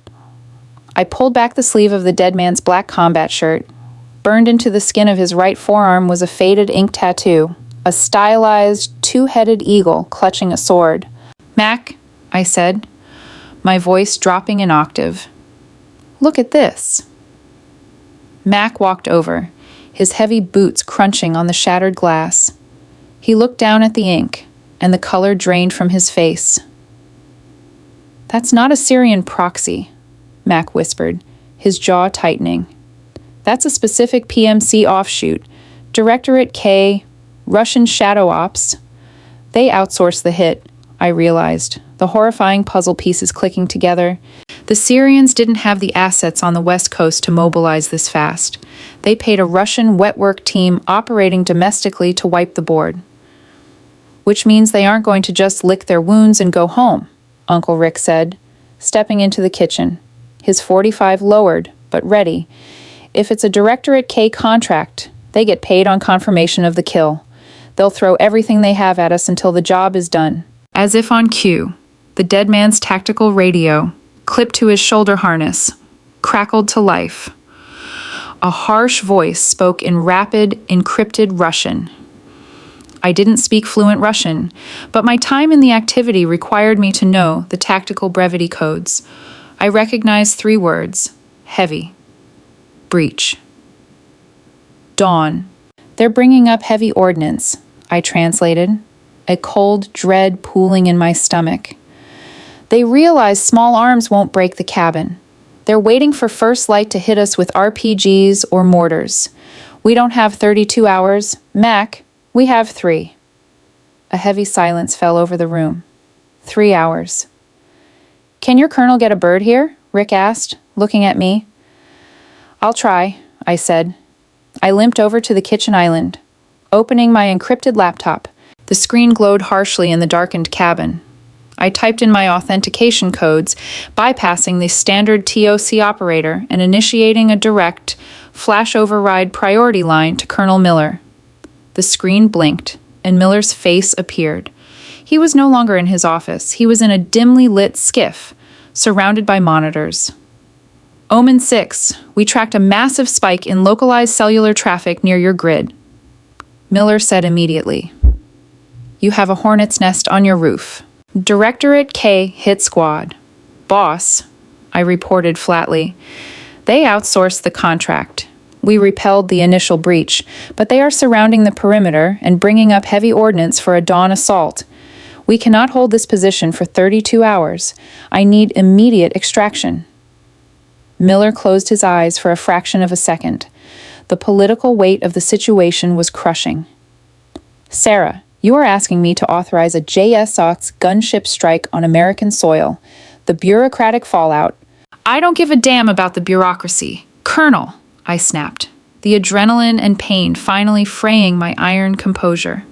[SPEAKER 1] I pulled back the sleeve of the dead man's black combat shirt. Burned into the skin of his right forearm was a faded ink tattoo, a stylized, two-headed eagle clutching a sword. "Mac," I said, my voice dropping an octave. "Look at this." Mac walked over, his heavy boots crunching on the shattered glass. He looked down at the ink, and the color drained from his face. "That's not a Syrian proxy," Mac whispered, his jaw tightening. "That's a specific PMC offshoot, Directorate K, Russian Shadow Ops. They outsource the hit," I realized, the horrifying puzzle pieces clicking together. The Syrians didn't have the assets on the West Coast to mobilize this fast. They paid a Russian wet-work team operating domestically to wipe the board. "Which means they aren't going to just lick their wounds and go home," Uncle Rick said, stepping into the kitchen, his .45 lowered, but ready. "If it's a Directorate K contract, they get paid on confirmation of the kill. They'll throw everything they have at us until the job is done." As if on cue, the dead man's tactical radio, clipped to his shoulder harness, crackled to life. A harsh voice spoke in rapid, encrypted Russian. I didn't speak fluent Russian, but my time in the activity required me to know the tactical brevity codes. I recognized 3 words: heavy, breach, dawn. "They're bringing up heavy ordnance," I translated, a cold dread pooling in my stomach. "They realize small arms won't break the cabin. They're waiting for first light to hit us with RPGs or mortars. We don't have 32 hours. Mac, we have 3. A heavy silence fell over the room. 3 hours. "Can your colonel get a bird here?" Rick asked, looking at me. "I'll try," I said. I limped over to the kitchen island, opening my encrypted laptop. The screen glowed harshly in the darkened cabin. I typed in my authentication codes, bypassing the standard TOC operator and initiating a direct, flash override priority line to Colonel Miller. The screen blinked, and Miller's face appeared. He was no longer in his office. He was in a dimly lit skiff, surrounded by monitors. "Omen-Six, we tracked a massive spike in localized cellular traffic near your grid," Miller said immediately. "You have a hornet's nest on your roof. Directorate K hit squad. Boss," I reported flatly. "They outsourced the contract. We repelled the initial breach, but they are surrounding the perimeter and bringing up heavy ordnance for a dawn assault. We cannot hold this position for 32 hours. I need immediate extraction. Miller closed his eyes for a fraction of a second. The political weight of the situation was crushing. Sarah, you are asking me to authorize a JSOC gunship strike on American soil. The bureaucratic fallout. I don't give a damn about the bureaucracy. Colonel, I snapped, the adrenaline and pain finally fraying my iron composure.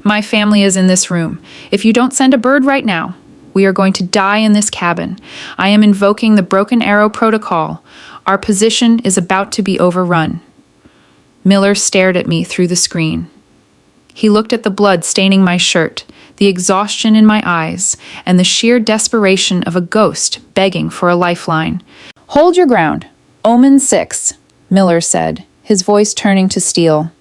[SPEAKER 1] My family is in this room. If you don't send a bird right now, we are going to die in this cabin. I am invoking the Broken Arrow Protocol. Our position is about to be overrun. Miller stared at me through the screen. He looked at the blood staining my shirt, the exhaustion in my eyes, and the sheer desperation of a ghost begging for a lifeline. Hold your ground. Omen-Six, Miller said, his voice turning to steel.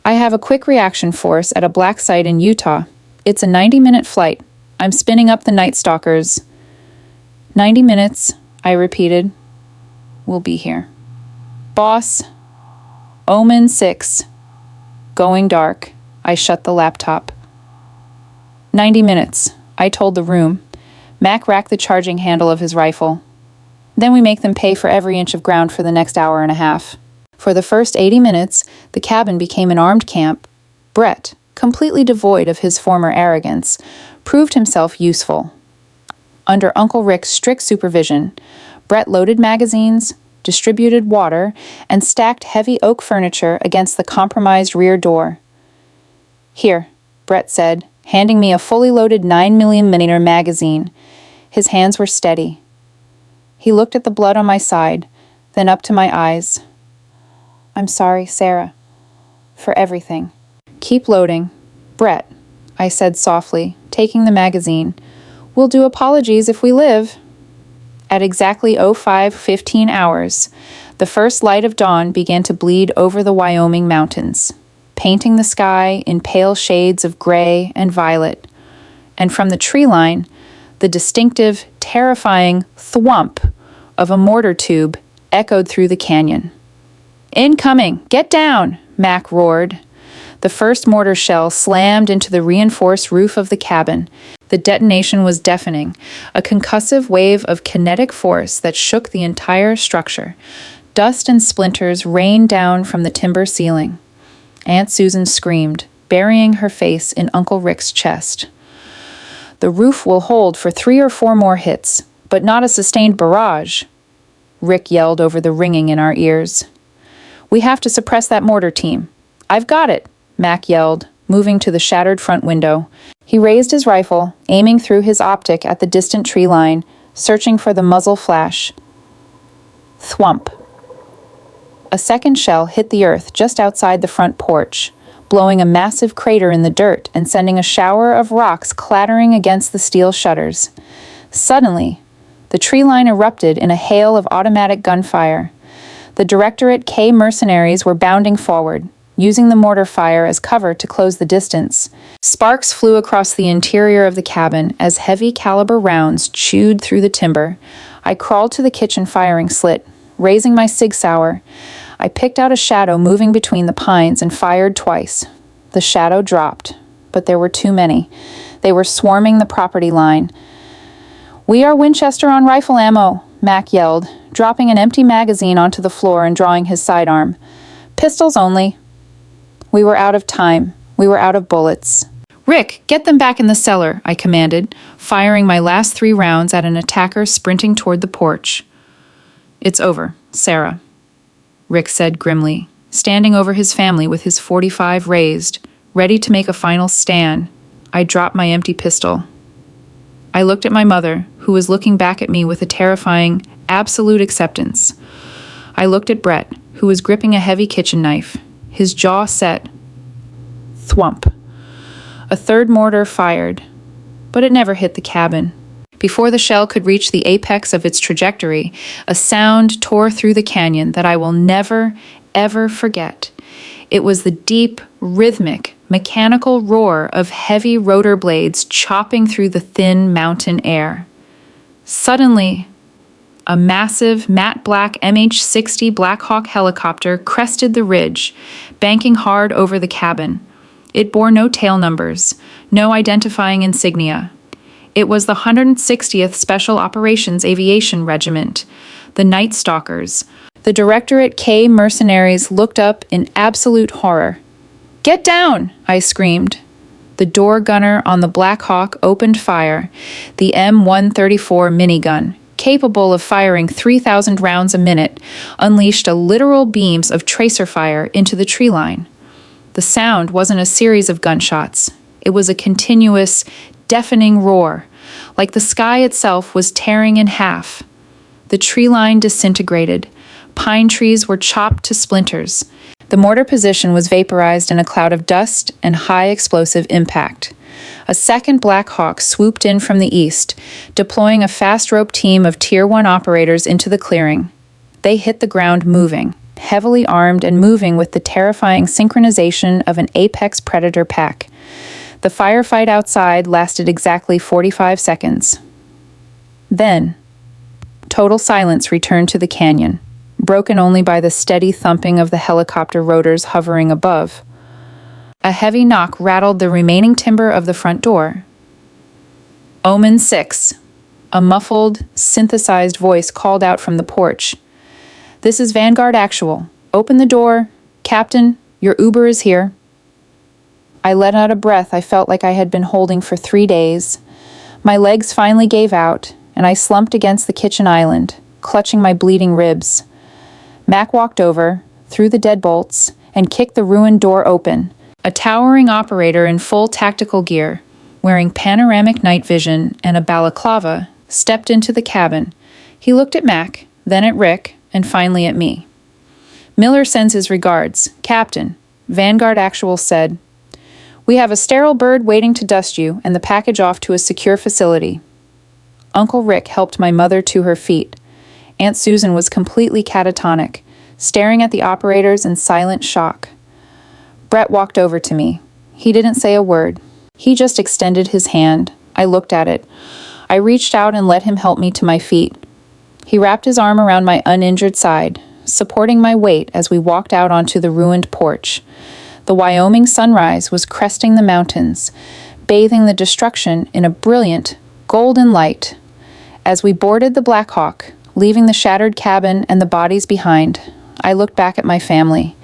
[SPEAKER 1] I have a quick reaction force at a black site in Utah. It's a 90-minute flight. I'm spinning up the Night Stalkers. 90 minutes, I repeated. We'll be here. Boss, Omen-Six. Going dark. I shut the laptop. 90 minutes, I told the room. Mac racked the charging handle of his rifle. Then we make them pay for every inch of ground for the next hour and a half. For the first 80 minutes, the cabin became an armed camp. Brett, completely devoid of his former arrogance, proved himself useful. Under Uncle Rick's strict supervision, Brett loaded magazines, distributed water, and stacked heavy oak furniture against the compromised rear door. Here, Brett said, handing me a fully loaded 9mm magazine. His hands were steady. He looked at the blood on my side, then up to my eyes. I'm sorry, Sarah, for everything. Keep loading. Brett, I said softly, taking the magazine. We'll do apologies if we live. At exactly 05:15 hours, the first light of dawn began to bleed over the Wyoming mountains, painting the sky in pale shades of gray and violet. And from the tree line, the distinctive, terrifying thwomp of a mortar tube echoed through the canyon. Incoming! Get down! Mac roared. The first mortar shell slammed into the reinforced roof of the cabin. The detonation was deafening, a concussive wave of kinetic force that shook the entire structure. Dust and splinters rained down from the timber ceiling. Aunt Susan screamed, burying her face in Uncle Rick's chest. The roof will hold for 3 or 4 more hits, but not a sustained barrage, Rick yelled over the ringing in our ears. We have to suppress that mortar team. I've got it, Mac yelled, moving to the shattered front window. He raised his rifle, aiming through his optic at the distant tree line, searching for the muzzle flash. Thwomp. A second shell hit the earth just outside the front porch, blowing a massive crater in the dirt and sending a shower of rocks clattering against the steel shutters. Suddenly, the tree line erupted in a hail of automatic gunfire. The Directorate K mercenaries were bounding forward, using the mortar fire as cover to close the distance. Sparks flew across the interior of the cabin as heavy caliber rounds chewed through the timber. I crawled to the kitchen firing slit, raising my Sig Sauer. I picked out a shadow moving between the pines and fired twice. The shadow dropped, but there were too many. They were swarming the property line. We are Winchester on rifle ammo, Mac yelled, dropping an empty magazine onto the floor and drawing his sidearm. Pistols only. We were out of time. We were out of bullets. Rick, get them back in the cellar, I commanded, firing my last 3 rounds at an attacker sprinting toward the porch. It's over, Sarah, Rick said grimly, standing over his family with his .45 raised, ready to make a final stand. I dropped my empty pistol. I looked at my mother, who was looking back at me with a terrifying, absolute acceptance. I looked at Brett, who was gripping a heavy kitchen knife, his jaw set. Thwomp. A third mortar fired, but it never hit the cabin. Before the shell could reach the apex of its trajectory, a sound tore through the canyon that I will never, ever forget. It was the deep, rhythmic, mechanical roar of heavy rotor blades chopping through the thin mountain air. Suddenly, a massive, matte black MH-60 Black Hawk helicopter crested the ridge, banking hard over the cabin. It bore no tail numbers, no identifying insignia. It was the 160th Special Operations Aviation Regiment, the Night Stalkers. The Directorate K mercenaries looked up in absolute horror. "Get down!" I screamed. The door gunner on the Black Hawk opened fire, the M134 minigun, capable of firing 3,000 rounds a minute, unleashed literal beams of tracer fire into the tree line. The sound wasn't a series of gunshots. It was a continuous, deafening roar, like the sky itself was tearing in half. The tree line disintegrated. Pine trees were chopped to splinters. The mortar position was vaporized in a cloud of dust and high explosive impact. A second Black Hawk swooped in from the east, deploying a fast-rope team of Tier 1 operators into the clearing. They hit the ground moving, heavily armed and moving with the terrifying synchronization of an apex predator pack. The firefight outside lasted exactly 45 seconds. Then, total silence returned to the canyon, broken only by the steady thumping of the helicopter rotors hovering above. A heavy knock rattled the remaining timber of the front door. "Omen-Six," a muffled, synthesized voice called out from the porch. "This is Vanguard Actual. Open the door. Captain, your Uber is here." I let out a breath I felt like I had been holding for 3 days. My legs finally gave out, and I slumped against the kitchen island, clutching my bleeding ribs. Mac walked over, threw the deadbolts, and kicked the ruined door open. A towering operator in full tactical gear, wearing panoramic night vision and a balaclava, stepped into the cabin. He looked at Mac, then at Rick, and finally at me. "Miller sends his regards. Captain," Vanguard Actual said. "We have a sterile bird waiting to dust you and the package off to a secure facility." Uncle Rick helped my mother to her feet. Aunt Susan was completely catatonic, staring at the operators in silent shock. Brett walked over to me. He didn't say a word. He just extended his hand. I looked at it. I reached out and let him help me to my feet. He wrapped his arm around my uninjured side, supporting my weight as we walked out onto the ruined porch. The Wyoming sunrise was cresting the mountains, bathing the destruction in a brilliant, golden light. As we boarded the Black Hawk, leaving the shattered cabin and the bodies behind, I looked back at my family.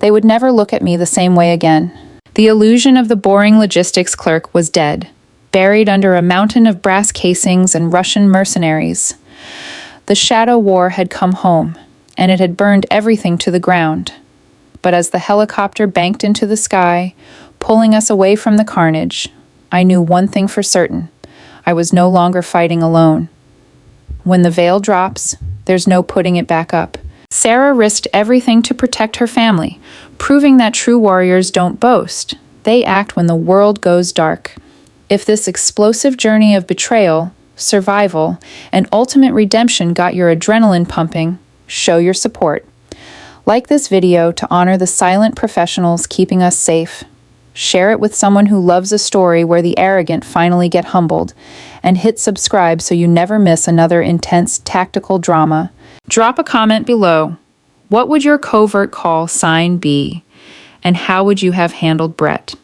[SPEAKER 1] They would never look at me the same way again. The illusion of the boring logistics clerk was dead, buried under a mountain of brass casings and Russian mercenaries. The shadow war had come home, and it had burned everything to the ground. But as the helicopter banked into the sky, pulling us away from the carnage, I knew one thing for certain. I was no longer fighting alone. When the veil drops, there's no putting it back up. Sarah risked everything to protect her family, proving that true warriors don't boast. They act when the world goes dark. If this explosive journey of betrayal, survival, and ultimate redemption got your adrenaline pumping, show your support. Like this video to honor the silent professionals keeping us safe. Share it with someone who loves a story where the arrogant finally get humbled. And hit subscribe so you never miss another intense tactical drama. Drop a comment below. What would your covert call sign be? And how would you have handled Brett?